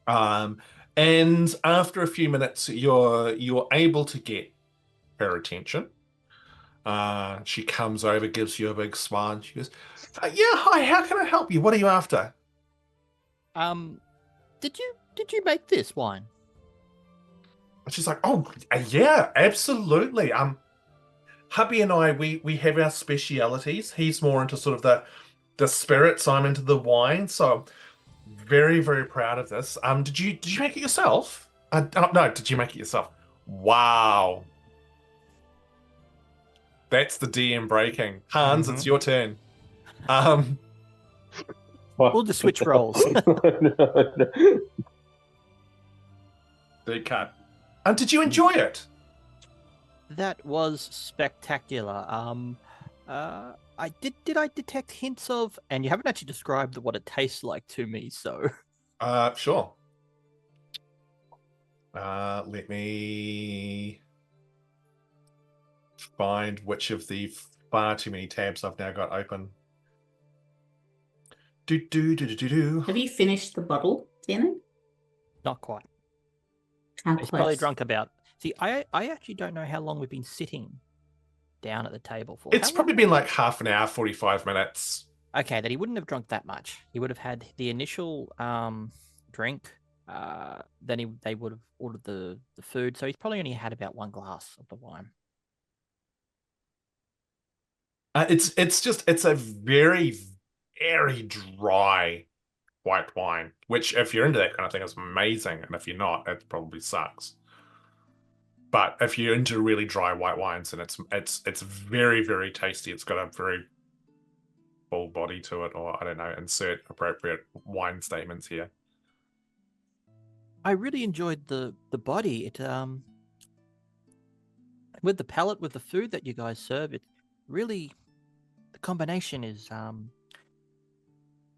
[SPEAKER 1] And after a few minutes, you're able to get her attention. She comes over, gives you a big smile, and she goes, "Yeah, hi. How can I help you? What are you after?"
[SPEAKER 2] Did you make this wine?
[SPEAKER 1] And she's like, "Oh, yeah, absolutely. Hubby and I, we have our specialities. He's more into sort of the spirits. I'm into the wine. So very, very proud of this. Did you make it yourself? Oh, no, did you make it yourself? Wow, that's the DM breaking. Hans, it's your turn.
[SPEAKER 2] We'll just switch roles.
[SPEAKER 1] Big cut. And did you enjoy it?
[SPEAKER 2] That was spectacular. I detect hints of, and you haven't actually described what it tastes like to me, so.
[SPEAKER 1] Sure. Let me find which of the far too many tabs I've now got open.
[SPEAKER 4] Have you finished the bottle, Tiernan?
[SPEAKER 2] Not quite.
[SPEAKER 4] How
[SPEAKER 2] He's probably
[SPEAKER 4] close?
[SPEAKER 2] drunk about. See, I actually don't know how long we've been sitting down at the table for.
[SPEAKER 1] It's
[SPEAKER 2] How long?
[SPEAKER 1] probably been like half an hour, 45 minutes.
[SPEAKER 2] Okay, that he wouldn't have drunk that much. He would have had the initial drink. Then they would have ordered the food. So he's probably only had about one glass of the wine.
[SPEAKER 1] It's a very, very dry white wine, which if you're into that kind of thing is amazing, and if you're not, it probably sucks. But if you're into really dry white wines, and it's very, very tasty. It's got a very full body to it, or I don't know, insert appropriate wine statements here.
[SPEAKER 2] I really enjoyed the body. It with the palate, with the food that you guys serve, it really, the combination is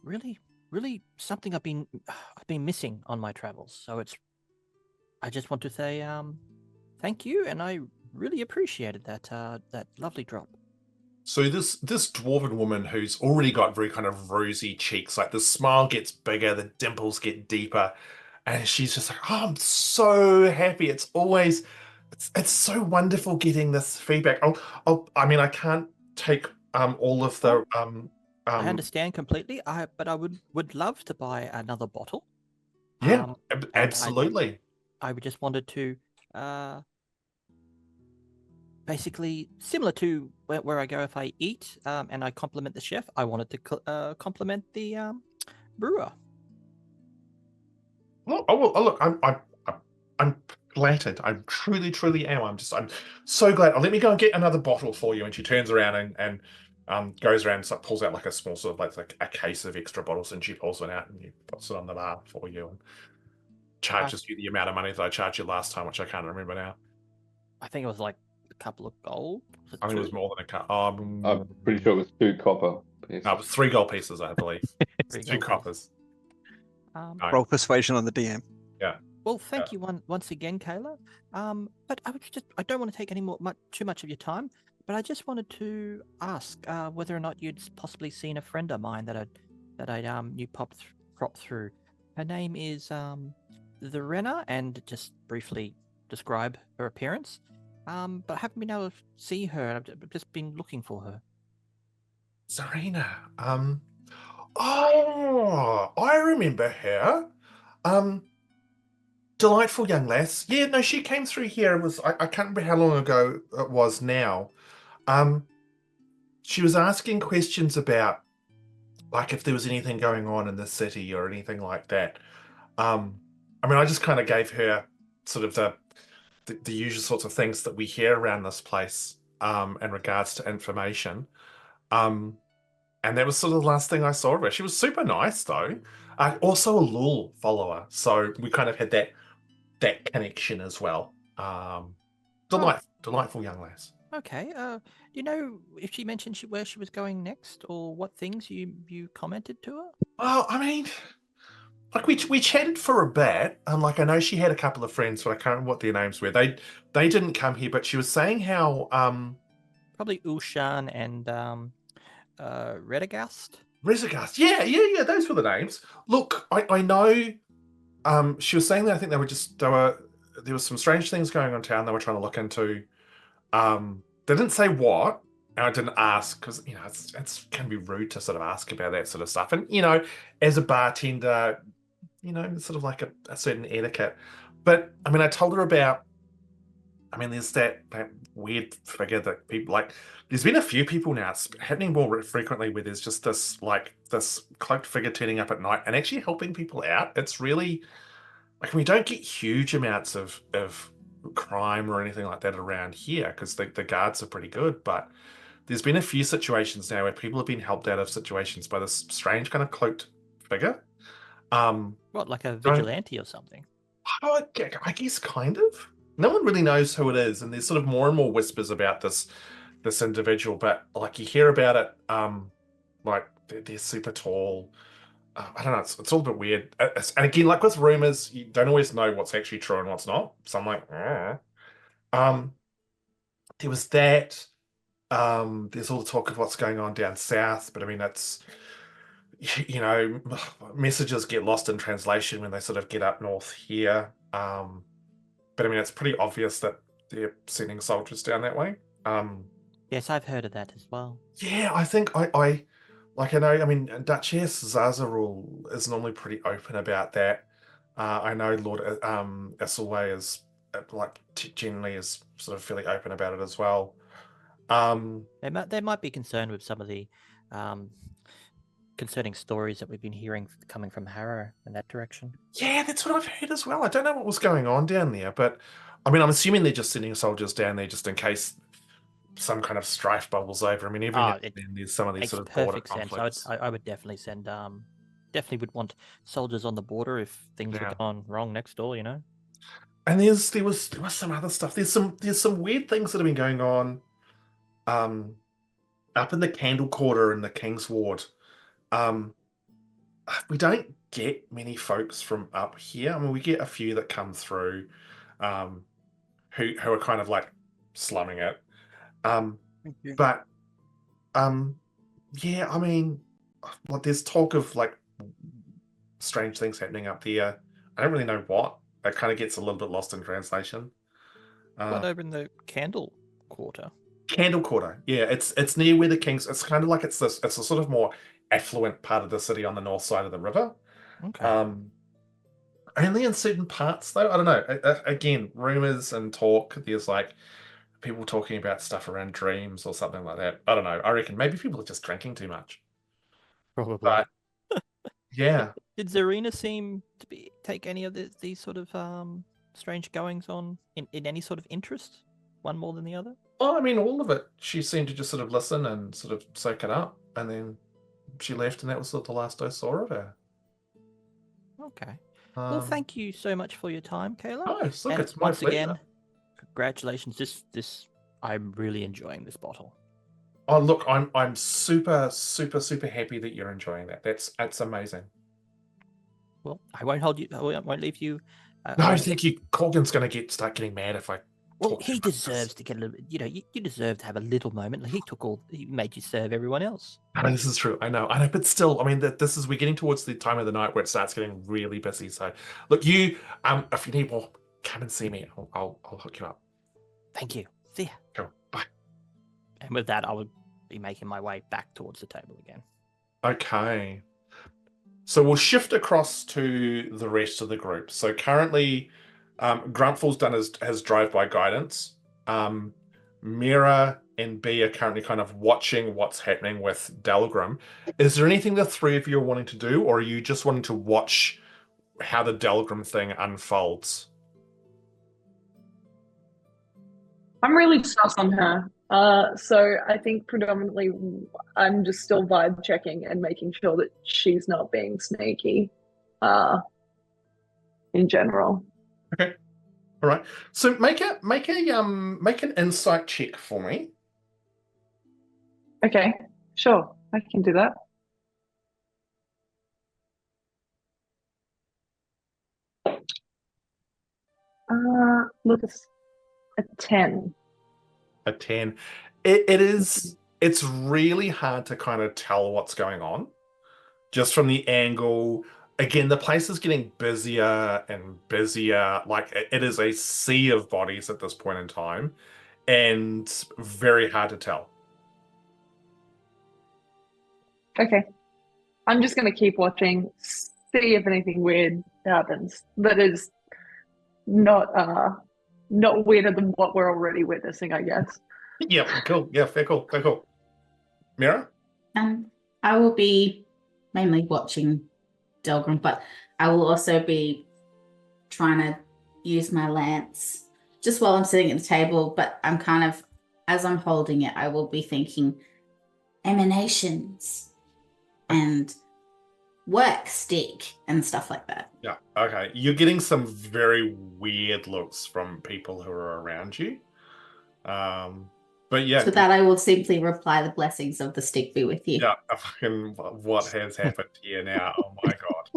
[SPEAKER 2] really something I've been missing on my travels. So I just want to say thank you, and I really appreciated that lovely drop.
[SPEAKER 1] So this dwarven woman who's already got very kind of rosy cheeks, like the smile gets bigger, the dimples get deeper, and she's just like, "Oh, I'm so happy. It's so wonderful getting this feedback. I mean, I can't take all of the
[SPEAKER 2] I understand completely. But I would love to buy another bottle.
[SPEAKER 1] yeah,
[SPEAKER 2] And
[SPEAKER 1] absolutely.
[SPEAKER 2] I just wanted to basically similar to where I go if I eat and I compliment the chef. I wanted to compliment the brewer.
[SPEAKER 1] Look, I'm flattered. I truly, truly am. I'm so glad. Oh, let me go and get another bottle for you. And she turns around and goes around and pulls out like a small sort of like a case of extra bottles, and she pulls one out and puts it on the bar for you and charges you the amount of money that I charged you last time, which I can't remember now.
[SPEAKER 2] I think it was like a couple of gold.
[SPEAKER 1] I think it was more than a cut.
[SPEAKER 5] I'm pretty sure it was 2 copper pieces.
[SPEAKER 1] No, it was 3 gold pieces, I believe. 2 coppers.
[SPEAKER 6] Roll persuasion on the DM.
[SPEAKER 1] Yeah.
[SPEAKER 2] Well, thank you once again, Kayla. But I don't want to take too much of your time. But I just wanted to ask whether or not you'd possibly seen a friend of mine that I knew crop through. Her name is the Renner, and just briefly describe her appearance. But I haven't been able to see her. I've just been looking for her.
[SPEAKER 1] Serena. Oh, I remember her. Delightful young lass. Yeah, no, she came through here. It was I can't remember how long ago it was now. She was asking questions about like if there was anything going on in the city or anything like that. I mean, I just kind of gave her sort of the usual sorts of things that we hear around this place in regards to information. And that was sort of the last thing I saw of her. She was super nice though. Also a Lul follower, so we kind of had that connection as well. Delightful young lass.
[SPEAKER 2] Okay. Do you know if she mentioned where she was going next, or what things you commented to her?
[SPEAKER 1] Well, I mean, like we chatted for a bit, and like I know she had a couple of friends, but I can't remember what their names were. They didn't come here, but she was saying how
[SPEAKER 2] probably Ushan and Redagast.
[SPEAKER 1] Rezagast. Yeah, those were the names. Look, I know She was saying that I think there were some strange things going on in town they were trying to look into. They didn't say what, and I didn't ask because it's can be rude to sort of ask about that sort of stuff. And as a bartender, it's sort of like a certain etiquette. But I mean, I told her about. I mean, there's that weird figure that people like. There's been a few people now. It's happening more frequently where there's just this cloaked figure turning up at night and actually helping people out. It's really like we don't get huge amounts of crime or anything like that around here because the guards are pretty good. But there's been a few situations now where people have been helped out of situations by this strange kind of cloaked figure.
[SPEAKER 2] What, like a vigilante or something?
[SPEAKER 1] I guess kind of. No one really knows who it is, and there's sort of more and more whispers about this individual. But like you hear about it, like they're super tall. I don't know. It's all a bit weird. And again, like with rumors, you don't always know what's actually true and what's not. So I'm like, there was that. There's all the talk of what's going on down south, but I mean, that's messages get lost in translation when they sort of get up north here. But I mean, it's pretty obvious that they're sending soldiers down that way.
[SPEAKER 2] Yes, I've heard of that as well.
[SPEAKER 1] Yeah, I think I know. I mean, Duchess Zazarul is normally pretty open about that. I know Lord Esselway is generally is sort of fairly open about it as well.
[SPEAKER 2] They might be concerned with some of the concerning stories that we've been hearing coming from Harrow in that direction.
[SPEAKER 1] Yeah, that's what I've heard as well. I don't know what was going on down there, but I mean, I'm assuming they're just sending soldiers down there just in case some kind of strife bubbles over. I mean, every now and then there's some of these sort of border conflicts.
[SPEAKER 2] I would definitely send, definitely would want soldiers on the border if things were going wrong next door,
[SPEAKER 1] And there was some other stuff. There's some weird things that have been going on, up in the Candle Quarter in the King's Ward. We don't get many folks from up here. I mean, we get a few that come through, who are kind of like slumming it. But yeah, I mean, like there's talk of like strange things happening up there. I don't really know what. It kind of gets a little bit lost in translation.
[SPEAKER 2] What over in the Candle Quarter?
[SPEAKER 1] Candle Quarter, yeah, it's near where the Kings. It's kind of like it's a sort of more affluent part of the city on the north side of the river.
[SPEAKER 2] Okay.
[SPEAKER 1] Only in certain parts, though. I don't know. Again, rumors and talk. There's like people talking about stuff around dreams or something like that. I don't know. I reckon maybe people are just drinking too much.
[SPEAKER 2] Probably.
[SPEAKER 1] But yeah.
[SPEAKER 2] Did Zarina seem to take any of these sort of strange goings on in any sort of interest, one more than the other?
[SPEAKER 1] Oh, I mean, all of it. She seemed to just sort of listen and sort of soak it up, and then she left, and that was sort of the last I saw of her.
[SPEAKER 2] Okay. Well, thank you so much for your time, Kayla.
[SPEAKER 1] Oh, look,
[SPEAKER 2] and
[SPEAKER 1] it's my
[SPEAKER 2] once
[SPEAKER 1] pleasure.
[SPEAKER 2] again, congratulations. This I'm really enjoying this bottle.
[SPEAKER 1] Oh, look, I'm super, super, super happy that you're enjoying that. That's amazing.
[SPEAKER 2] Well, I won't hold you. I won't leave you.
[SPEAKER 1] No, thank you. Corgan's going to start getting mad if I.
[SPEAKER 2] Well, he deserves to get a little. You deserve to have a little moment. He made you serve everyone else.
[SPEAKER 1] I know this is true. I know, but still, I mean, we're getting towards the time of the night where it starts getting really busy. So, look, you, if you need more, come and see me. I'll hook you up.
[SPEAKER 2] Thank you. See ya.
[SPEAKER 1] Cool. Bye.
[SPEAKER 2] And with that, I will be making my way back towards the table again.
[SPEAKER 1] Okay. So we'll shift across to the rest of the group. So currently, Grumpfel's done his drive-by guidance. Miera and B are currently kind of watching what's happening with Delgrim. Is there anything the three of you are wanting to do, or are you just wanting to watch how the Delgrim thing unfolds?
[SPEAKER 3] I'm really sus on her. So I think predominantly I'm just still vibe checking and making sure that she's not being sneaky in general.
[SPEAKER 1] Okay. All right. So make an insight check for me.
[SPEAKER 3] Okay, sure. I can do that. Look, it's a 10.
[SPEAKER 1] A 10. It's really hard to kind of tell what's going on just from the angle. again, the place is getting busier and busier. Like it is a sea of bodies at this point in time, and very hard to tell.
[SPEAKER 3] Okay. I'm just going to keep watching, see if anything weird happens that is not weirder than what we're already witnessing, I guess.
[SPEAKER 1] Yeah, cool. Yeah, fair cool. Fair cool. Mira?
[SPEAKER 4] I will be mainly watching Delgrim, but I will also be trying to use my lance just while I'm sitting at the table. But I'm kind of, as I'm holding it, I will be thinking emanations and work stick and stuff like that.
[SPEAKER 1] Yeah, okay. You're getting some very weird looks from people who are around you. But yeah.
[SPEAKER 4] To that, I will simply reply, the blessings of the stick be with you.
[SPEAKER 1] Yeah, fucking what has happened here now? Oh my god.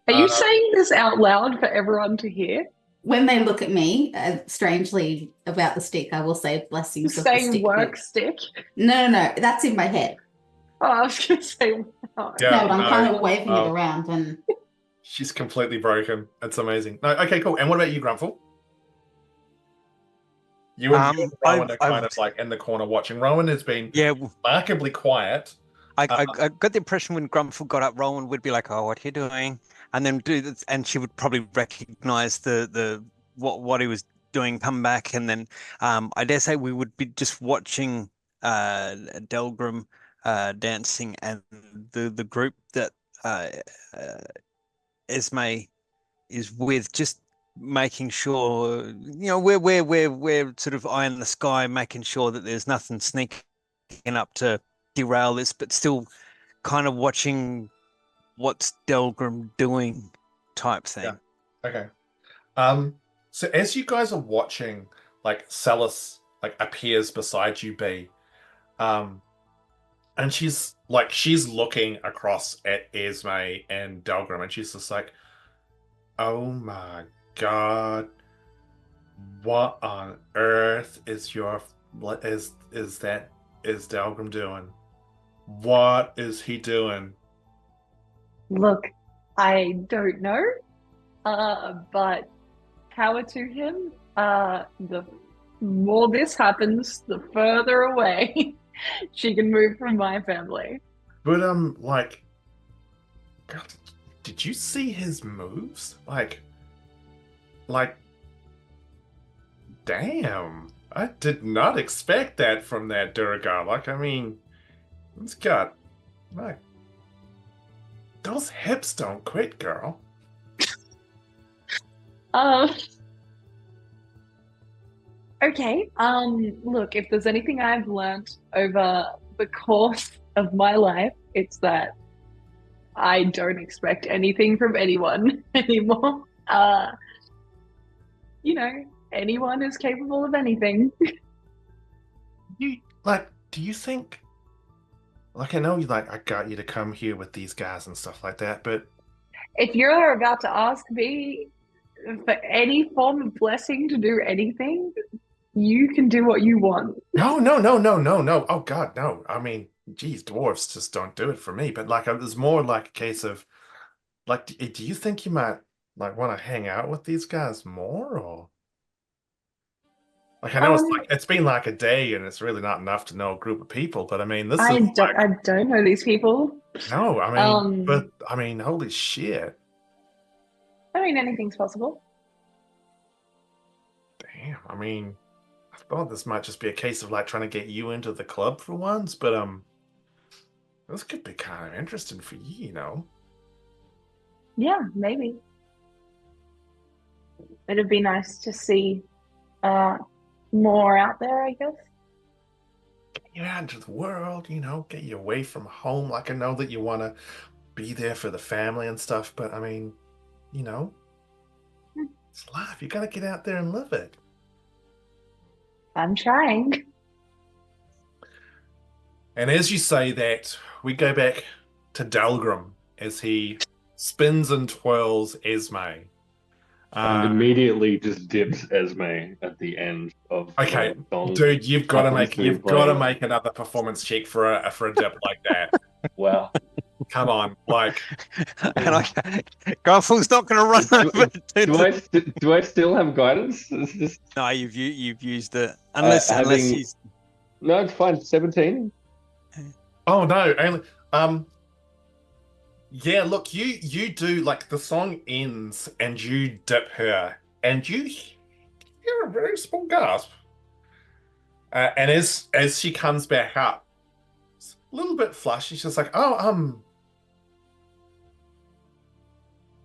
[SPEAKER 3] Are you saying this out loud for everyone to hear?
[SPEAKER 4] When they look at me, strangely about the stick, I will say blessings of the
[SPEAKER 3] Saying
[SPEAKER 4] stick.
[SPEAKER 3] work stick?
[SPEAKER 4] No, that's in my head.
[SPEAKER 3] Oh, I was going to say, wow.
[SPEAKER 1] Yeah,
[SPEAKER 4] no, but I'm kind of waving it
[SPEAKER 1] oh.
[SPEAKER 4] around and...
[SPEAKER 1] She's completely broken. It's amazing. No, okay, cool. And what about you, Grumpfel? You and Rowan are kind of like in the corner watching. Rowan has been remarkably quiet.
[SPEAKER 7] I got the impression when Grumpfel got up, Rowan would be like, "Oh, what are you doing?" And then do this, and she would probably recognize the what he was doing, come back, and then I dare say we would be just watching Delgrim dancing, and the group that Esme is with, just making sure, we're sort of eye in the sky, making sure that there's nothing sneaking up to derail this, but still kind of watching what's Delgrim doing type thing.
[SPEAKER 1] Yeah. Okay. So as you guys are watching, like Celis like appears beside you, B, and she's looking across at Esme and Delgrim, and she's just like, oh my god, what on earth is Delgrim doing? What is he doing?
[SPEAKER 3] Look, I don't know, but power to him. The more this happens, the further away she can move from my family.
[SPEAKER 1] But God, did you see his moves? Like, damn, I did not expect that from that Durgar. Like, I mean, it's got, like, those hips don't quit, girl.
[SPEAKER 3] Okay. Look, if there's anything I've learned over the course of my life, it's that I don't expect anything from anyone anymore. Anyone is capable of anything.
[SPEAKER 1] Do you think, I know I got you to come here with these guys and stuff like that, but
[SPEAKER 3] if you're about to ask me for any form of blessing to do anything, you can do what you want.
[SPEAKER 1] No. Oh God, no. I mean, geez, dwarves just don't do it for me. But it was more like a case of, do you think you might want to hang out with these guys more, or? I know it's been a day, and it's really not enough to know a group of people. But I mean,
[SPEAKER 3] I don't know these people.
[SPEAKER 1] No, I mean, but I mean, holy shit!
[SPEAKER 3] I mean, anything's possible.
[SPEAKER 1] Damn, I mean, I thought this might just be a case of trying to get you into the club for once, but this could be kind of interesting for you, you know.
[SPEAKER 3] Yeah, maybe. It'd be nice to see more out there, I guess.
[SPEAKER 1] Get you out into the world, get you away from home. I know that you want to be there for the family and stuff, but I mean, it's life. You got to get out there and live it.
[SPEAKER 3] I'm trying.
[SPEAKER 1] And as you say that, we go back to Delgrim as he spins and twirls Esme.
[SPEAKER 5] And immediately just dips Esme at the end of.
[SPEAKER 1] Okay, dude, you've got to make another performance check for a dip like that.
[SPEAKER 5] Wow.
[SPEAKER 1] Come on, like,
[SPEAKER 6] And Grumpfel's not going to run over
[SPEAKER 5] Do I still have guidance? It's just
[SPEAKER 6] No, you've used it. Unless
[SPEAKER 5] having-
[SPEAKER 6] he's
[SPEAKER 5] no, it's fine. 17.
[SPEAKER 1] oh no, only yeah, look, you do, like, the song ends and you dip her and you hear a very small gasp. And as she comes back up, it's a little bit flushed, she's just like, oh,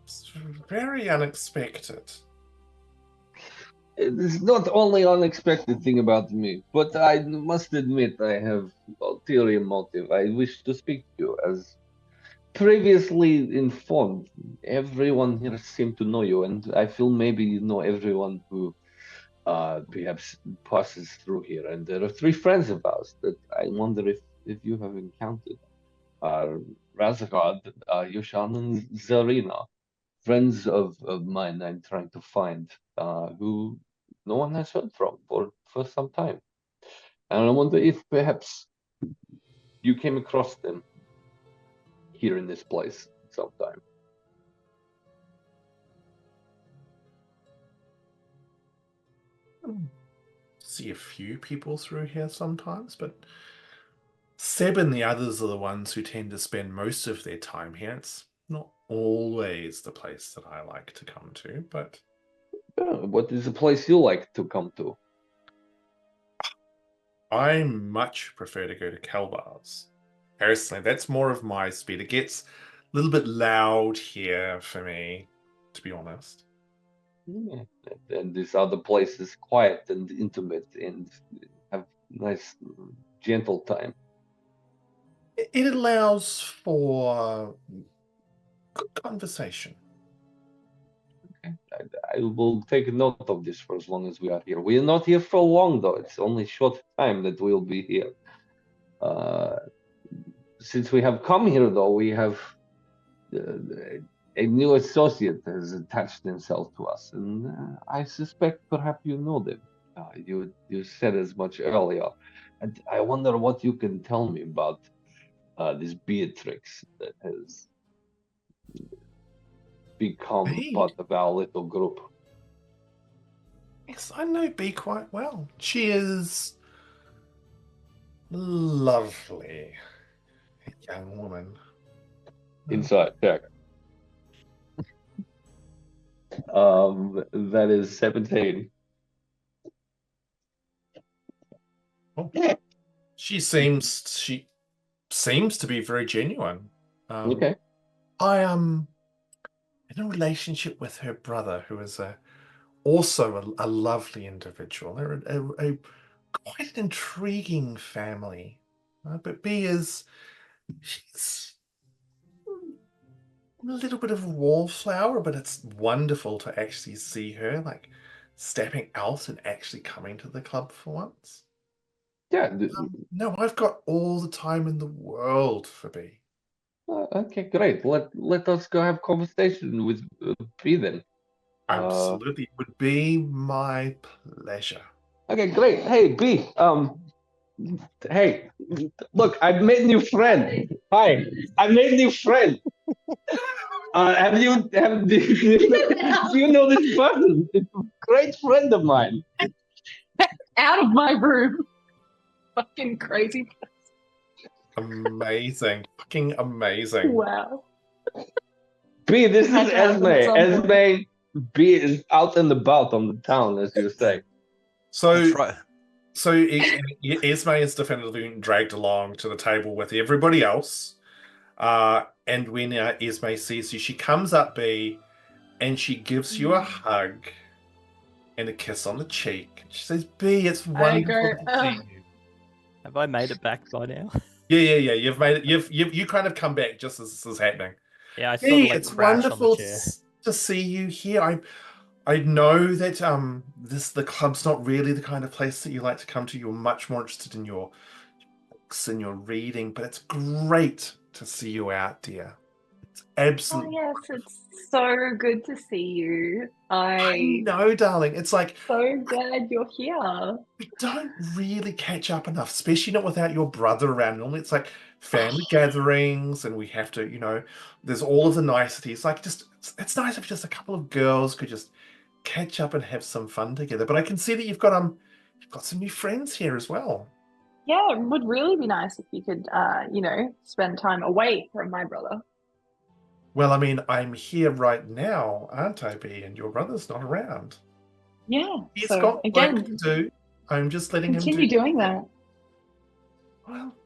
[SPEAKER 1] it's very unexpected.
[SPEAKER 5] It's not only unexpected thing about me, but I must admit I have ulterior motive. I wish to speak to you as previously informed. Everyone here seemed to know you, and I feel maybe you know everyone who perhaps passes through here. And there are 3 friends of ours that I wonder if you have encountered. Razagard, Yoshan, and Zarina. Friends of mine I'm trying to find, who no one has heard from for some time. And I wonder if perhaps you came across them here in this place sometime.
[SPEAKER 1] See a few people through here sometimes, but Seb and the others are the ones who tend to spend most of their time here. It's not always the place that I like to come to, but
[SPEAKER 5] What is the place you like to come to?
[SPEAKER 1] I much prefer to go to Kalbar's. Personally, that's more of my speed. It gets a little bit loud here for me, to be honest.
[SPEAKER 5] Yeah. And these other places quiet and intimate and have nice, gentle time.
[SPEAKER 1] It allows for good conversation.
[SPEAKER 5] Okay. I will take note of this for as long as we are here. We are not here for long, though. It's only short time that we'll be here. Since we have come here, though, we have a new associate has attached himself to us, and I suspect perhaps you know them. You said as much earlier, and I wonder what you can tell me about this Beatrix that has become
[SPEAKER 1] Hey.
[SPEAKER 5] part of our little group.
[SPEAKER 1] Yes, I know Bee quite well. She is lovely, young woman.
[SPEAKER 5] Inside check. That is 17.
[SPEAKER 1] Oh. She seems to be very genuine.
[SPEAKER 5] Okay.
[SPEAKER 1] I am in a relationship with her brother, who is also a lovely individual. They're a quite an intriguing family. But she's a little bit of a wallflower, but it's wonderful to actually see her like stepping out and actually coming to the club for once.
[SPEAKER 5] Yeah.
[SPEAKER 1] No, I've got all the time in the world for Bee.
[SPEAKER 5] Okay, great. Let us go have conversation with P then.
[SPEAKER 1] Absolutely, it would be my pleasure.
[SPEAKER 5] Okay, great. Hey, B. Hey, look, I've made a new friend. Hi, I made a new friend. Do you know this person? It's a great friend of mine.
[SPEAKER 3] Out of my room. Fucking crazy.
[SPEAKER 1] Amazing, fucking amazing.
[SPEAKER 3] Wow.
[SPEAKER 5] B, this is
[SPEAKER 3] Had to happen at some
[SPEAKER 5] Esme.
[SPEAKER 3] point.
[SPEAKER 5] B is out and about on the town, as you say.
[SPEAKER 1] So,
[SPEAKER 6] That's right.
[SPEAKER 1] so Esme is definitively being dragged along to the table with everybody else. And when Esme sees you, she comes up, B, and she gives you a hug and a kiss on the cheek. She says, B, it's wonderful to see you.
[SPEAKER 2] Have I made it back by now?
[SPEAKER 1] Yeah. You've made it. You kind of come back just as this is happening.
[SPEAKER 2] Yeah, I sort
[SPEAKER 1] Hey,
[SPEAKER 2] of like
[SPEAKER 1] it's
[SPEAKER 2] crash on the
[SPEAKER 1] wonderful
[SPEAKER 2] chair.
[SPEAKER 1] to see you here. I know that the club's not really the kind of place that you like to come to. You're much more interested in your books and your reading, but it's great to see you out, dear.
[SPEAKER 3] Oh
[SPEAKER 1] Absolutely.
[SPEAKER 3] yes, it's so good to see you.
[SPEAKER 1] I know, darling. It's like
[SPEAKER 3] So glad you're here.
[SPEAKER 1] we don't really catch up enough, especially not without your brother around. Normally, it's like family gatherings, and we have to, there's all of the niceties. Like, it's nice if just a couple of girls could just catch up and have some fun together. But I can see that you've got some new friends here as well.
[SPEAKER 3] Yeah, it would really be nice if you could, spend time away from my brother.
[SPEAKER 1] Well, I mean, I'm here right now, aren't I, B? And your brother's not around.
[SPEAKER 3] Yeah.
[SPEAKER 1] He's
[SPEAKER 3] So
[SPEAKER 1] got work to
[SPEAKER 3] again,
[SPEAKER 1] do. I'm just letting him do.
[SPEAKER 3] continue doing that.
[SPEAKER 1] Well,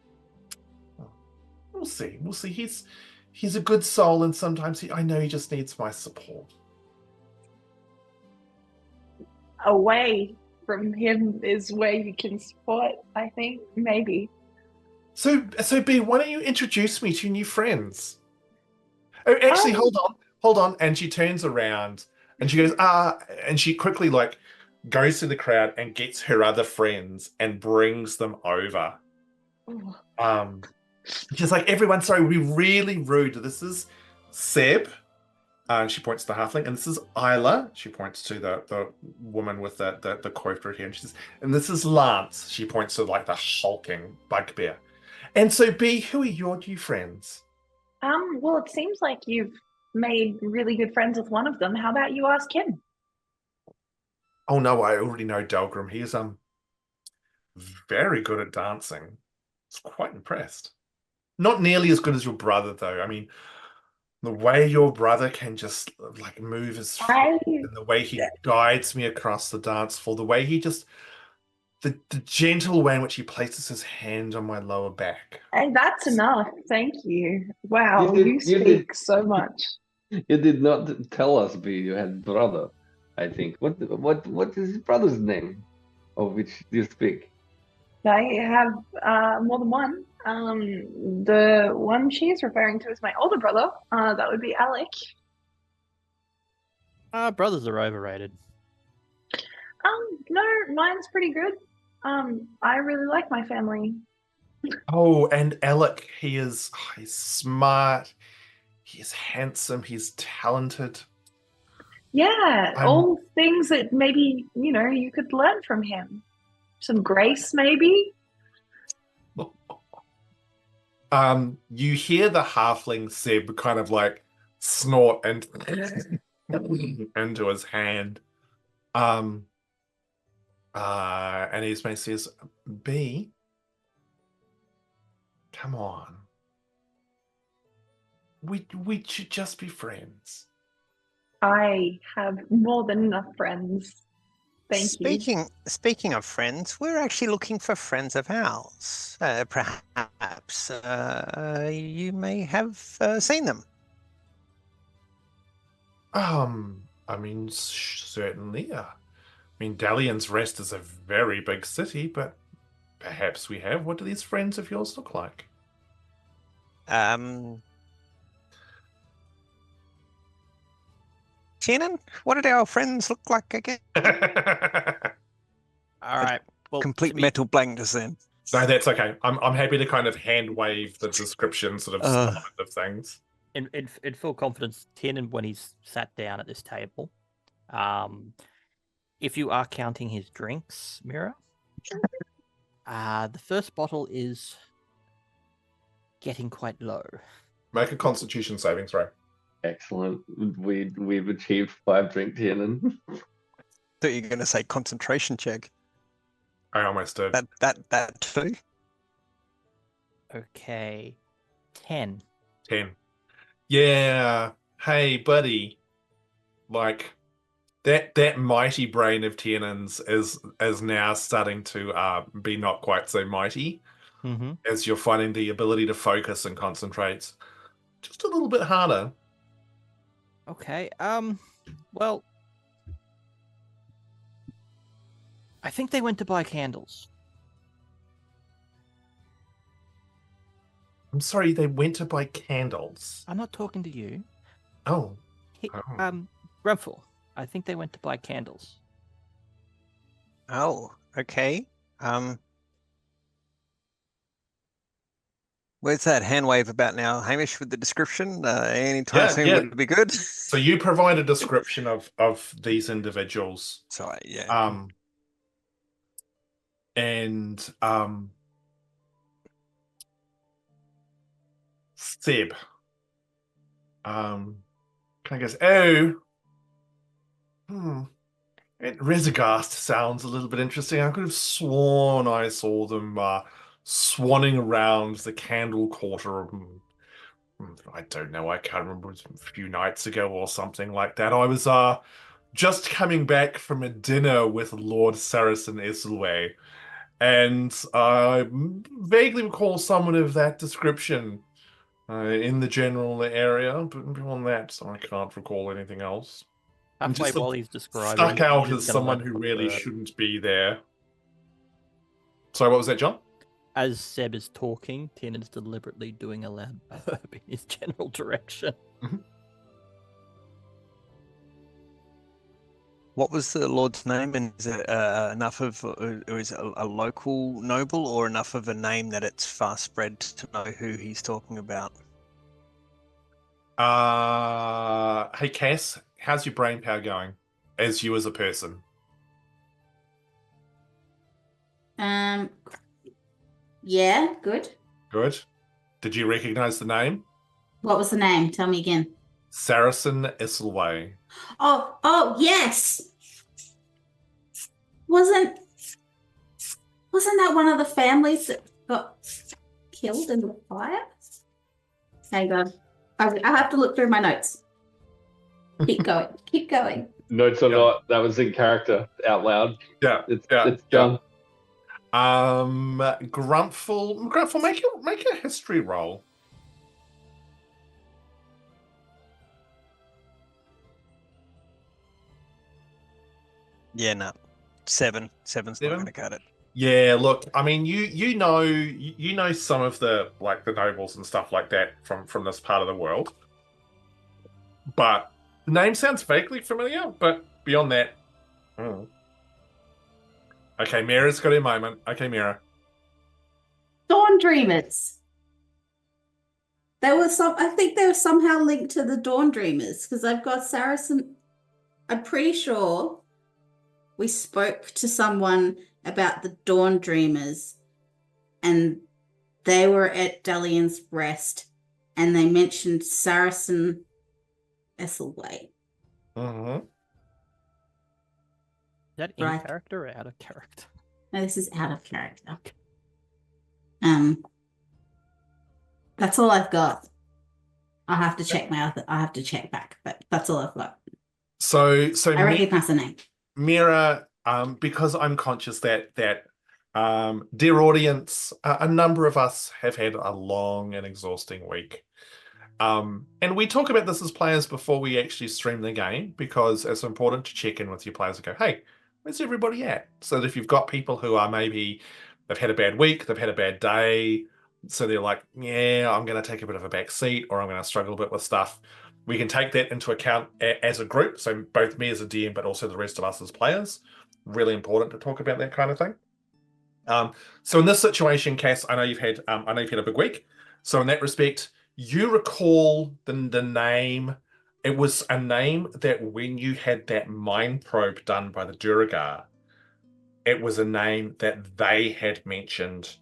[SPEAKER 1] we'll see. We'll see. He's a good soul, and sometimes I know he just needs my support.
[SPEAKER 3] Away from him is where you can support, I think, maybe.
[SPEAKER 1] So B, why don't you introduce me to your new friends? Oh, actually, hold on. And she turns around and she goes, and she quickly goes to the crowd and gets her other friends and brings them over. She's like, everyone, sorry, we're really rude. This is Seb. She points to the halfling, and this is Isla. She points to the woman with the coiffed red hair, and she says, and this is Lance. She points to the hulking bugbear. And so, B, who are your new friends?
[SPEAKER 3] Well, it seems like you've made really good friends with one of them. How about you ask him?
[SPEAKER 1] Oh no, I already know Delgrim. He is very good at dancing. I was quite impressed. Not nearly as good as your brother, though. I mean, the way your brother can just move his feet, and the way he guides me across the dance floor, the way he just the gentle way in which he places his hand on my lower back.
[SPEAKER 3] And that's enough. Thank you. Wow,
[SPEAKER 5] You
[SPEAKER 3] you speak so much.
[SPEAKER 5] You did not tell us, B, you had brother, I think. What is his brother's name, of which you speak?
[SPEAKER 3] I have more than one. The one she's referring to is my older brother. That would be Alec.
[SPEAKER 2] Brothers are overrated.
[SPEAKER 3] No, mine's pretty good. I really like my family.
[SPEAKER 1] Oh, and Alec, he's smart, he's handsome, he's talented.
[SPEAKER 3] Yeah, all things that maybe, you could learn from him. Some grace, maybe.
[SPEAKER 1] You hear the halfling Seb kind of snort and into his hand. And his mate says, B, come on. We should just be friends.
[SPEAKER 3] I have more than enough friends. Thank you.
[SPEAKER 7] Speaking of friends, we're actually looking for friends of ours. Perhaps you may have seen them.
[SPEAKER 1] I mean, certainly. I mean, Dalian's Rest is a very big city, but perhaps we have. What do these friends of yours look like?
[SPEAKER 7] Tiernan, what did our friends look like again?
[SPEAKER 2] All right. Well,
[SPEAKER 7] Complete metal blankness then.
[SPEAKER 1] No, that's okay. I'm happy to kind of hand wave the description sort of style of things.
[SPEAKER 2] In full confidence, Tiernan, when he's sat down at this table, if you are counting his drinks, Miera, the first bottle is getting quite low.
[SPEAKER 1] Make a Constitution saving throw.
[SPEAKER 5] Excellent. We've achieved 5 drink Tiernan.
[SPEAKER 6] Thought you were going to say concentration check.
[SPEAKER 1] I almost did.
[SPEAKER 6] That too.
[SPEAKER 2] Okay, 10.
[SPEAKER 1] 10. Yeah. Hey, buddy. That mighty brain of Tiernan's is now starting to be not quite so mighty.
[SPEAKER 2] Mm-hmm.
[SPEAKER 1] As you're finding the ability to focus and concentrate just a little bit harder.
[SPEAKER 2] Okay. Well, I think they went to buy candles.
[SPEAKER 1] I'm sorry, they went to buy candles.
[SPEAKER 2] I'm not talking to you.
[SPEAKER 1] Oh.
[SPEAKER 2] Grumpfel, I think they went to buy candles.
[SPEAKER 7] Oh, okay.
[SPEAKER 6] Where's that hand wave about now, Hamish, with the description? Anytime
[SPEAKER 1] Yeah,
[SPEAKER 6] soon
[SPEAKER 1] yeah.
[SPEAKER 6] would be good.
[SPEAKER 1] So you provide a description of these individuals.
[SPEAKER 6] Sorry, yeah.
[SPEAKER 1] And Seb. Can I guess? Oh, Rezagast sounds a little bit interesting. I could have sworn I saw them swanning around the Candle Quarter. I don't know. I can't remember. It was a few nights ago or something like that. I was just coming back from a dinner with Lord Saracen Islway, and I vaguely recall someone of that description in the general area, but beyond that, I can't recall anything else. I'm
[SPEAKER 2] Halfway
[SPEAKER 1] just
[SPEAKER 2] while he's describing,
[SPEAKER 1] stuck out
[SPEAKER 2] Tina's
[SPEAKER 1] as
[SPEAKER 2] gonna,
[SPEAKER 1] someone
[SPEAKER 2] like,
[SPEAKER 1] who
[SPEAKER 2] put
[SPEAKER 1] really
[SPEAKER 2] the-
[SPEAKER 1] shouldn't be there. Sorry, what was that, John?
[SPEAKER 2] As Seb is talking, Tiernan's deliberately doing a loud burp in his general direction.
[SPEAKER 6] What was the Lord's name? And is it enough of, or is it a local noble, or enough of a name that it's far spread to know who he's talking about?
[SPEAKER 1] Hey Cass, how's your brain power going? As you as a person.
[SPEAKER 4] Yeah, good.
[SPEAKER 1] Good. Did you recognize the name?
[SPEAKER 4] What was the name? Tell me again.
[SPEAKER 1] Saracen Islway.
[SPEAKER 4] Oh, yes. Wasn't that one of the families that got killed in the fire? Hang on. I have to look through my notes. Keep going. Keep going.
[SPEAKER 5] Notes or
[SPEAKER 1] Yeah.
[SPEAKER 5] not, that was in character, out loud.
[SPEAKER 1] Yeah.
[SPEAKER 5] It's
[SPEAKER 1] Yeah.
[SPEAKER 5] done.
[SPEAKER 1] Grumpfel, make a history roll.
[SPEAKER 6] Yeah, no. Seven's not
[SPEAKER 1] Seven?
[SPEAKER 6] going to cut it.
[SPEAKER 1] Yeah, look, I mean, you know some of the nobles and stuff like that from this part of the world, but the name sounds vaguely familiar. But beyond that, okay, Miera's got a moment. Okay, Miera.
[SPEAKER 4] Dawn Dreamers. I think they were somehow linked to the Dawn Dreamers because I've got Saracen. I'm pretty sure we spoke to someone about the Dawn Dreamers and they were at Delian's Rest and they mentioned Saracen Esselway.
[SPEAKER 1] Mm-hmm.
[SPEAKER 2] Is that in
[SPEAKER 4] Right.
[SPEAKER 2] character or out of character?
[SPEAKER 4] No, this is out of character. That's all I've got. I have to check back, but that's all I've got.
[SPEAKER 1] So
[SPEAKER 4] I recognize the name.
[SPEAKER 1] Miera, because I'm conscious that dear audience, a number of us have had a long and exhausting week. And we talk about this as players before we actually stream the game because it's important to check in with your players and go, hey, where's everybody at? So that if you've got people who are maybe they've had a bad week, they've had a bad day, so they're like, yeah, I'm going to take a bit of a back seat or I'm going to struggle a bit with stuff. We can take that into account as a group. So both me as a DM, but also the rest of us as players. Really important to talk about that kind of thing. So in this situation, Cass, I know you've had a big week. So in that respect, you recall the name. It was a name that when you had that mind probe done by the Duragar, it was a name that they had mentioned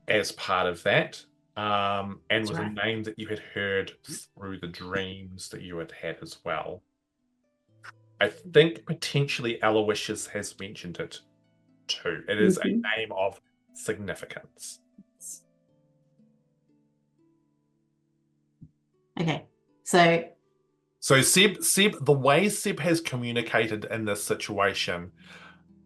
[SPEAKER 1] as part of that. And
[SPEAKER 4] That's
[SPEAKER 1] was
[SPEAKER 4] right.
[SPEAKER 1] a name that you had heard through the dreams that you had had as well. I think potentially Aloysius has mentioned it too. It is a name of significance.
[SPEAKER 4] Okay, so
[SPEAKER 1] Seb, the way Seb has communicated in this situation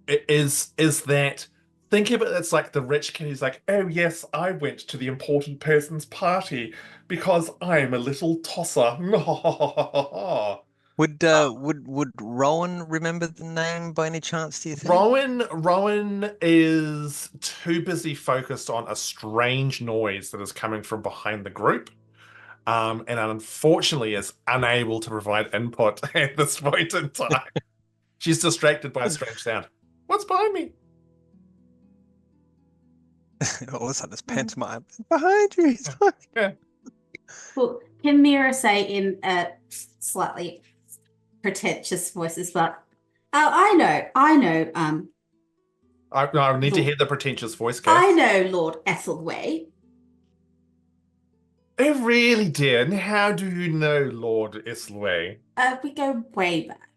[SPEAKER 1] is that think of it as like the rich kid who's like, oh yes, I went to the important person's party because I'm a little tosser.
[SPEAKER 6] Would Rowan remember the name by any chance, do you think?
[SPEAKER 1] Rowan is too busy focused on a strange noise that is coming from behind the group. And unfortunately is unable to provide input at this point in time. She's distracted by a strange sound. What's behind me?
[SPEAKER 6] All of a sudden, it's pantomime behind you. He's behind
[SPEAKER 4] Well, can Miera say in a slightly pretentious voice as well? Oh, I know,
[SPEAKER 1] I need to
[SPEAKER 4] Lord-
[SPEAKER 1] hear the pretentious voice, Kath.
[SPEAKER 4] I know Lord Ethelway.
[SPEAKER 1] Oh, really, dear? And how do you know Lord Islway?
[SPEAKER 4] We go way back.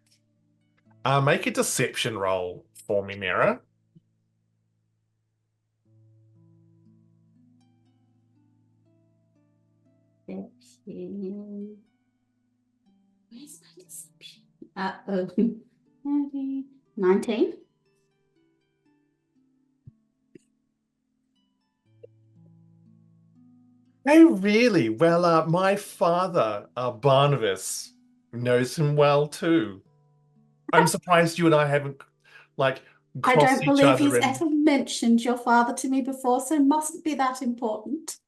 [SPEAKER 1] Make a deception roll for me, Miera.
[SPEAKER 4] Deception. Where's my deception? 19.
[SPEAKER 1] Oh, really? Well, my father, Barnabas, knows him well too. I'm surprised you and I haven't, like,
[SPEAKER 4] I
[SPEAKER 1] crossed
[SPEAKER 4] don't
[SPEAKER 1] each
[SPEAKER 4] believe
[SPEAKER 1] other
[SPEAKER 4] he's
[SPEAKER 1] in...
[SPEAKER 4] ever mentioned your father to me before, so mustn't be that important.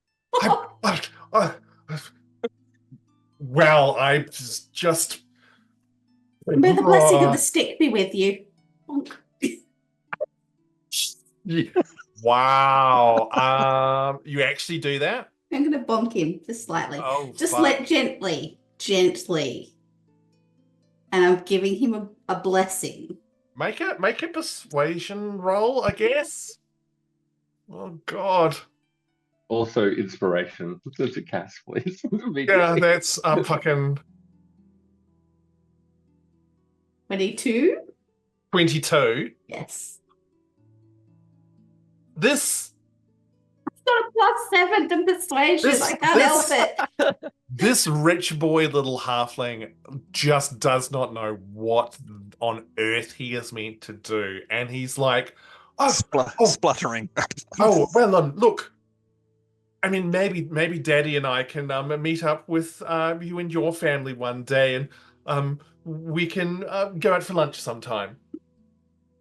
[SPEAKER 1] Well, I just...
[SPEAKER 4] May the blessing of the stick be with you.
[SPEAKER 1] Wow. You actually do that?
[SPEAKER 4] I'm going to bonk him just slightly.
[SPEAKER 1] Oh,
[SPEAKER 4] Just
[SPEAKER 1] fuck.
[SPEAKER 4] like gently. And I'm giving him a blessing.
[SPEAKER 1] Make a persuasion roll, I guess. Oh God.
[SPEAKER 5] Also, inspiration. Such a cast, please.
[SPEAKER 1] Yeah, that's fucking
[SPEAKER 4] 22?
[SPEAKER 1] 22.
[SPEAKER 4] Yes.
[SPEAKER 1] This
[SPEAKER 4] It's got a +7 to persuasion. I can't help it.
[SPEAKER 1] this rich boy little halfling just does not know what on earth he is meant to do, and he's like,
[SPEAKER 6] spluttering.
[SPEAKER 1] oh well, look. I mean, maybe Daddy and I can meet up with you and your family one day, and we can go out for lunch sometime.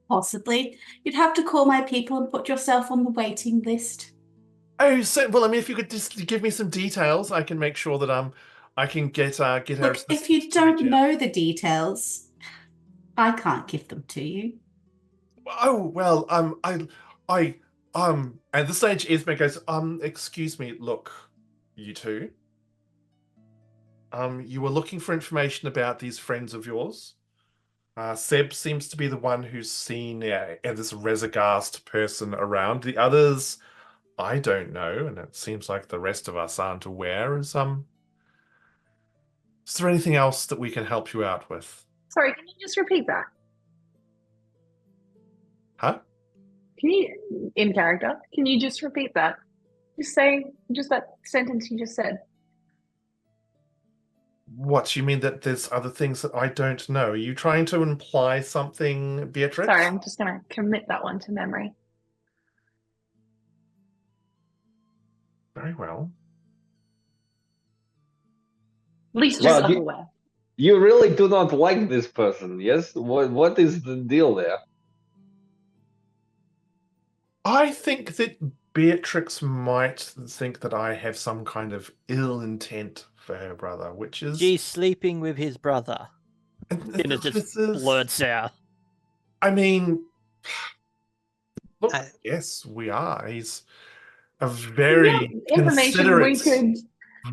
[SPEAKER 4] Possibly. You'd have to call my people and put yourself on the waiting list.
[SPEAKER 1] Oh, so well. I mean, if you could just give me some details, I can make sure that I can get our
[SPEAKER 4] Look, if you don't know the details, I can't give them to you.
[SPEAKER 1] Oh well, at this stage, Esme goes, excuse me, look, you two. You were looking for information about these friends of yours. Seb seems to be the one who's seen this Rezagast person around. The others, I don't know, and it seems like the rest of us aren't aware. Is there anything else that we can help you out with?
[SPEAKER 3] Sorry, can you just repeat that?
[SPEAKER 1] Huh?
[SPEAKER 3] Can you, in character, can you just repeat that? Just say, just that sentence you just said.
[SPEAKER 1] What, you mean that there's other things that I don't know? Are you trying to imply something, Beatrix?
[SPEAKER 3] Sorry, I'm just going to commit that one to memory.
[SPEAKER 1] Very well.
[SPEAKER 3] At least
[SPEAKER 5] Well,
[SPEAKER 3] just self-aware.
[SPEAKER 5] You really do not like this person, yes? What is the deal there?
[SPEAKER 1] I think that Beatrix might think that I have some kind of ill intent for her brother, which is...
[SPEAKER 2] She's sleeping with his brother. And it just blurts out.
[SPEAKER 1] I mean, look, yes, we are. He's a very considerate,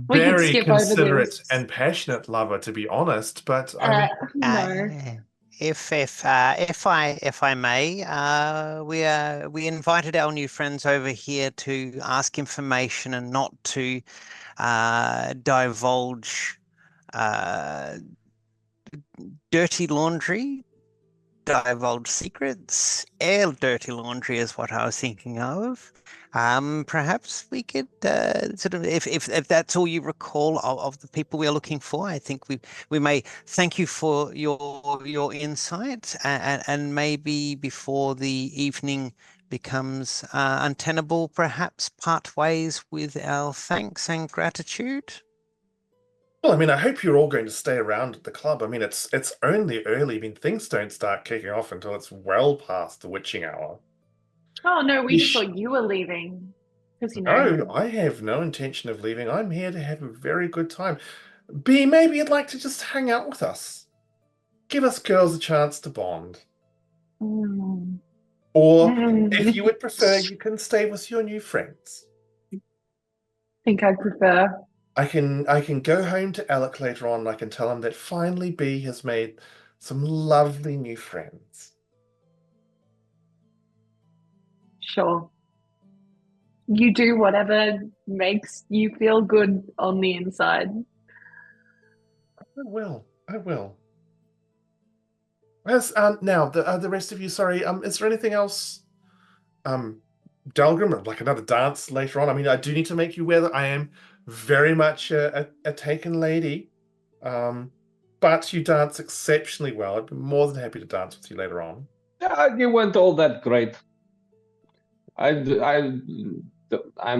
[SPEAKER 1] very considerate and passionate lover, to be honest. But I mean,
[SPEAKER 3] no.
[SPEAKER 7] If I may, we invited our new friends over here to ask information and not to divulge dirty laundry, divulge secrets. Air dirty laundry is what I was thinking of. Perhaps we could sort of, if that's all you recall of the people we are looking for, I think we may thank you for your insight, and maybe before the evening becomes untenable, perhaps part ways with our thanks and gratitude.
[SPEAKER 1] well, I mean, I hope you're all going to stay around at the club. I mean, it's only early. I mean, things don't start kicking off until it's well past the witching hour.
[SPEAKER 3] Oh, no, we just thought you were leaving. Because, you
[SPEAKER 1] No,
[SPEAKER 3] know.
[SPEAKER 1] I have no intention of leaving. I'm here to have a very good time. B, maybe you'd like to just hang out with us. Give us girls a chance to bond. Or if
[SPEAKER 3] Mm.
[SPEAKER 1] you would prefer, you can stay with your new friends.
[SPEAKER 3] Think I'd prefer.
[SPEAKER 1] I can go home to Alec later on and I can tell him that finally B has made some lovely new friends.
[SPEAKER 3] Sure. You do whatever makes you feel good on the inside.
[SPEAKER 1] I will. I will. As now the rest of you, sorry, is there anything else? Delgrim, like another dance later on. I mean, I do need to make you aware that I am very much a taken lady. But you dance exceptionally well. I'd be more than happy to dance with you later on.
[SPEAKER 5] Yeah, you went all that great. I'm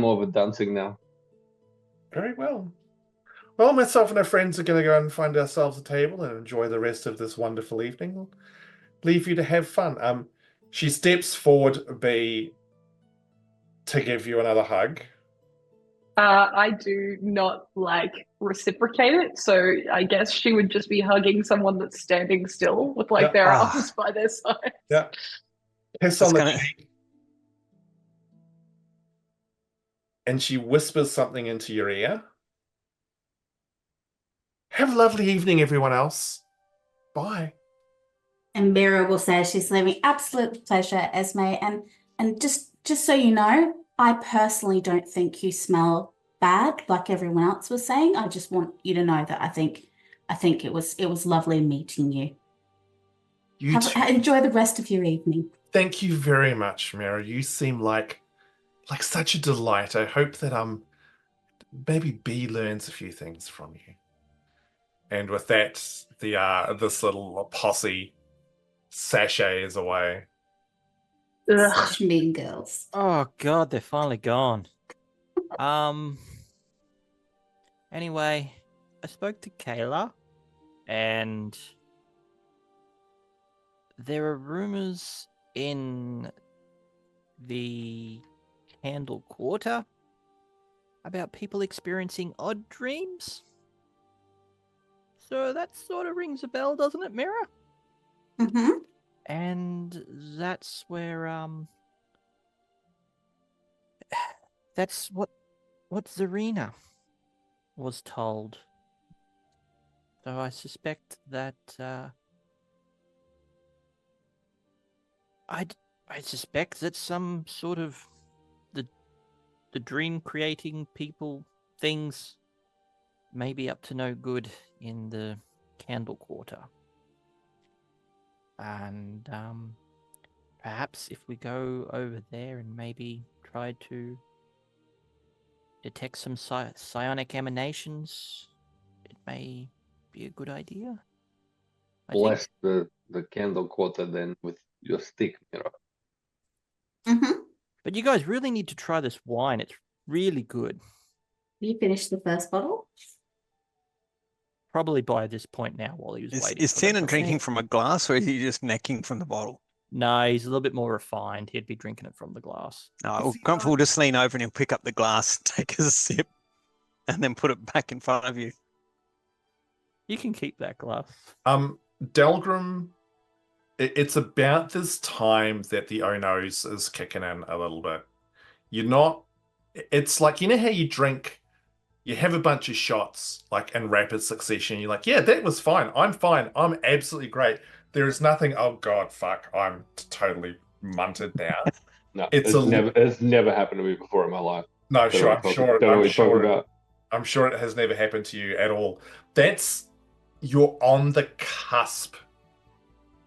[SPEAKER 5] over dancing now.
[SPEAKER 1] Very well. Well, myself and our friends are going to go and find ourselves a table and enjoy the rest of this wonderful evening. We'll leave you to have fun. She steps forward, B, to give you another hug.
[SPEAKER 3] I do not like reciprocate it, so I guess she would just be hugging someone that's standing still with like
[SPEAKER 1] Yeah.
[SPEAKER 3] their arms by their side.
[SPEAKER 1] Yeah. Kiss
[SPEAKER 6] That's
[SPEAKER 1] on the
[SPEAKER 6] kinda-
[SPEAKER 1] cheek. And she whispers something into your ear. Have a lovely evening, everyone else. Bye.
[SPEAKER 4] And Miera will say she's leaving. Absolute pleasure, Esme. And just so you know, I personally don't think you smell bad like everyone else was saying. I just want you to know that I think it was lovely meeting you.
[SPEAKER 1] You too.
[SPEAKER 4] Enjoy the rest of your evening.
[SPEAKER 1] Thank you very much, Miera. You seem like such a delight. I hope that maybe B learns a few things from you. And with that, this little posse sachets away.
[SPEAKER 3] Ugh.
[SPEAKER 4] Such mean girls.
[SPEAKER 2] Oh god, they're finally gone. Anyway, I spoke to Kayla, and there are rumors in the Candle Quarter about people experiencing odd dreams. So that sort of rings a bell, doesn't it, Miera?
[SPEAKER 4] Mm-hmm.
[SPEAKER 2] And that's where that's what Zarina was told. So I suspect that I suspect that some sort of the dream creating people things may be up to no good in the Candle Quarter. And perhaps if we go over there and maybe try to detect some psionic emanations, it may be a good idea. I think.
[SPEAKER 5] Bless the candle quarter then with your stick, Miera.
[SPEAKER 4] Mm-hmm.
[SPEAKER 2] But you guys really need to try this wine. It's really good.
[SPEAKER 4] You finished the first bottle?
[SPEAKER 2] Probably by this point now while he was waiting.
[SPEAKER 6] Is
[SPEAKER 2] for them
[SPEAKER 6] Tiernan
[SPEAKER 2] to
[SPEAKER 6] drinking
[SPEAKER 2] leave.
[SPEAKER 6] from a glass or is he just necking from the bottle?
[SPEAKER 2] No, he's a little bit more refined. He'd be drinking it from the glass.
[SPEAKER 6] No, well, Grumpfel will just lean over and he'll pick up the glass, take a sip, and then put it back in front of you.
[SPEAKER 2] You can keep that glass.
[SPEAKER 1] Delgrim, it's about this time that the Oh-No's is kicking in a little bit. It's like, you know how you drink, you have a bunch of shots, like in rapid succession, you're like, yeah, that was fine. I'm absolutely great. There is nothing, oh God, fuck, I'm totally munted now.
[SPEAKER 5] No,
[SPEAKER 1] It's
[SPEAKER 5] it's never happened to me before in my life.
[SPEAKER 1] No,
[SPEAKER 5] Don't know what you're talking about.
[SPEAKER 1] I'm sure it has never happened to you at all. You're on the cusp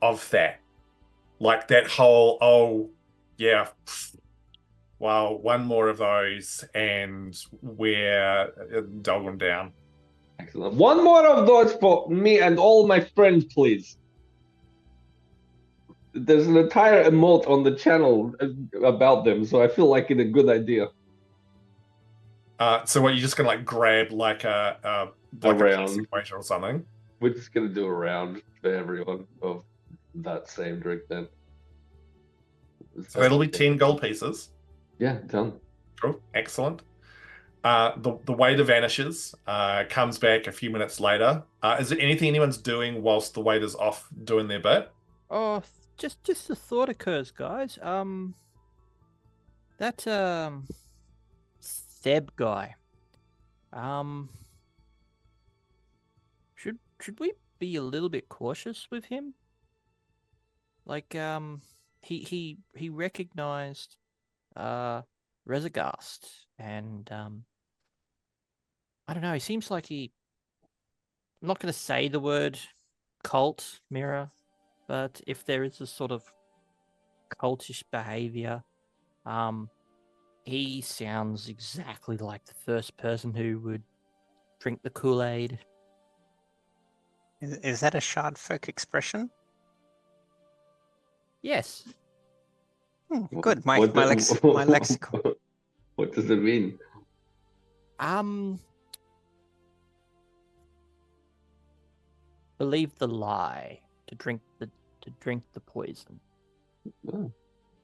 [SPEAKER 1] of that. Like that whole, oh, yeah, well, one more of those and we're dogging down.
[SPEAKER 5] Excellent. One more of those for me and all my friends, please. There's an entire emote on the channel about them, so I feel like it's a good idea.
[SPEAKER 1] So what, you're just gonna like grab like a plastic waiter or something?
[SPEAKER 5] We're just gonna do a round for everyone of that same drink then.
[SPEAKER 1] So that'll be 10 gold pieces.
[SPEAKER 5] Yeah, done.
[SPEAKER 1] Cool, excellent. The waiter vanishes, comes back a few minutes later. Is there anything anyone's doing whilst the waiter's off doing their bit?
[SPEAKER 2] Oh, just a thought occurs, guys. That Seb guy. Should we be a little bit cautious with him? Like, he recognized Rezagast, and I don't know. He seems like I'm not going to say the word cult, Miera, but if there is a sort of cultish behavior, he sounds exactly like the first person who would drink the Kool-Aid.
[SPEAKER 7] Is that a shard folk expression?
[SPEAKER 2] Yes.
[SPEAKER 7] Good. My
[SPEAKER 5] What the-
[SPEAKER 7] lexicon.
[SPEAKER 5] What does it mean?
[SPEAKER 2] Believe the lie, to drink the poison.
[SPEAKER 5] Oh,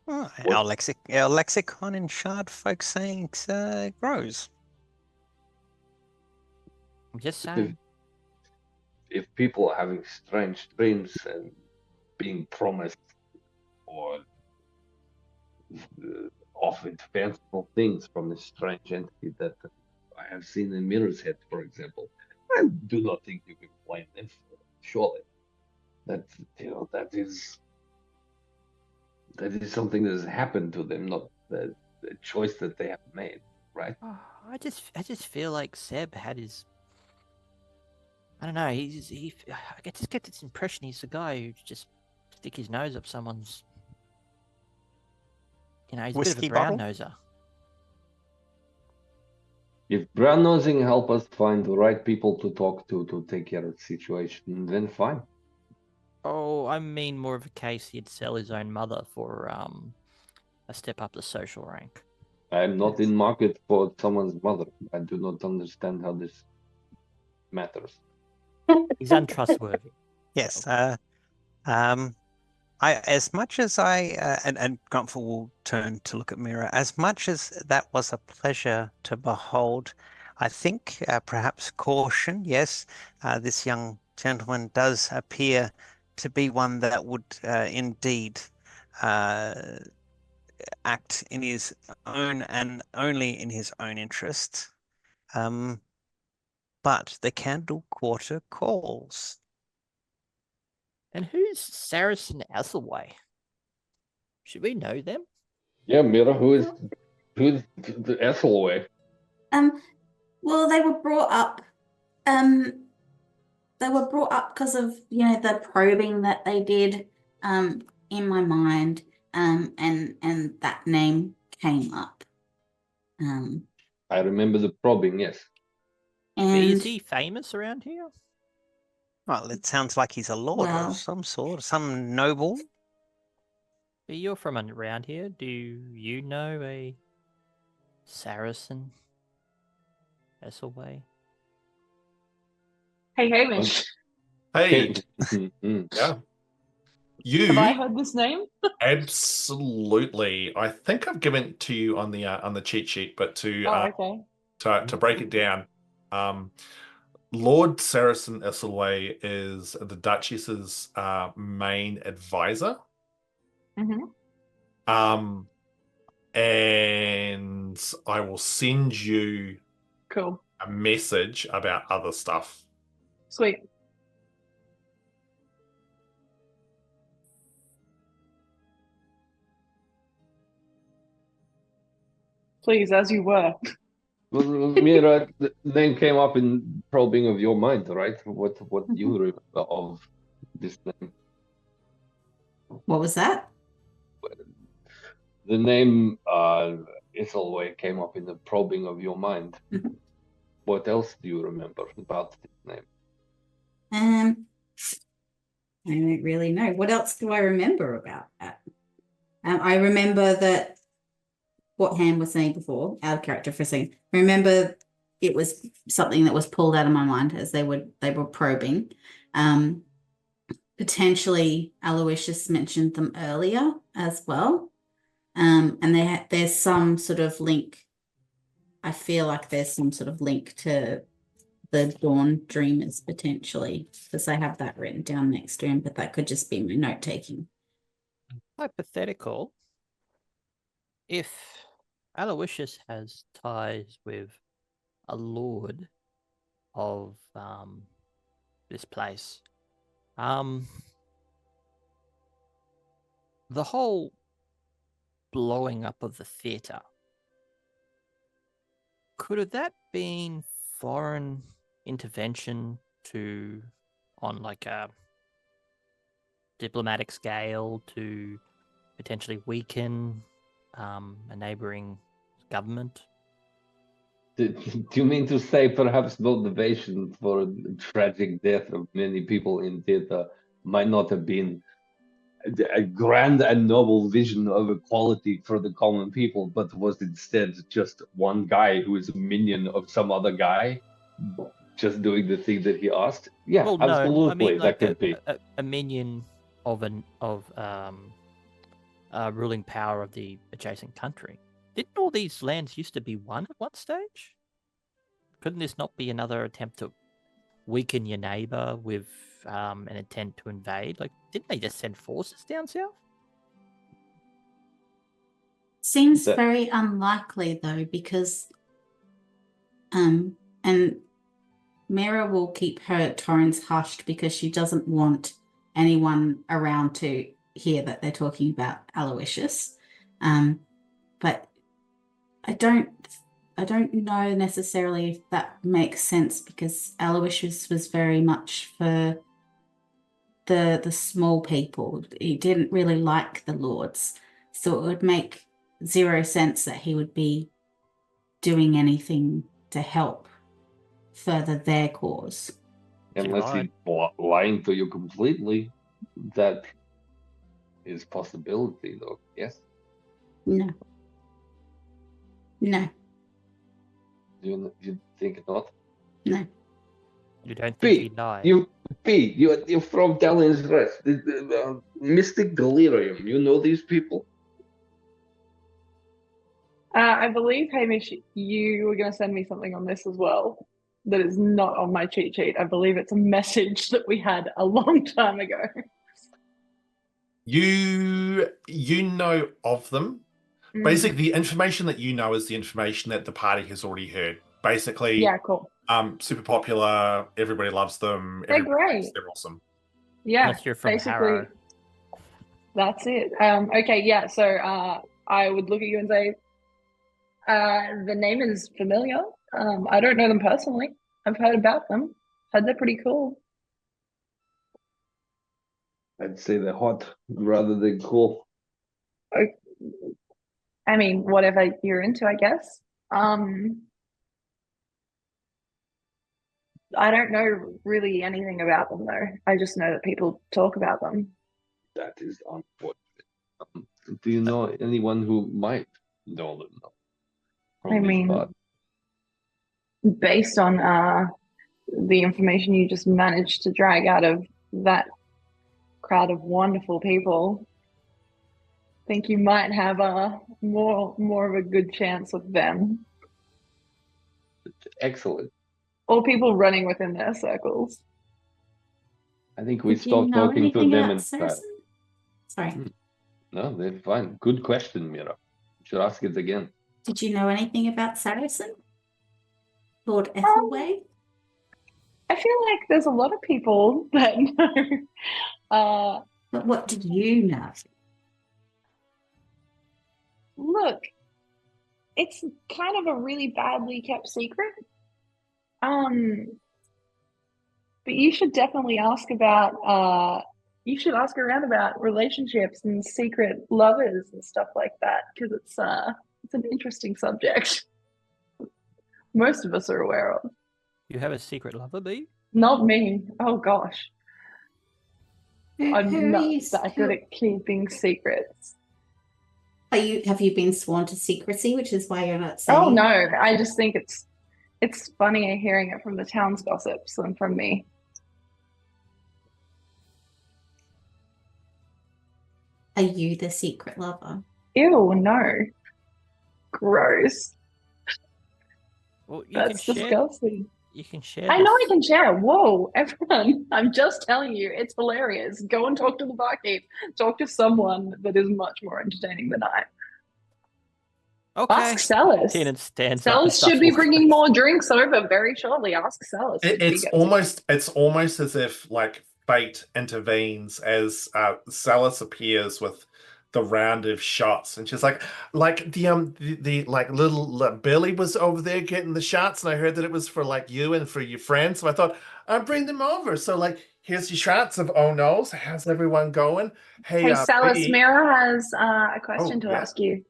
[SPEAKER 7] Oh,
[SPEAKER 5] What-
[SPEAKER 7] our lexicon in shard folk sayings grows.
[SPEAKER 2] I'm just saying.
[SPEAKER 5] If people are having strange dreams and being promised or offered fanciful things from this strange entity that I have seen in Mirror's Head, for example, I do not think you can blame them for it. Surely, that that is something that has happened to them, not the choice that they have made, right?
[SPEAKER 2] Oh, I just feel like Seb had his. I don't know. I just get this impression he's the guy who just stick his nose up someone's. He's a bit of
[SPEAKER 7] Whiskey
[SPEAKER 2] a brown
[SPEAKER 7] bottle?
[SPEAKER 2] noser.
[SPEAKER 5] If brown nosing help us find the right people to talk to take care of the situation, then fine.
[SPEAKER 2] Oh, I mean more of a case he'd sell his own mother for a step up the social rank.
[SPEAKER 5] I'm not in market for someone's mother. I do not understand how this matters.
[SPEAKER 2] He's untrustworthy.
[SPEAKER 7] Yes. As much as and Grumpfel will turn to look at Miera. As much as that was a pleasure to behold, I think perhaps caution. Yes, this young gentleman does appear to be one that would indeed act in his own and only in his own interest. But the Candle Quarter calls.
[SPEAKER 2] And who's Saracen Athelway? Should we know them?
[SPEAKER 5] Yeah, Mira, who's the Ethelway?
[SPEAKER 4] Well, they were brought up. They were brought up because of the probing that they did. In my mind. And that name came up.
[SPEAKER 5] I remember the probing, yes.
[SPEAKER 4] And
[SPEAKER 2] Is he famous around here?
[SPEAKER 7] Well, it sounds like he's a lord
[SPEAKER 4] Well-
[SPEAKER 7] of some sort, some noble.
[SPEAKER 2] You're from around here. Do you know a Saracen Athelway?
[SPEAKER 3] Hey, Hamish,
[SPEAKER 1] Hey,
[SPEAKER 5] Mm.
[SPEAKER 1] yeah.
[SPEAKER 3] have I
[SPEAKER 1] You
[SPEAKER 3] heard this name?
[SPEAKER 1] absolutely. I think I've given it to you on the cheat sheet, but to
[SPEAKER 3] Oh, okay.
[SPEAKER 1] to break it down, Lord Saracen Isselway is the Duchess's main advisor.
[SPEAKER 3] Mm-hmm.
[SPEAKER 1] And I will send you
[SPEAKER 3] Cool.
[SPEAKER 1] a message about other stuff.
[SPEAKER 3] Sweet. Please, as you were.
[SPEAKER 5] Well, Mira, the name came up in probing of your mind, right? What you remember of this name?
[SPEAKER 4] what was that?
[SPEAKER 5] The name Ethelway came up in the probing of your mind.
[SPEAKER 4] Mhm.
[SPEAKER 5] What else do you remember about this name?
[SPEAKER 4] I don't really know. What else do I remember about that? I remember that what Ham was saying before, out of character for a second. Remember, it was something that was pulled out of my mind as they were probing. Potentially, Aloysius mentioned them earlier as well. And there's some sort of link. I feel like there's some sort of link to the Dawn Dreamers potentially, because I have that written down next to him, but that could just be my note taking.
[SPEAKER 2] hypothetical, if Aloysius has ties with a lord of this place, the whole blowing up of the theatre, could have that been foreign intervention on like a diplomatic scale to potentially weaken a neighboring government?
[SPEAKER 5] Do you mean to say perhaps motivation for the tragic death of many people in theater might not have been a grand and noble vision of equality for the common people, but was instead just one guy who is a minion of some other guy, just doing the thing that he asked? Yeah,
[SPEAKER 2] Well, no,
[SPEAKER 5] absolutely,
[SPEAKER 2] I mean like
[SPEAKER 5] that could be.
[SPEAKER 2] a minion of ruling power of the adjacent country. Didn't all these lands used to be one at one stage? Couldn't this not be another attempt to weaken your neighbor with an intent to invade? Like, didn't they just send forces down south?
[SPEAKER 4] Seems
[SPEAKER 5] That-
[SPEAKER 4] very unlikely though, because and Miera will keep her tones hushed because she doesn't want anyone around to hear that they're talking about Aloysius. But I don't know necessarily if that makes sense, because Aloysius was very much for the small people. He didn't really like the lords, so it would make zero sense that he would be doing anything to help further their cause.
[SPEAKER 5] Unless he's lying to you completely, that is possibility, though. Yes.
[SPEAKER 4] No.
[SPEAKER 5] You think not?
[SPEAKER 4] No.
[SPEAKER 2] You don't think
[SPEAKER 5] P,
[SPEAKER 2] he died?
[SPEAKER 5] you're from Talon's Rest. Mystic Delirium. You know these people?
[SPEAKER 3] I believe, Hamish, you were going to send me something on this as well that is not on my cheat sheet. I believe it's a message that we had a long time ago.
[SPEAKER 1] You know of them.
[SPEAKER 3] Mm.
[SPEAKER 1] Basically, the information that you know is the information that the party has already heard. Basically,
[SPEAKER 3] Yeah, cool.
[SPEAKER 1] Super popular. Everybody loves them.
[SPEAKER 3] They're
[SPEAKER 1] Everybody thinks
[SPEAKER 3] great.
[SPEAKER 1] They're awesome.
[SPEAKER 3] Yeah,
[SPEAKER 2] Unless you're from
[SPEAKER 3] basically,
[SPEAKER 2] Harrow.
[SPEAKER 3] that's it. Okay, yeah, so I would look at you and say, the name is familiar. I don't know them personally. I've heard about them. Heard they're pretty cool.
[SPEAKER 5] I'd say they're hot rather than cool.
[SPEAKER 3] I mean, whatever you're into, I guess. I don't know really anything about them though. I just know that people talk about them.
[SPEAKER 5] That is unfortunate. Do you know anyone who might know them?
[SPEAKER 3] I mean, based on the information you just managed to drag out of that crowd of wonderful people, I think you might have more of a good chance with them.
[SPEAKER 5] Excellent.
[SPEAKER 3] Or people running within their circles.
[SPEAKER 5] I think we
[SPEAKER 4] Did you
[SPEAKER 5] stopped
[SPEAKER 4] know
[SPEAKER 5] talking to
[SPEAKER 4] anything
[SPEAKER 5] them
[SPEAKER 4] about
[SPEAKER 5] and
[SPEAKER 4] Saracen? Sorry.
[SPEAKER 5] No, they're fine. Good question, Miera. You should ask it again.
[SPEAKER 4] Did you know anything about Saracen? Lord Ethelway?
[SPEAKER 3] I feel like there's a lot of people that know.
[SPEAKER 4] But what did you know?
[SPEAKER 3] Look, it's kind of a really badly kept secret. But you should definitely ask about you should ask around about relationships and secret lovers and stuff like that, because it's an interesting subject. Most of us are aware of.
[SPEAKER 2] You have a secret lover, B?
[SPEAKER 3] Not me. Oh gosh. I'm not that good
[SPEAKER 4] Who
[SPEAKER 3] at keeping secrets.
[SPEAKER 4] have you been sworn to secrecy, which is why you're not saying?
[SPEAKER 3] Oh no, I just think it's funnier hearing it from the town's gossips than from me.
[SPEAKER 4] Are you the secret lover?
[SPEAKER 3] Ew, no. Gross.
[SPEAKER 2] Well, you
[SPEAKER 3] That's
[SPEAKER 2] can share.
[SPEAKER 3] disgusting.
[SPEAKER 2] You can share
[SPEAKER 3] I know I
[SPEAKER 2] this.
[SPEAKER 3] can share. Whoa, everyone. I'm just telling you, it's hilarious. Go and talk to the barkeep. Talk to someone that is much more entertaining than I.
[SPEAKER 2] Okay.
[SPEAKER 3] Ask Celis.
[SPEAKER 2] Tiernan stands up and
[SPEAKER 3] Celis
[SPEAKER 2] starts
[SPEAKER 3] should be
[SPEAKER 2] walking
[SPEAKER 3] bringing
[SPEAKER 2] past.
[SPEAKER 3] more drinks over very shortly. Ask Celis if he
[SPEAKER 1] It's
[SPEAKER 3] gets
[SPEAKER 1] almost as if like fate intervenes as Salis appears with the round of shots, and she's like the like little Billy was over there getting the shots, and I heard that it was for like you and for your friends, so I thought I'd bring them over. So like, here's your shots of oh no's. How's everyone going? Hey,
[SPEAKER 3] Hey, Celis,
[SPEAKER 1] B.
[SPEAKER 3] Miera has a question
[SPEAKER 1] Oh
[SPEAKER 3] to
[SPEAKER 1] yeah.
[SPEAKER 3] ask you.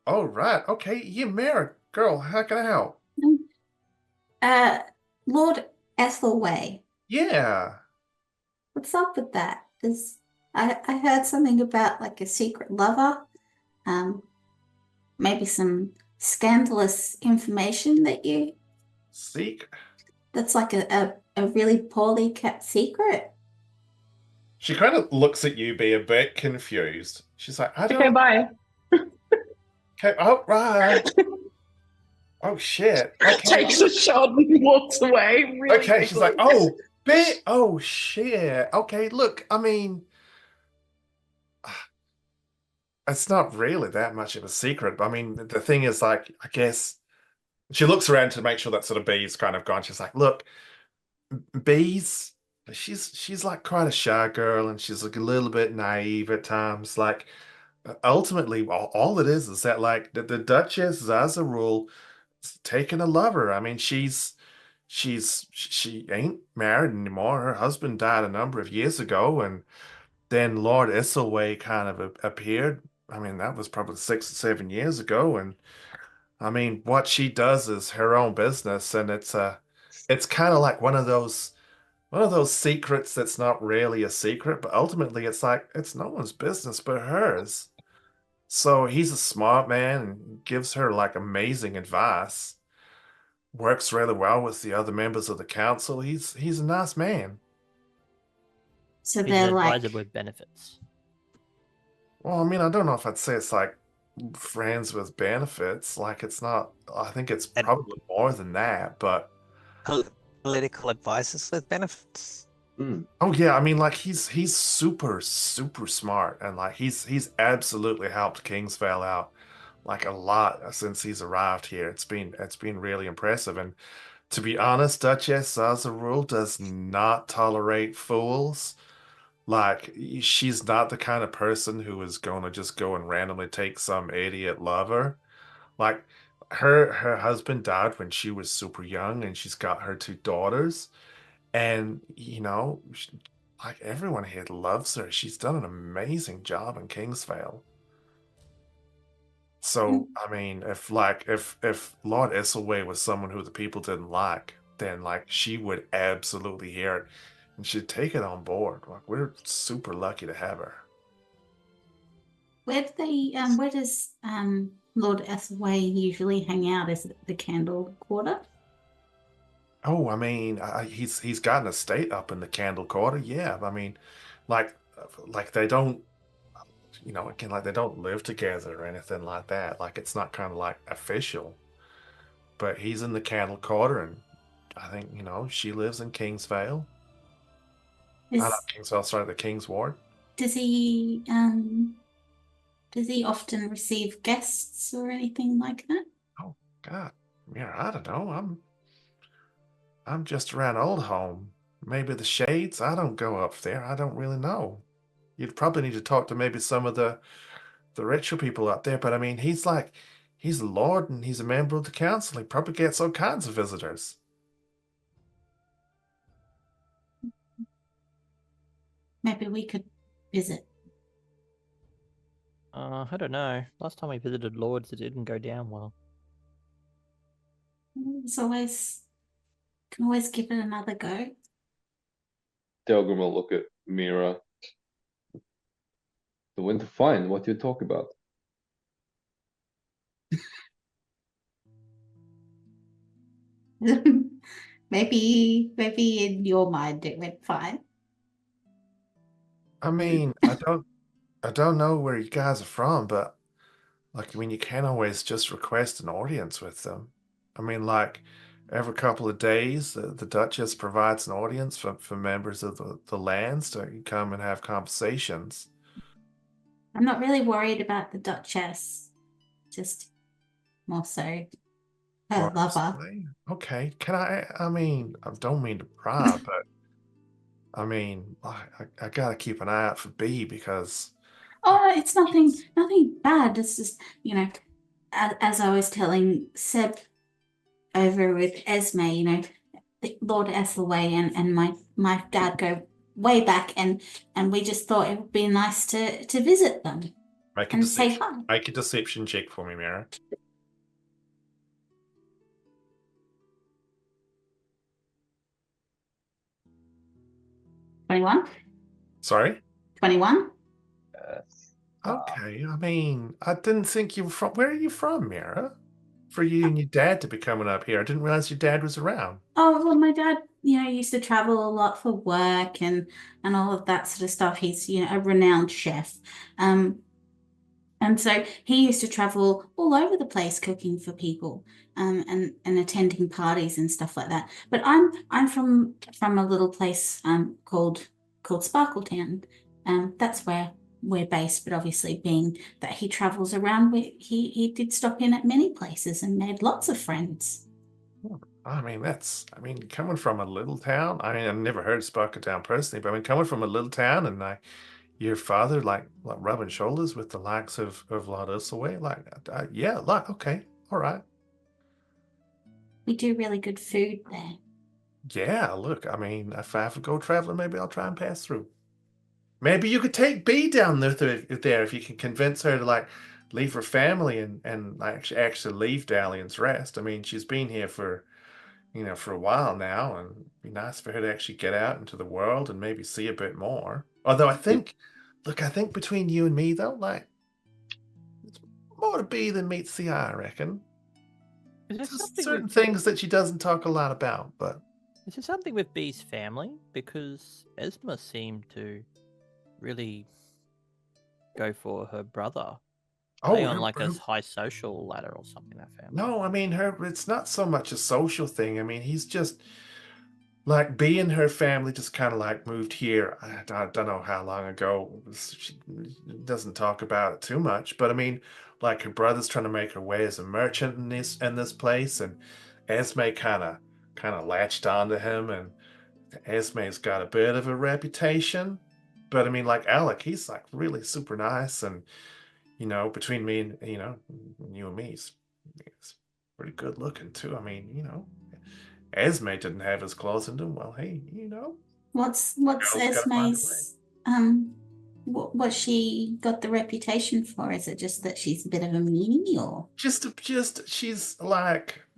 [SPEAKER 1] Oh right. Okay. Yeah, Mary, girl, how can I help?
[SPEAKER 4] Uh, Lord Ethelway,
[SPEAKER 1] Yeah.
[SPEAKER 4] what's up with that? Because I heard something about like a secret lover, maybe some scandalous information
[SPEAKER 1] Seek.
[SPEAKER 4] that's like a really poorly kept secret.
[SPEAKER 1] She kind of looks at you, be a bit confused. She's like, I
[SPEAKER 3] Okay,
[SPEAKER 1] don't.
[SPEAKER 3] bye.
[SPEAKER 1] Okay, oh, right. Oh, shit. Okay.
[SPEAKER 3] Takes a shot and walks away really
[SPEAKER 1] Okay, she's like,
[SPEAKER 3] quickly.
[SPEAKER 1] oh, bit. Oh, shit. Okay, look, I mean, it's not really that much of a secret. I mean, the thing is, like, I guess she looks around to make sure that sort of Bee's kind of gone. She's like, look, Bee's, she's like quite a shy girl, and she's like a little bit naive at times. Like, ultimately, all it is that like the Duchess, as a rule, is taking a lover. I mean, she ain't married anymore. Her husband died a number of years ago, and then Lord Isselway kind of appeared. I mean, that was probably 6 or 7 years ago, and I mean, what she does is her own business, and it's kind of like one of those secrets that's not really a secret, but ultimately it's like it's no one's business but hers. So he's a smart man and gives her like amazing advice. Works really well with the other members of the council. He's a nice man.
[SPEAKER 4] So
[SPEAKER 2] He's an
[SPEAKER 4] they're like,
[SPEAKER 2] advisor with benefits.
[SPEAKER 1] Well, I mean, I don't know if I'd say it's like friends with benefits. Like it's not. I think it's
[SPEAKER 7] And-
[SPEAKER 1] probably more than that. But
[SPEAKER 7] Political advisors with benefits.
[SPEAKER 1] oh yeah, I mean, like he's super smart, and like he's absolutely helped Kingsvale out like a lot since he's arrived here. It's been really impressive. And to be honest, Duchess as a rule does not tolerate fools. Like she's not the kind of person who is going to just go and randomly take some idiot lover. Like her husband died when she was super young, and she's got her two daughters. And like everyone here loves her. She's done an amazing job in Kingsvale. So, I mean, if Lord Isselway was someone who the people didn't like, then like she would absolutely hear it and she'd take it on board. Like we're super lucky to have her.
[SPEAKER 4] where does Lord Ethelway usually hang out? Is it the Candle Quarter?
[SPEAKER 1] Oh, I mean, he's got an estate up in the Candle Quarter. Yeah, I mean, like they don't, again, like they don't live together or anything like that. Like it's not kind of like official. But he's in the Candle Quarter, and I think she lives in Kingsvale. Not Kingsvale, sorry, the King's Ward.
[SPEAKER 4] Does he often receive guests or anything like that?
[SPEAKER 1] Oh God, yeah, I don't know. I'm just around Oldhome. Maybe the Shades. I don't go up there. I don't really know. You'd probably need to talk to maybe some of the richer people up there. But I mean, he's a lord and he's a member of the council. He probably gets all kinds of visitors.
[SPEAKER 4] Maybe we could visit.
[SPEAKER 2] I don't know. Last time we visited Lords, it didn't go down well.
[SPEAKER 4] Can always give it another go.
[SPEAKER 5] Delgrim will look at Miera. The winter fine. What do you talk about?
[SPEAKER 4] maybe in your mind it went fine.
[SPEAKER 1] I mean, I don't know where you guys are from, but like, I mean, you can always just request an audience with them. I mean, like, every couple of days, the Duchess provides an audience for members of the lands to come and have conversations.
[SPEAKER 4] I'm not really worried about the Duchess, just more so her lover.
[SPEAKER 1] Honestly. Okay, I mean, I don't mean to pry, but I mean, I gotta keep an eye out for B because
[SPEAKER 4] Oh, it's nothing bad. It's just, as I was telling Seb over with Esme, Lord Ethelway and my dad go way back, and we just thought it would be nice to visit them and say hi.
[SPEAKER 1] make a deception check for me, Miera.
[SPEAKER 4] $21.
[SPEAKER 1] Sorry?
[SPEAKER 4] 21.
[SPEAKER 1] Okay, I mean, I didn't think you were from. Where are you from, Miera? For you and your dad to be coming up here, I didn't realize your dad was around.
[SPEAKER 4] Oh, well, my dad, used to travel a lot for work and all of that sort of stuff. He's, a renowned chef. And so he used to travel all over the place cooking for people, and attending parties and stuff like that. But I'm from a little place called Sparkletown. That's where we're based, but obviously being that he travels around, he did stop in at many places and made lots of friends.
[SPEAKER 1] I mean, coming from a little town, I mean, I've never heard of Sparkletown personally, but I mean, coming from a little town and your father, like rubbing shoulders with the likes of Lord Ursaway, yeah, okay, all right.
[SPEAKER 4] We do really good food there.
[SPEAKER 1] Yeah, look, I mean, if I have to go traveling, maybe I'll try and pass through. Maybe you could take B down there if you can convince her to leave her family and actually leave Dalian's Rest. I mean, she's been here for a while now, and it'd be nice for her to actually get out into the world and maybe see a bit more. Although I think between you and me though, it's more to B than meets the eye, I reckon.
[SPEAKER 2] Is there
[SPEAKER 1] Certain things that she doesn't talk a lot about, but
[SPEAKER 2] is there something with B's family? Because Esma seemed to really go for her brother. Are they on a high social ladder or something, that family?
[SPEAKER 1] No, I mean it's not so much a social thing. I mean, he's just B and her family just kind of moved here. I don't know how long ago. She doesn't talk about it too much, but I mean, her brother's trying to make her way as a merchant in this place, and Esme kind of latched onto him, and Esme's got a bit of a reputation. But I mean, Alec, he's really super nice, and between me and you and me, he's pretty good looking too. I mean, Esme didn't have his claws into him. Well, hey,
[SPEAKER 4] What's Esme's what she got the reputation for? Is it just that she's a bit of a meanie, or
[SPEAKER 1] just she's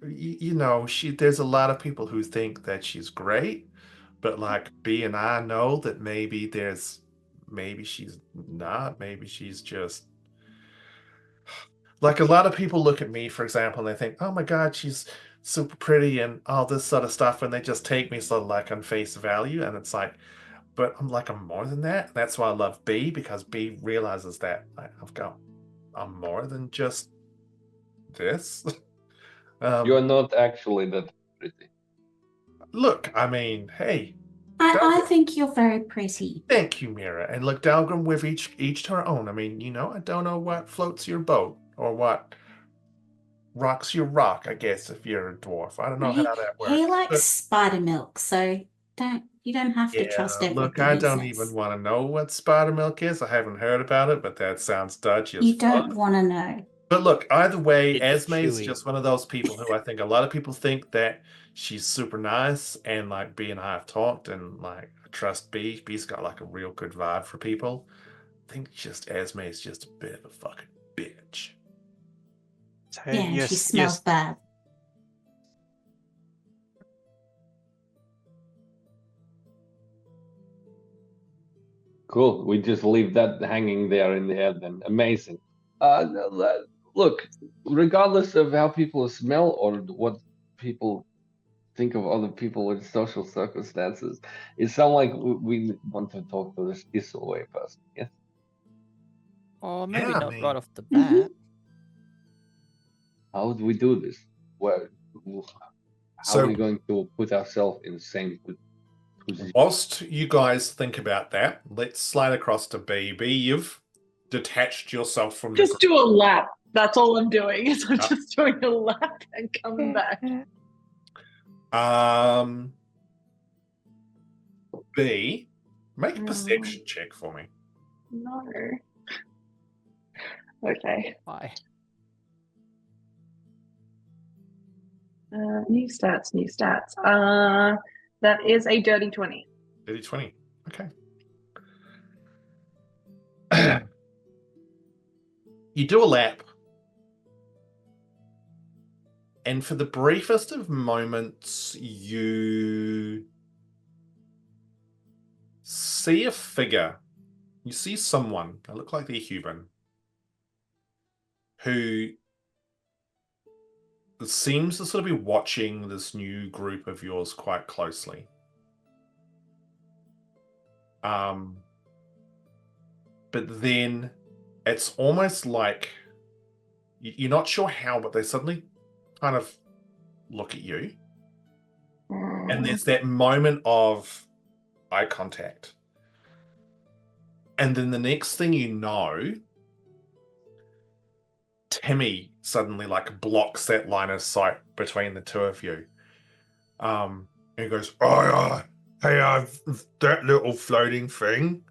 [SPEAKER 1] there's a lot of people who think that she's great, but B and I know that maybe she's not. Maybe she's just a lot of people look at me, for example, and they think, oh my God, she's super pretty and all this sort of stuff, and they just take me sort of on face value, and it's but I'm more than that. That's why I love B, because B realizes that I'm more than just this.
[SPEAKER 5] You're not actually that pretty.
[SPEAKER 1] Look, I mean, hey.
[SPEAKER 4] I think you're very pretty.
[SPEAKER 1] Thank you, Miera. And look, Delgrim, with each to her own. I mean, I don't know what floats your boat or what rocks your rock, I guess, if you're a dwarf. I don't know how that works.
[SPEAKER 4] He likes spider milk, so you don't have to trust everything.
[SPEAKER 1] Look, I don't even want to know what spider milk is. I haven't heard about it, but that sounds dodgy as fuck.
[SPEAKER 4] You don't want to know.
[SPEAKER 1] But look, either way, Esme is just one of those people who I think a lot of people think that she's super nice, and B and I have talked, and I trust B. B's got a real good vibe for people. I think Esme is just a bit of a fucking bitch.
[SPEAKER 4] So, yeah, she smells bad.
[SPEAKER 5] Cool. We just leave that hanging there in the air then. Amazing. Look, regardless of how people smell or what people think of other people in social circumstances, it sounds like we want to talk to this Isaway person, yes?
[SPEAKER 2] Or maybe not right off the bat.
[SPEAKER 5] How would we do this? Well, How are we
[SPEAKER 1] So
[SPEAKER 5] going to put ourselves in the same position?
[SPEAKER 1] whilst you guys think about that, let's slide across to B. B, you've detached yourself from the
[SPEAKER 3] Just
[SPEAKER 1] group.
[SPEAKER 3] do a lap. That's all I'm doing. Is I'm just doing a lap and coming back.
[SPEAKER 1] B, make a perception check for me.
[SPEAKER 3] No. Okay.
[SPEAKER 2] Why?
[SPEAKER 3] New stats. That is a dirty 20.
[SPEAKER 1] 30-20. Okay. You do a lap. And for the briefest of moments, you see a figure. You see someone, they look like they're human, who seems to sort of be watching this new group of yours quite closely. But then it's almost like you're not sure how, but they suddenly kind of look at you. And there's that moment of eye contact. And then the next thing you know, Timmy suddenly like blocks that line of sight between the two of you. And he goes, "Oh, hey, that little floating thing,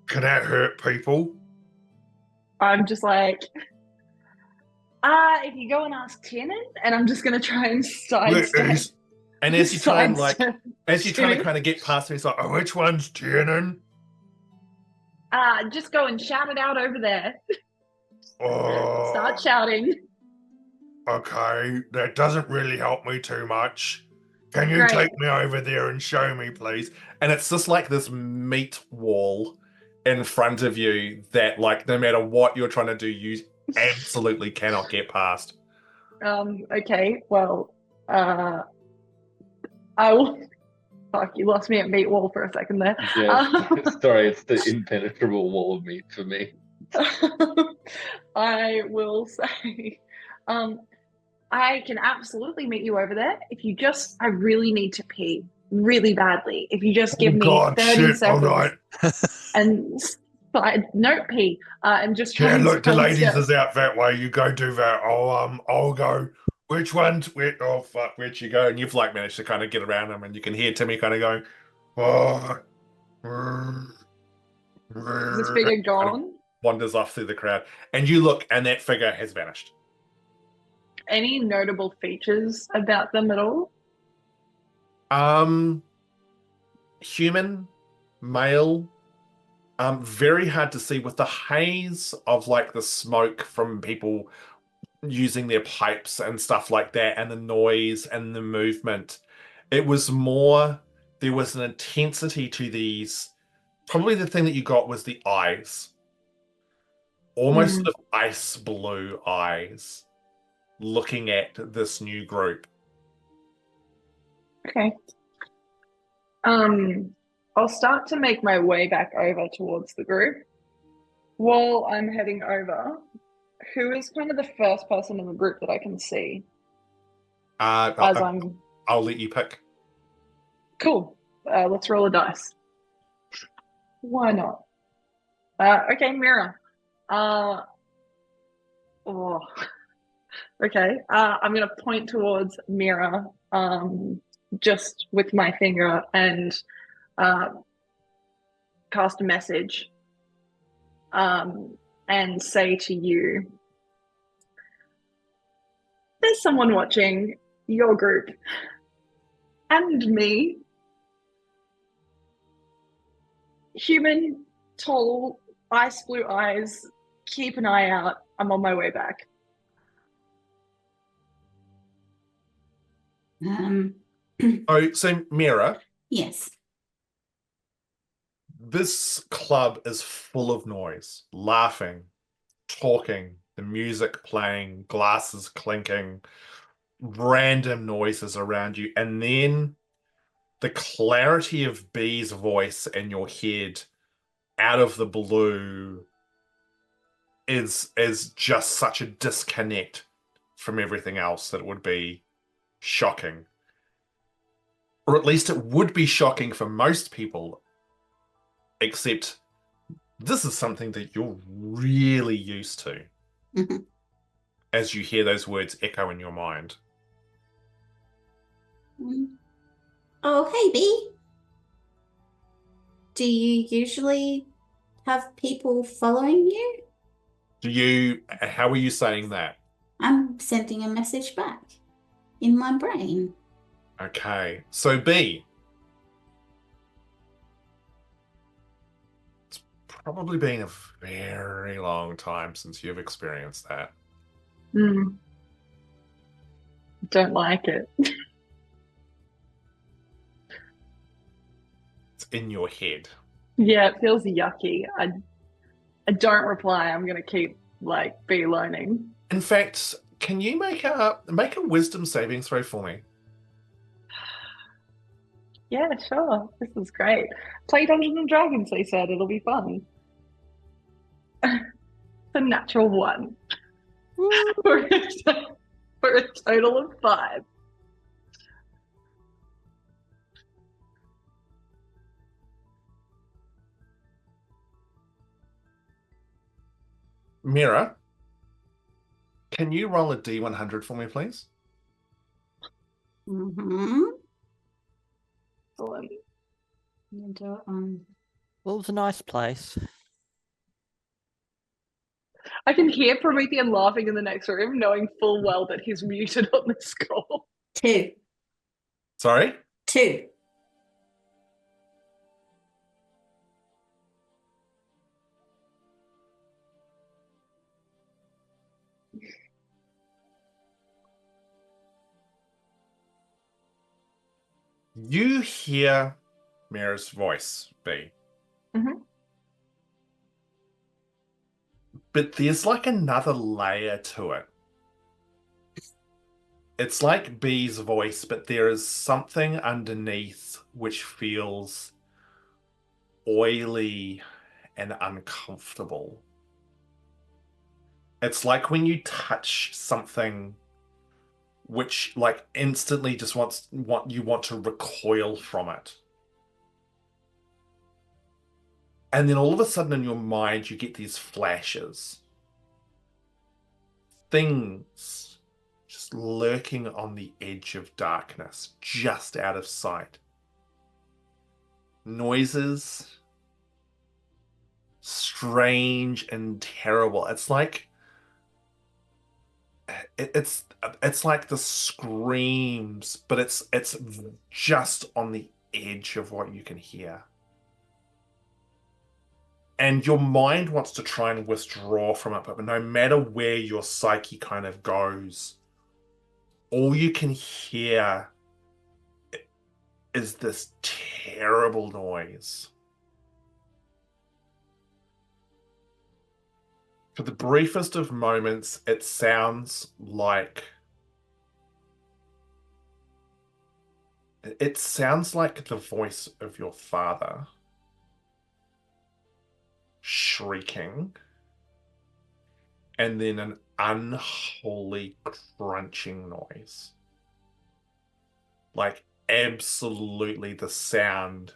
[SPEAKER 1] can that hurt people?"
[SPEAKER 3] I'm just like, if you go and ask Tiernan, and I'm just gonna try and sidestep.
[SPEAKER 1] And as you try and like, as you're trying to
[SPEAKER 3] Timmy.
[SPEAKER 1] kind of get past me, it's like, "Oh, which one's Tiernan?"
[SPEAKER 3] Just go and shout it out over there.
[SPEAKER 1] Oh,
[SPEAKER 3] Start shouting.
[SPEAKER 1] okay, that doesn't really help me too much. Can you
[SPEAKER 3] Great.
[SPEAKER 1] take me over there and show me, please? And it's just like this meat wall in front of you that, like, no matter what you're trying to do, you absolutely cannot get past.
[SPEAKER 3] Okay, well, I will. Fuck, you lost me at meat wall for a second there.
[SPEAKER 5] Yeah, sorry, it's the impenetrable wall of meat for me.
[SPEAKER 3] I will say, I can absolutely meet you over there if you just. I really need to pee really badly. If you just give me 30 seconds,
[SPEAKER 1] all right.
[SPEAKER 3] and no pee, and just try
[SPEAKER 1] Yeah,
[SPEAKER 3] and
[SPEAKER 1] look, the ladies
[SPEAKER 3] sidestep.
[SPEAKER 1] is out that way. You go do that. I'll go. Which one's where? Oh fuck, where'd you go? And you've like managed to kind of get around them, and you can hear Timmy kind of going, "Oh."
[SPEAKER 3] Is this figure gone?
[SPEAKER 1] Wanders off through the crowd, and you look, and that figure has vanished.
[SPEAKER 3] Any notable features about them at all?
[SPEAKER 1] Human, male, very hard to see with the haze of like the smoke from people using their pipes and stuff like that, and the noise and the movement. It was more, there was an intensity to these. Probably the thing that you got was the eyes. Almost sort of ice blue eyes looking at this new group.
[SPEAKER 3] Okay. I'll start to make my way back over towards the group. While I'm heading over, who is kind of the first person in the group that I can see? As
[SPEAKER 1] I'll let you pick.
[SPEAKER 3] Cool. Let's roll a dice. Why not? Okay, Miera. Okay. I'm gonna point towards Miera, just with my finger and cast a message, and say to you, "There's someone watching your group and me. Human, tall, ice blue eyes. Keep an eye out. I'm on my way back."
[SPEAKER 1] So Miera,
[SPEAKER 4] Yes.
[SPEAKER 1] this club is full of noise, laughing, talking, the music playing, glasses clinking, random noises around you, and then the clarity of B's voice in your head out of the blue is just such a disconnect from everything else that it would be shocking. Or at least it would be shocking for most people, except this is something that you're really used to
[SPEAKER 4] Mhm.
[SPEAKER 1] as you hear those words echo in your mind.
[SPEAKER 4] Oh, hey, Bee. Do you usually have people following you?
[SPEAKER 1] How are you saying that?
[SPEAKER 4] I'm sending a message back in my brain.
[SPEAKER 1] Okay, so B. It's probably been a very long time since you've experienced that.
[SPEAKER 3] Don't like it.
[SPEAKER 1] It's in your head.
[SPEAKER 3] Yeah, it feels yucky. I don't reply. I'm gonna keep like beloning.
[SPEAKER 1] In fact, can you make a wisdom saving throw for me?
[SPEAKER 3] Yeah, sure. This is great. Play Dungeons and Dragons, they said. It'll be fun. It's a natural 1. for a total of 5.
[SPEAKER 1] Miera, can you roll a D100 for me, please?
[SPEAKER 4] Mm-hmm.
[SPEAKER 3] Excellent.
[SPEAKER 4] You do it on.
[SPEAKER 2] Well, it was a nice place.
[SPEAKER 3] I can hear Promethean laughing in the next room, knowing full well that he's muted on the score.
[SPEAKER 4] 2.
[SPEAKER 1] Sorry?
[SPEAKER 4] 2.
[SPEAKER 1] You hear Miera's voice, B.
[SPEAKER 3] Mhm.
[SPEAKER 1] But there's like another layer to it. It's like B's voice, but there is something underneath which feels oily and uncomfortable. It's like when you touch something which like instantly just you want to recoil from it. And then all of a sudden in your mind you get these flashes. Things just lurking on the edge of darkness, just out of sight. Noises, strange and terrible. It's like it's like the screams, but it's just on the edge of what you can hear. And your mind wants to try and withdraw from it, but no matter where your psyche kind of goes, all you can hear is this terrible noise. For the briefest of moments, it sounds like the voice of your father shrieking, and then an unholy crunching noise. Like absolutely the sound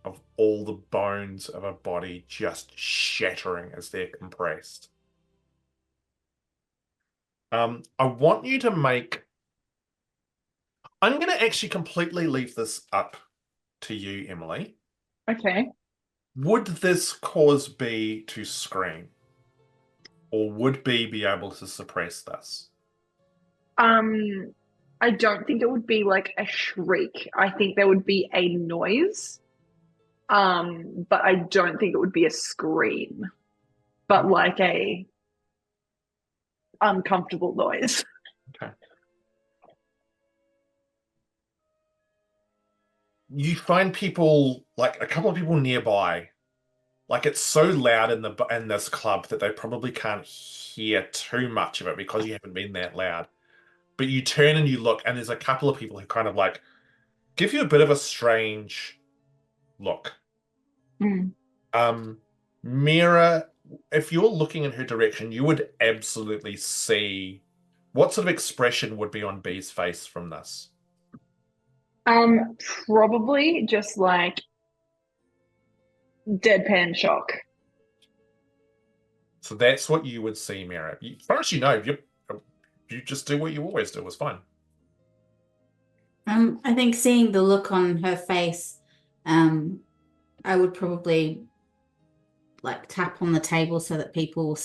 [SPEAKER 1] of all the bones of a body just shattering as they're compressed. I want you to make... I'm going to actually completely leave this up to you, Emily.
[SPEAKER 3] Okay.
[SPEAKER 1] Would this cause B to scream? Or would B be able to suppress this?
[SPEAKER 3] I don't think it would be like a shriek. I think there would be a noise. But I don't think it would be a scream. But like a uncomfortable noise.
[SPEAKER 1] Okay. You find people, like a couple of people nearby, like it's so loud in this club that they probably can't hear too much of it because you haven't been that loud. But you turn and you look, and there's a couple of people who kind of like give you a bit of a strange look. Miera, if you're looking in her direction, you would absolutely see what sort of expression would be on B's face from this.
[SPEAKER 3] Probably just like deadpan shock.
[SPEAKER 1] So that's what you would see, Miera. As far as you know, you just do what you always do. It was fine.
[SPEAKER 4] I think seeing the look on her face, I would probably like tap on the table so that people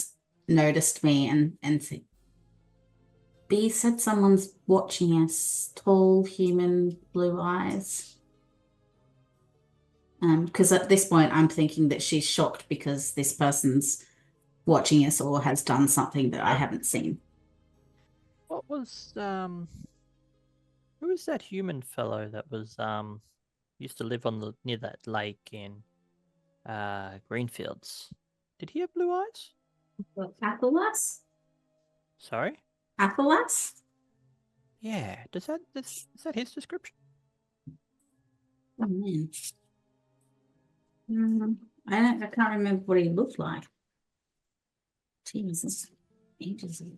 [SPEAKER 4] noticed me and say, B said someone's watching us. Tall, human, blue eyes. Because at this point, I'm thinking that she's shocked because this person's watching us or has done something that I haven't seen.
[SPEAKER 2] What was who was that human fellow that was used to live on the near that lake in Greenfields? Did he have blue eyes?
[SPEAKER 4] Athalas?
[SPEAKER 2] Sorry?
[SPEAKER 4] Athalas?
[SPEAKER 2] Yeah. Is that his description?
[SPEAKER 4] Oh man. I can't remember what he looked like. Jesus. Ages ago.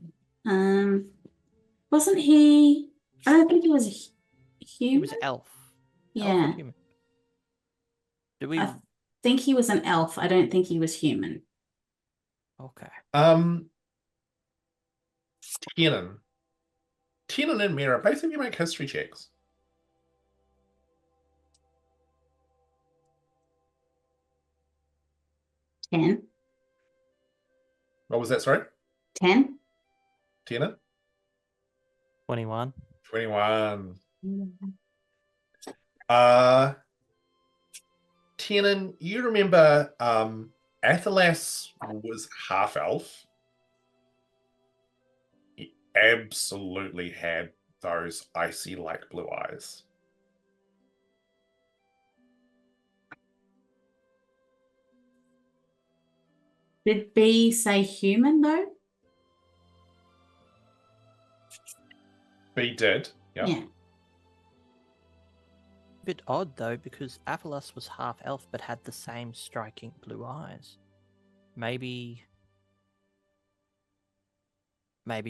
[SPEAKER 4] Wasn't he? I don't think he was a human.
[SPEAKER 2] He was elf. Elf or
[SPEAKER 4] Yeah.
[SPEAKER 2] human? Do we?
[SPEAKER 4] I think he was an elf. I don't think he was human.
[SPEAKER 2] Okay.
[SPEAKER 1] Tiernan. Tiernan and Miera, both of you make history checks.
[SPEAKER 4] Ten.
[SPEAKER 1] What was that, sorry?
[SPEAKER 4] 10.
[SPEAKER 1] Tiernan?
[SPEAKER 2] 21.
[SPEAKER 1] 21. Tiernan, you remember Athalas was half elf. He absolutely had those icy like blue eyes.
[SPEAKER 4] Did B say human though?
[SPEAKER 1] B did, yeah.
[SPEAKER 4] Yeah.
[SPEAKER 2] Bit odd though, because Athalas was half elf but had the same striking blue eyes. Maybe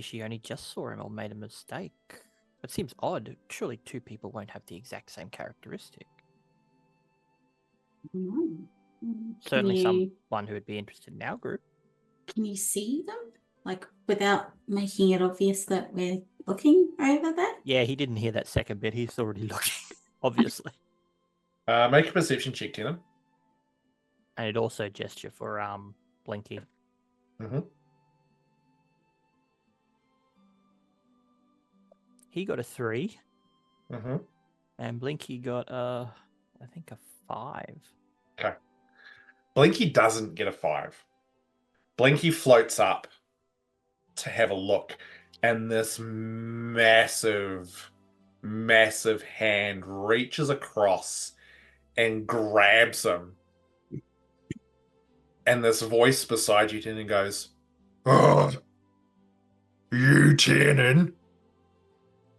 [SPEAKER 2] she only just saw him or made a mistake. It seems odd. Surely two people won't have the exact same characteristic. Certainly someone who would be interested in our group.
[SPEAKER 4] Can you see them? Like without making it obvious that we're looking over there?
[SPEAKER 2] Yeah, he didn't hear that second bit. He's already looking, obviously.
[SPEAKER 1] Make a perception check, Tiernan.
[SPEAKER 2] And it also gesture for Blinky.
[SPEAKER 1] Mm-hmm.
[SPEAKER 2] He got a 3.
[SPEAKER 1] Mm-hmm.
[SPEAKER 2] And Blinky got I think a 5.
[SPEAKER 1] Okay. Blinky doesn't get a 5. Blinky floats up to have a look, and this massive, massive hand reaches across and grabs him. And this voice beside you, Tiernan, goes, "Oh, you, Tiernan."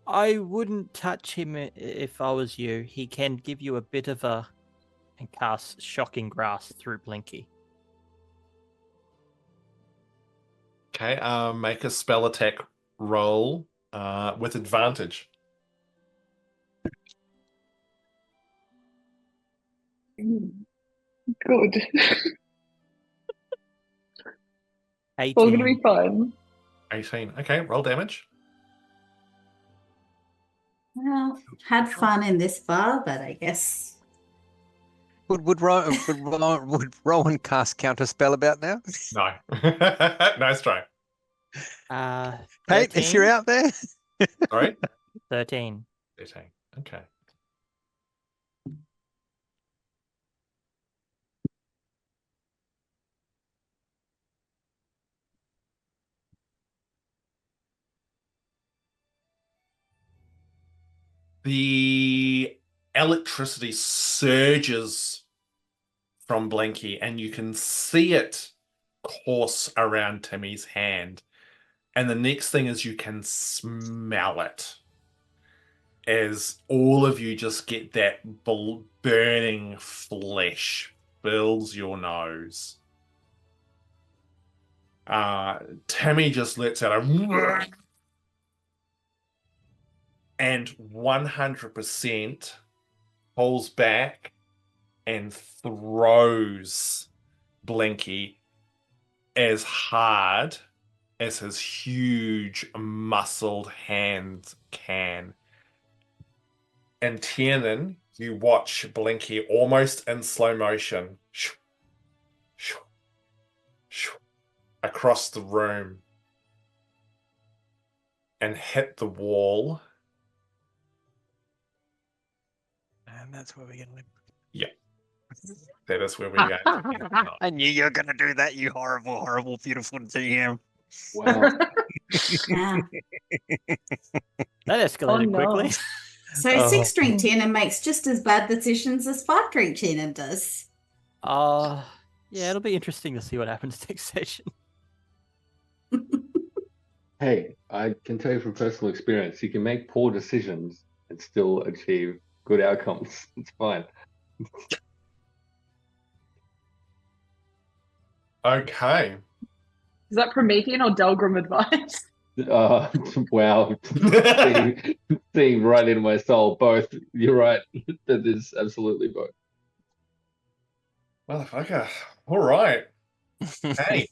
[SPEAKER 2] I wouldn't touch him if I was you. He can give you a bit of a... and cast Shocking Grasp through Blinky.
[SPEAKER 1] Okay, make a spell attack roll with advantage.
[SPEAKER 3] Good.
[SPEAKER 2] 18.
[SPEAKER 3] All gonna be fun.
[SPEAKER 1] 18. Okay, roll damage.
[SPEAKER 4] Well, had fun in this bar, but I guess.
[SPEAKER 6] Would Rowan cast counterspell about now?
[SPEAKER 1] No. Nice try.
[SPEAKER 6] Kate, if you're out there.
[SPEAKER 1] All right.
[SPEAKER 2] 13.
[SPEAKER 1] 13. Okay. The electricity surges from Blinky, and you can see it course around Timmy's hand. And the next thing is you can smell it as all of you just get that burning flesh fills your nose. Timmy just lets out a and 100% pulls back and throws Blinky as hard as his huge muscled hands can. And Tiernan, you watch Blinky almost in slow motion across the room and hit the wall.
[SPEAKER 6] And that's where we're going to live.
[SPEAKER 1] Yeah. That is where we're going to end tonight.
[SPEAKER 7] I knew you were going to do that, you horrible, horrible, beautiful DM.
[SPEAKER 5] Wow.
[SPEAKER 4] Wow.
[SPEAKER 2] That escalated
[SPEAKER 3] no.
[SPEAKER 2] quickly.
[SPEAKER 4] So
[SPEAKER 6] Oh.
[SPEAKER 4] 6-drink Tiernan makes just as bad decisions as 5-drink Tiernan does.
[SPEAKER 2] Yeah, it'll be interesting to see what happens next session.
[SPEAKER 5] Hey, I can tell you from personal experience, you can make poor decisions and still achieve good outcomes. It's fine.
[SPEAKER 1] Okay.
[SPEAKER 3] Is that Promethean or Delgrim advice?
[SPEAKER 5] Wow. Seeing right into my soul. Both. You're right. That is absolutely both.
[SPEAKER 1] Motherfucker. All right. Hey.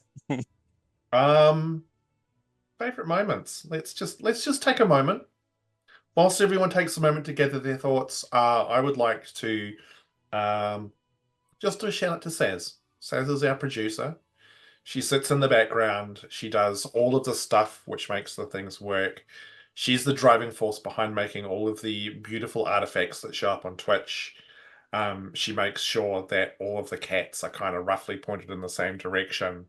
[SPEAKER 1] Favorite moments. Let's just take a moment. Whilst everyone takes a moment to gather their thoughts, I would like to just do a shout out to Saz. Saz is our producer. She sits in the background. She does all of the stuff which makes the things work. She's the driving force behind making all of the beautiful artifacts that show up on Twitch. She makes sure that all of the cats are kind of roughly pointed in the same direction.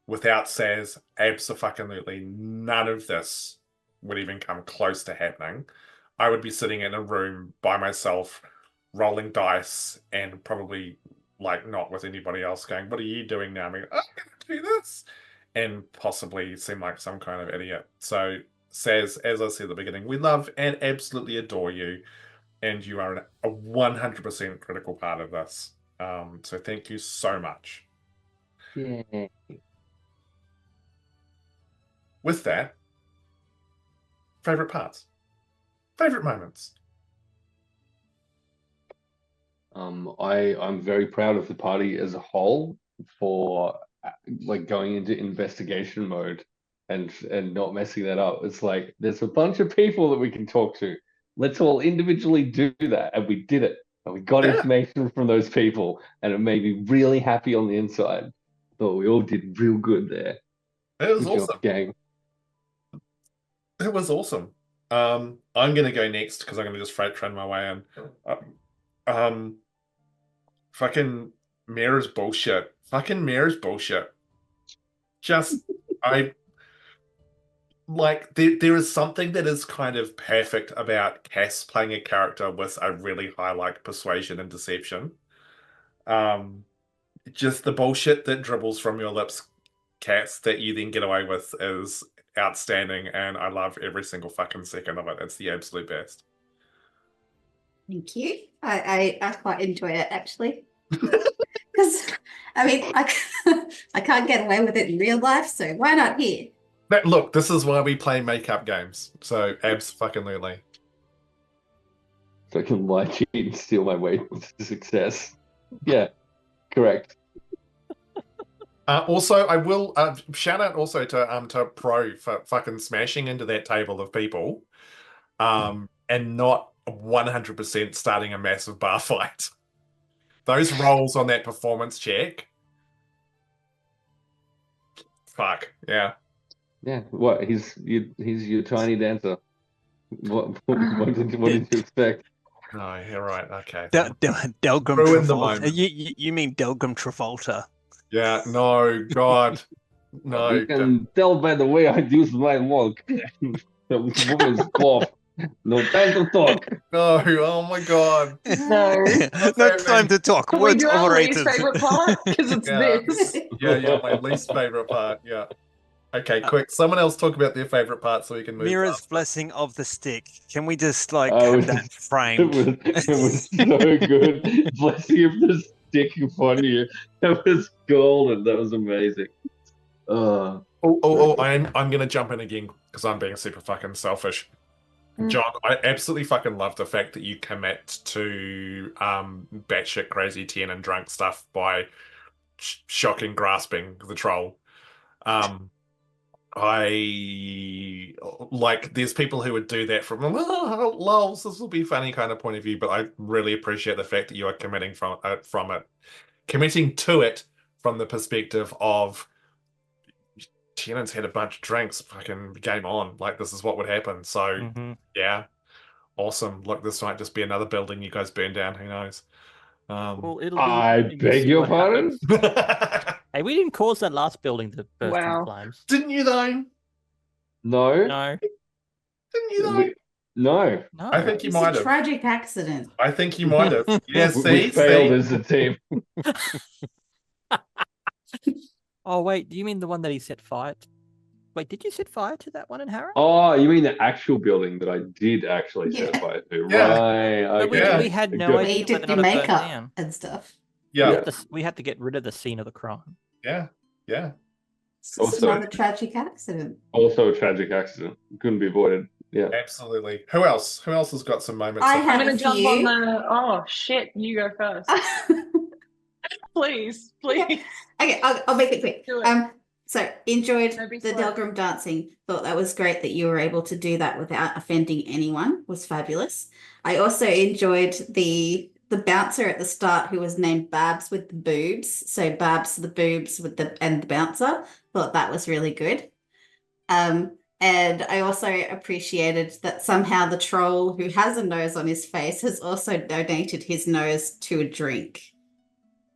[SPEAKER 1] Without Saz, absolutely none of this would even come close to happening. I would be sitting in a room by myself, rolling dice, and probably like not with anybody else going, what are you doing now? I'm going, I'm going to do this. And possibly seem like some kind of idiot. So, Saz, as I said at the beginning, we love and absolutely adore you. And you are a 100% critical part of this. So thank you so much.
[SPEAKER 5] Yeah.
[SPEAKER 1] With that, favorite parts, favorite moments.
[SPEAKER 5] I'm very proud of the party as a whole for like going into investigation mode and not messing that up. It's like there's a bunch of people that we can talk to. Let's all individually do that, and we did it. And we got information from those people, and it made me really happy on the inside. Thought we all did real good there.
[SPEAKER 1] It was
[SPEAKER 5] Good job,
[SPEAKER 1] awesome.
[SPEAKER 5] gang.
[SPEAKER 1] It was awesome. I'm gonna go next because I'm gonna just freight train my way in. Fucking Miera's bullshit. Fucking Miera's bullshit. Just there is something that is kind of perfect about Cass playing a character with a really high like persuasion and deception. Just the bullshit that dribbles from your lips, Cass, that you then get away with is outstanding, and I love every single fucking second of it. It's the absolute best.
[SPEAKER 8] Thank you. I quite enjoy it actually. Because I mean, I can't get away with it in real life, so why not here?
[SPEAKER 1] Look, this is why we play makeup games. So abs-fucking-lutely.
[SPEAKER 5] So I can lie, cheat, and steal my way to success. Yeah, correct.
[SPEAKER 1] Also, I will shout out also to Pro for fucking smashing into that table of people, and not 100% starting a massive bar fight. Those rolls on that performance check. Fuck yeah.
[SPEAKER 5] Yeah. What? He's your tiny dancer. What did you expect?
[SPEAKER 1] No, you're right. Okay.
[SPEAKER 6] Delgrim
[SPEAKER 1] Ruin the
[SPEAKER 6] Travolta.
[SPEAKER 1] moment.
[SPEAKER 6] You mean Delgrim Travolta?
[SPEAKER 1] Yeah. No. God. No.
[SPEAKER 5] You can tell by the way I use my walk. That was woman's cloth. No time to talk.
[SPEAKER 1] No. Oh my God.
[SPEAKER 3] No.
[SPEAKER 6] No time to talk.
[SPEAKER 3] Can we
[SPEAKER 6] Words
[SPEAKER 3] do our
[SPEAKER 6] overrated.
[SPEAKER 3] least favorite part? Because it's
[SPEAKER 1] Yeah.
[SPEAKER 3] this.
[SPEAKER 1] Yeah. My least favorite part. Yeah. Okay. Quick. Someone else talk about their favorite part so we can move.
[SPEAKER 6] Mira's
[SPEAKER 1] past.
[SPEAKER 6] blessing of the stick. Can we just like
[SPEAKER 5] I
[SPEAKER 6] have
[SPEAKER 5] was-
[SPEAKER 6] that
[SPEAKER 5] It
[SPEAKER 6] framed?
[SPEAKER 5] was so good. Blessing of the stick upon you. That was golden. That was amazing.
[SPEAKER 1] I'm gonna jump in again because I'm being super fucking selfish. John, I absolutely fucking love the fact that you commit to batshit crazy Tiernan drunk stuff by shocking grasping the troll. I like there's people who would do that from lols, this will be funny kind of point of view, but I really appreciate the fact that you are committing committing to it from the perspective of Tiernan's had a bunch of drinks, fucking game on. Like this is what would happen. So yeah, awesome. Look, this might just be another building you guys burn down. Who knows?
[SPEAKER 2] Well, it'll be
[SPEAKER 5] I
[SPEAKER 2] interesting to
[SPEAKER 5] beg
[SPEAKER 2] see
[SPEAKER 5] your
[SPEAKER 2] what
[SPEAKER 5] pardon?
[SPEAKER 2] happens. Hey, we didn't cause that last building to burst into
[SPEAKER 3] Wow.
[SPEAKER 2] flames.
[SPEAKER 1] Didn't you though?
[SPEAKER 5] No.
[SPEAKER 2] No,
[SPEAKER 1] Didn't you though?
[SPEAKER 5] No.
[SPEAKER 2] no.
[SPEAKER 1] I think you
[SPEAKER 4] It's
[SPEAKER 1] might
[SPEAKER 4] a
[SPEAKER 1] have.
[SPEAKER 4] tragic accident.
[SPEAKER 1] I think you might have. Yeah,
[SPEAKER 5] We failed as a team.
[SPEAKER 2] Oh wait, do you mean the one that he set fire to? Wait, did you set fire to that one in Harrow?
[SPEAKER 5] Oh, you mean the actual building that I did actually set
[SPEAKER 4] Yeah.
[SPEAKER 5] fire to?
[SPEAKER 1] Yeah.
[SPEAKER 5] Right.
[SPEAKER 2] No,
[SPEAKER 5] Okay.
[SPEAKER 2] we had no
[SPEAKER 5] Good.
[SPEAKER 4] Where
[SPEAKER 2] idea
[SPEAKER 4] you did
[SPEAKER 2] whether
[SPEAKER 4] the
[SPEAKER 2] or not it burned
[SPEAKER 4] makeup
[SPEAKER 2] down.
[SPEAKER 4] and stuff.
[SPEAKER 1] Yeah,
[SPEAKER 2] We had to get rid of the scene of the crime.
[SPEAKER 1] yeah, yeah.
[SPEAKER 4] It's
[SPEAKER 5] Also-
[SPEAKER 4] another tragic accident.
[SPEAKER 5] Also a tragic accident. Couldn't be avoided. Yeah.
[SPEAKER 1] Absolutely. Who else? Who else has got some moments?
[SPEAKER 4] I
[SPEAKER 1] of-
[SPEAKER 4] have
[SPEAKER 3] I'm gonna
[SPEAKER 4] a
[SPEAKER 3] jump
[SPEAKER 4] few.
[SPEAKER 3] on the. Oh shit! You go first, please.
[SPEAKER 4] Okay, I'll make it quick.
[SPEAKER 3] Do it.
[SPEAKER 4] So enjoyed
[SPEAKER 3] Don't be
[SPEAKER 4] the
[SPEAKER 3] slow.
[SPEAKER 4] Delgrim dancing. Thought that was great that you were able to do that without offending anyone. Was fabulous. I also enjoyed the bouncer at the start who was named Babs with the boobs. So Babs the boobs with the bouncer. Thought that was really good. And I also appreciated that somehow the troll who has a nose on his face has also donated his nose to a drink,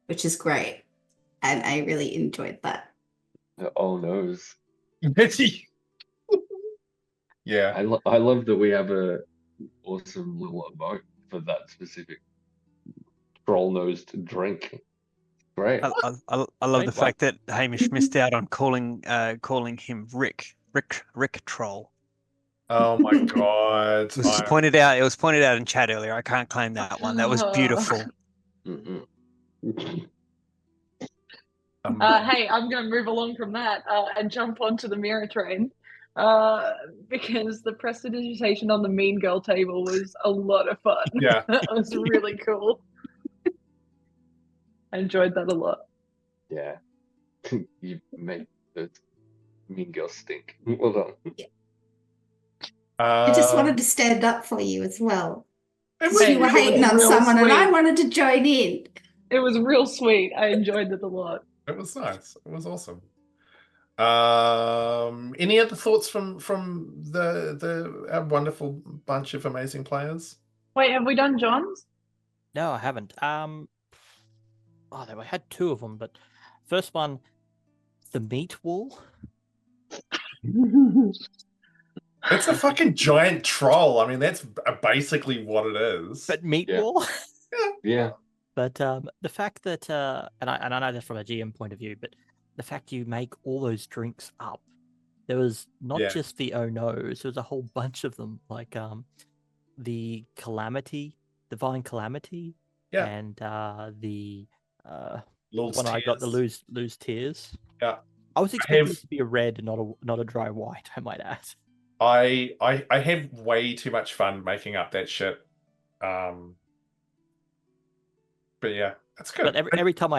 [SPEAKER 4] which is great. And I really enjoyed that.
[SPEAKER 5] Oh noes.
[SPEAKER 1] Yeah.
[SPEAKER 5] I love that we have a awesome little emote for that specific troll nose to drink. Great.
[SPEAKER 6] I love the fact that Hamish missed out on calling him Rick Troll.
[SPEAKER 1] Oh my god.
[SPEAKER 6] It was pointed out. It was pointed out in chat earlier. I can't claim that one. That was beautiful.
[SPEAKER 5] Mhm.
[SPEAKER 3] Hey, I'm going to move along from that and jump onto the Miera train because the prestidigitation on the Mean Girl table was a lot of fun.
[SPEAKER 1] Yeah.
[SPEAKER 3] It was really cool. I enjoyed that a lot.
[SPEAKER 5] Yeah. You made the mean girl stink. Well done.
[SPEAKER 4] I just wanted to stand up for you as well.
[SPEAKER 1] It
[SPEAKER 4] Because you were
[SPEAKER 3] really
[SPEAKER 4] hating on
[SPEAKER 3] real
[SPEAKER 4] someone and I
[SPEAKER 3] sweet.
[SPEAKER 4] wanted to join in.
[SPEAKER 3] It was real sweet. I enjoyed it a lot.
[SPEAKER 1] It was nice. It was awesome. Any other thoughts from our wonderful bunch of amazing players?
[SPEAKER 3] Wait, have we done John's?
[SPEAKER 2] No, I haven't. I had two of them, but first one, the meat wall.
[SPEAKER 1] It's a fucking giant troll. I mean, that's basically what it is.
[SPEAKER 2] But meat
[SPEAKER 5] Yeah.
[SPEAKER 2] wall.
[SPEAKER 5] Yeah.
[SPEAKER 2] But the fact that and I know this from a GM point of view, but the fact you make all those drinks up, there was not
[SPEAKER 1] Yeah.
[SPEAKER 2] just the oh no's, there was a whole bunch of them, like the Divine Calamity,
[SPEAKER 1] Yeah.
[SPEAKER 2] and the
[SPEAKER 1] Lulz
[SPEAKER 2] one I got the
[SPEAKER 1] tears.
[SPEAKER 2] lose tears.
[SPEAKER 1] Yeah.
[SPEAKER 2] I was expecting
[SPEAKER 1] have-
[SPEAKER 2] it to be a red, not a dry white. I might add.
[SPEAKER 1] I have way too much fun making up that shit. But yeah, that's good.
[SPEAKER 2] But every time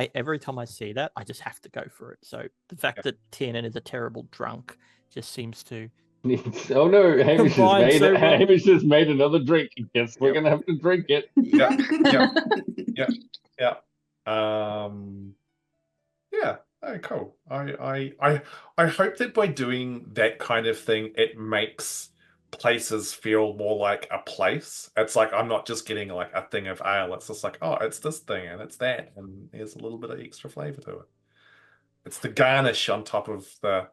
[SPEAKER 2] I see that, I just have to go for it. So the fact that Tiernan is a terrible drunk just seems to.
[SPEAKER 5] Oh no, Hamish has
[SPEAKER 2] Combined
[SPEAKER 5] made
[SPEAKER 2] so
[SPEAKER 5] it.
[SPEAKER 2] well.
[SPEAKER 5] Hamish has made another drink. Guess we're
[SPEAKER 1] Yep.
[SPEAKER 5] gonna have to drink it.
[SPEAKER 1] Yeah. Yeah. Yeah. Oh, cool. I hope that by doing that kind of thing, it makes places feel more like a place. It's like I'm not just getting like a thing of ale. It's just like, oh, it's this thing and it's that, and there's a little bit of extra flavor to it. It's the garnish on top of the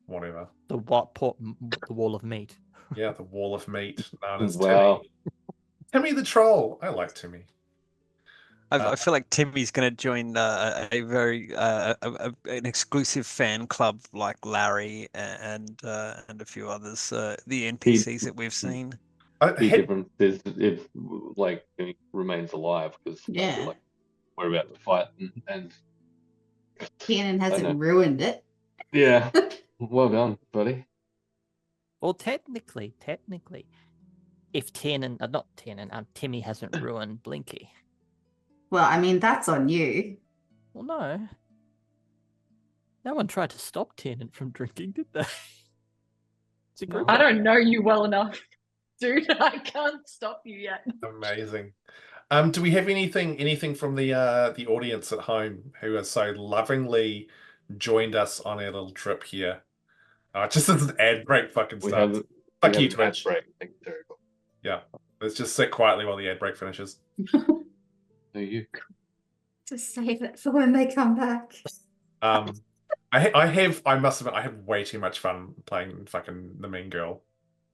[SPEAKER 1] whatever.
[SPEAKER 2] The wall of meat.
[SPEAKER 1] Yeah, the wall of meat known as
[SPEAKER 5] Wow.
[SPEAKER 1] Timmy. Timmy the troll. I like Timmy.
[SPEAKER 6] I feel like Timmy's going to join a very an exclusive fan club like Larry and a few others. The NPCs that we've seen.
[SPEAKER 5] The
[SPEAKER 1] Had-
[SPEAKER 5] difference is if like he remains alive because
[SPEAKER 4] Yeah.
[SPEAKER 5] like, we're about to fight and
[SPEAKER 4] Tiernan
[SPEAKER 5] I know.
[SPEAKER 4] hasn't ruined it.
[SPEAKER 5] yeah. Well done, buddy.
[SPEAKER 2] Well, technically, if Tiernan, not Tiernan, Timmy hasn't ruined Blinky.
[SPEAKER 4] Well, I mean, that's on you.
[SPEAKER 2] Well, no. No one tried to stop Tiernan from drinking, did they? It's a group.
[SPEAKER 3] I don't know you well enough, dude. I can't stop you yet.
[SPEAKER 1] Amazing. Do we have anything from the audience at home who has so lovingly joined us on our little trip here? Just as an ad break fucking
[SPEAKER 5] We
[SPEAKER 1] starts.
[SPEAKER 5] have
[SPEAKER 1] Fuck
[SPEAKER 5] we
[SPEAKER 1] you,
[SPEAKER 5] have an ad
[SPEAKER 1] Twitch.
[SPEAKER 5] break. Thank you, terrible.
[SPEAKER 1] Yeah. Let's just sit quietly while the ad break finishes.
[SPEAKER 5] No, you.
[SPEAKER 8] Just save it for when they come back.
[SPEAKER 1] I must admit, I have way too much fun playing fucking the mean girl.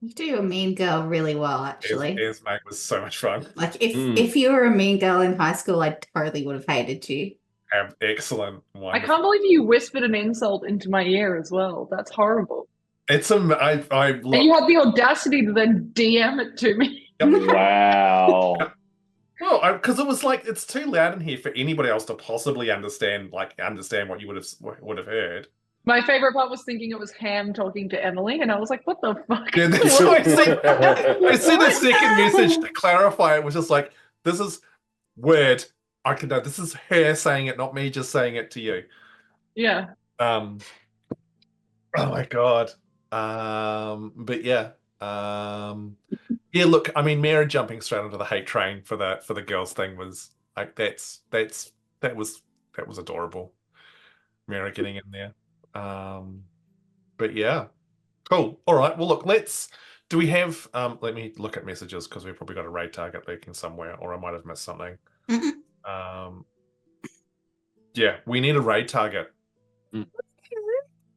[SPEAKER 4] You do a mean girl really well, actually.
[SPEAKER 1] His mate was so much fun.
[SPEAKER 4] Like if you were a mean girl in high school, I totally would have hated you.
[SPEAKER 1] Excellent.
[SPEAKER 3] I
[SPEAKER 1] Wonderful.
[SPEAKER 3] can't believe you whispered an insult into my ear as well. That's horrible.
[SPEAKER 1] It's I look.
[SPEAKER 3] And you had the audacity to then DM it to me.
[SPEAKER 5] Wow.
[SPEAKER 1] Well, because it was like it's too loud in here for anybody else to possibly understand what you would have heard.
[SPEAKER 3] My favorite part was thinking it was Ham talking to Emily, and I was like, "What the fuck?"
[SPEAKER 1] Yeah, that's why I sent a second message to clarify. It was just like, this is weird. I can know this is her saying it, not me just saying it to you.
[SPEAKER 3] Yeah.
[SPEAKER 1] Oh my god. But yeah. Yeah, look, I mean, Miera jumping straight onto the hate train for the girls thing was like that was adorable. Miera getting in there. But yeah, cool. All right. Well, look, do we have? Let me look at messages because we've probably got a raid target leaking somewhere, or I might have missed something. Yeah, we need a raid target.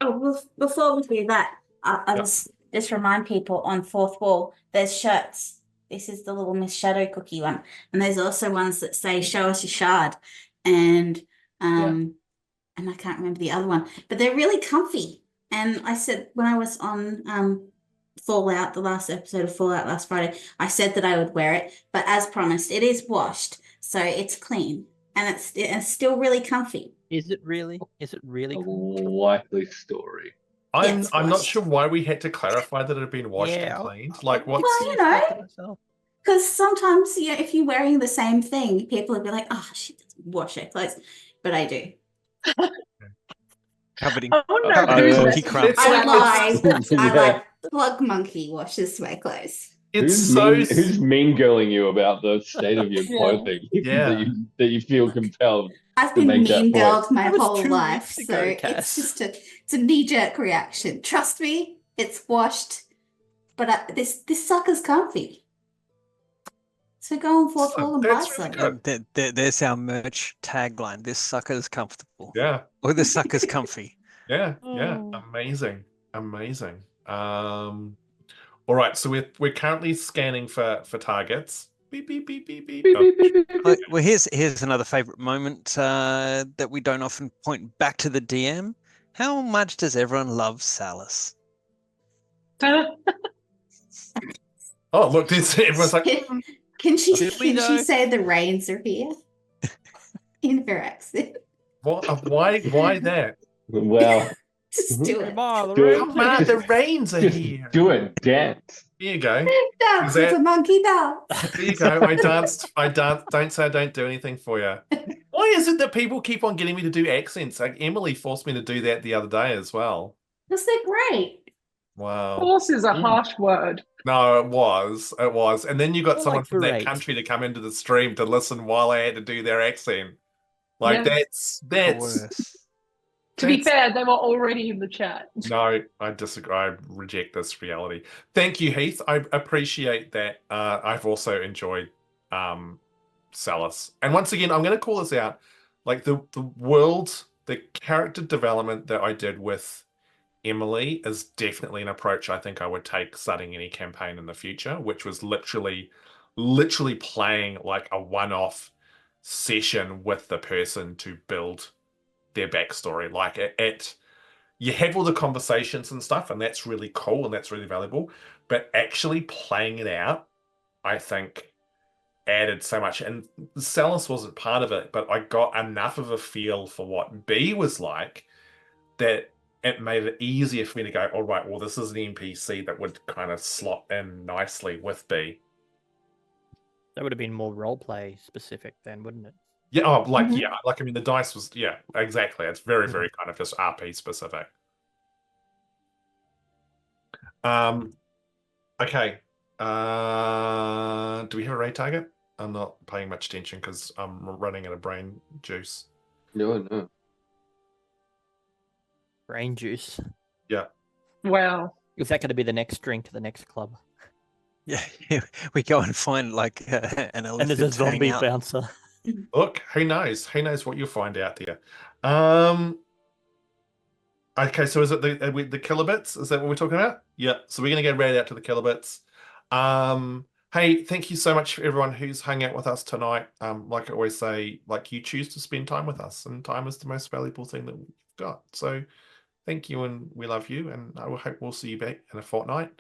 [SPEAKER 4] Oh, well, before we do that, I was just remind people on fourth wall, there's shirts. This is the little Miss Shadow cookie one, and there's also ones that say "Show us your shard," and I can't remember the other one, but they're really comfy. And I said when I was on Fallout, the last episode of Fallout last Friday, I said that I would wear it, but as promised, it is washed, so it's clean and it's still really comfy.
[SPEAKER 2] Is it really? Is it really?
[SPEAKER 5] A likely story.
[SPEAKER 1] I'm not
[SPEAKER 4] washed.
[SPEAKER 1] sure why we had to clarify that it had been washed and cleaned. Like, what's
[SPEAKER 4] Well, you know, because sometimes if you're wearing the same thing, people would be like, "Oh, she doesn't wash her clothes," but I do.
[SPEAKER 6] Covered in
[SPEAKER 3] Oh no,
[SPEAKER 5] Uh,
[SPEAKER 3] dude.
[SPEAKER 6] cookie crumbs.
[SPEAKER 4] I lied. I
[SPEAKER 5] Yeah.
[SPEAKER 4] like Plug Monkey washes my clothes.
[SPEAKER 5] Who's mean girling you about the state of your
[SPEAKER 3] Yeah.
[SPEAKER 5] clothing
[SPEAKER 1] Yeah.
[SPEAKER 5] that you feel compelled?
[SPEAKER 4] I've
[SPEAKER 5] To
[SPEAKER 4] been
[SPEAKER 5] make that
[SPEAKER 4] mean
[SPEAKER 5] point.
[SPEAKER 4] girled my
[SPEAKER 2] That was
[SPEAKER 4] whole
[SPEAKER 2] 2
[SPEAKER 4] life,
[SPEAKER 2] weeks
[SPEAKER 4] so
[SPEAKER 2] ago,
[SPEAKER 4] it's
[SPEAKER 2] Cass.
[SPEAKER 4] just it's a knee-jerk reaction. Trust me, it's washed, but this sucker's comfy. So go on fourth wall and buy
[SPEAKER 1] That's really
[SPEAKER 4] some.
[SPEAKER 1] good.
[SPEAKER 6] There's our merch tagline. This sucker's comfortable.
[SPEAKER 1] Yeah.
[SPEAKER 6] Or this sucker's comfy.
[SPEAKER 1] Yeah.
[SPEAKER 2] Oh.
[SPEAKER 1] Amazing. All right, so we're currently scanning for targets. Beep beep beep beep beep.
[SPEAKER 5] Beep,
[SPEAKER 1] Oh,
[SPEAKER 5] beep, beep, beep, beep.
[SPEAKER 6] Well, here's another favourite moment that we don't often point back to the DM. How much does everyone love Salus?
[SPEAKER 1] oh, look, this everyone's like,
[SPEAKER 4] Can she
[SPEAKER 2] Did we
[SPEAKER 4] can she
[SPEAKER 2] though?
[SPEAKER 4] say the rains are here in her accent?
[SPEAKER 1] what? Why that?
[SPEAKER 5] Well,
[SPEAKER 4] Just do it.
[SPEAKER 5] Do it.
[SPEAKER 1] Come on, the rains are
[SPEAKER 5] just
[SPEAKER 1] here.
[SPEAKER 5] do it. Dance.
[SPEAKER 1] Here you go.
[SPEAKER 4] Dance,
[SPEAKER 1] Is
[SPEAKER 4] it's a
[SPEAKER 1] that-
[SPEAKER 4] monkey dance.
[SPEAKER 1] There you go. I danced. Don't say I don't do anything for you. Why is it that people keep on getting me to do accents? Like Emily forced me to do that the other day as well.
[SPEAKER 4] Because they're great.
[SPEAKER 1] Wow.
[SPEAKER 3] Horse is a harsh word.
[SPEAKER 1] No, it was. And then you got
[SPEAKER 2] More
[SPEAKER 1] someone
[SPEAKER 2] like
[SPEAKER 1] from that
[SPEAKER 2] berate.
[SPEAKER 1] country to come into the stream to listen while I had to do their accent. Like
[SPEAKER 3] Yeah.
[SPEAKER 1] that's
[SPEAKER 6] Worse.
[SPEAKER 3] To be
[SPEAKER 1] that's-
[SPEAKER 3] fair, they were already in the chat.
[SPEAKER 1] No, I disagree. I reject this reality. Thank you, Heath. I appreciate that. I've also enjoyed Salus. And once again, I'm going to call this out. Like the world, the character development that I did with Emily is definitely an approach I think I would take starting any campaign in the future, which was literally playing like a one-off session with the person to build their backstory. Like you have all the conversations and stuff, and that's really cool and that's really valuable. But actually playing it out, I think, added so much. And Salus wasn't part of it, but I got enough of a feel for what B was like that it made it easier for me to go, all right, well, this is an NPC that would kind of slot in nicely with B.
[SPEAKER 2] That would have been more roleplay specific then, wouldn't it?
[SPEAKER 1] Yeah, oh, like
[SPEAKER 3] Mhm.
[SPEAKER 1] yeah, like I mean, the dice was yeah, exactly. It's very,
[SPEAKER 2] Mhm.
[SPEAKER 1] very kind of just RP specific. Okay. Do we have a raid target? I'm not paying much attention because I'm running out of brain juice.
[SPEAKER 5] No.
[SPEAKER 2] Brain juice.
[SPEAKER 1] Yeah.
[SPEAKER 3] Wow.
[SPEAKER 2] Is that going to be the next drink to the next club?
[SPEAKER 6] Yeah, we go and find like an
[SPEAKER 2] And
[SPEAKER 6] elephant
[SPEAKER 2] there's a
[SPEAKER 6] to hang
[SPEAKER 2] zombie
[SPEAKER 6] out.
[SPEAKER 2] bouncer.
[SPEAKER 1] Look, who knows? Who knows what you'll find out there? Okay, so is it the kilobits? Is that what we're talking about? Yeah. So we're gonna go right out to the kilobits. Hey, thank you so much for everyone who's hung out with us tonight. Like I always say, like you choose to spend time with us, and time is the most valuable thing that we've got. So thank you, and we love you, and I will hope we'll see you back in a fortnight.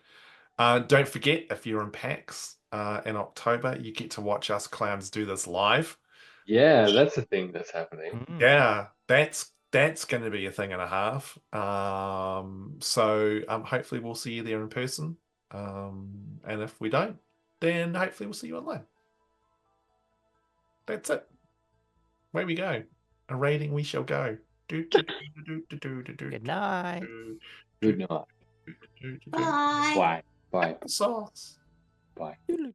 [SPEAKER 1] Don't forget, if you're in PAX in October, you get to watch us clowns do this live.
[SPEAKER 5] Yeah, that's the thing that's happening.
[SPEAKER 2] Mm.
[SPEAKER 1] Yeah, that's going to be a thing and a half. So hopefully we'll see you there in person. And if we don't, then hopefully we'll see you online. That's it. Away we go. A rating we shall go.
[SPEAKER 2] Good night.
[SPEAKER 5] Good night.
[SPEAKER 4] Bye.
[SPEAKER 5] Bye. Bye.
[SPEAKER 1] Sauce.
[SPEAKER 5] Bye.
[SPEAKER 2] Doodle.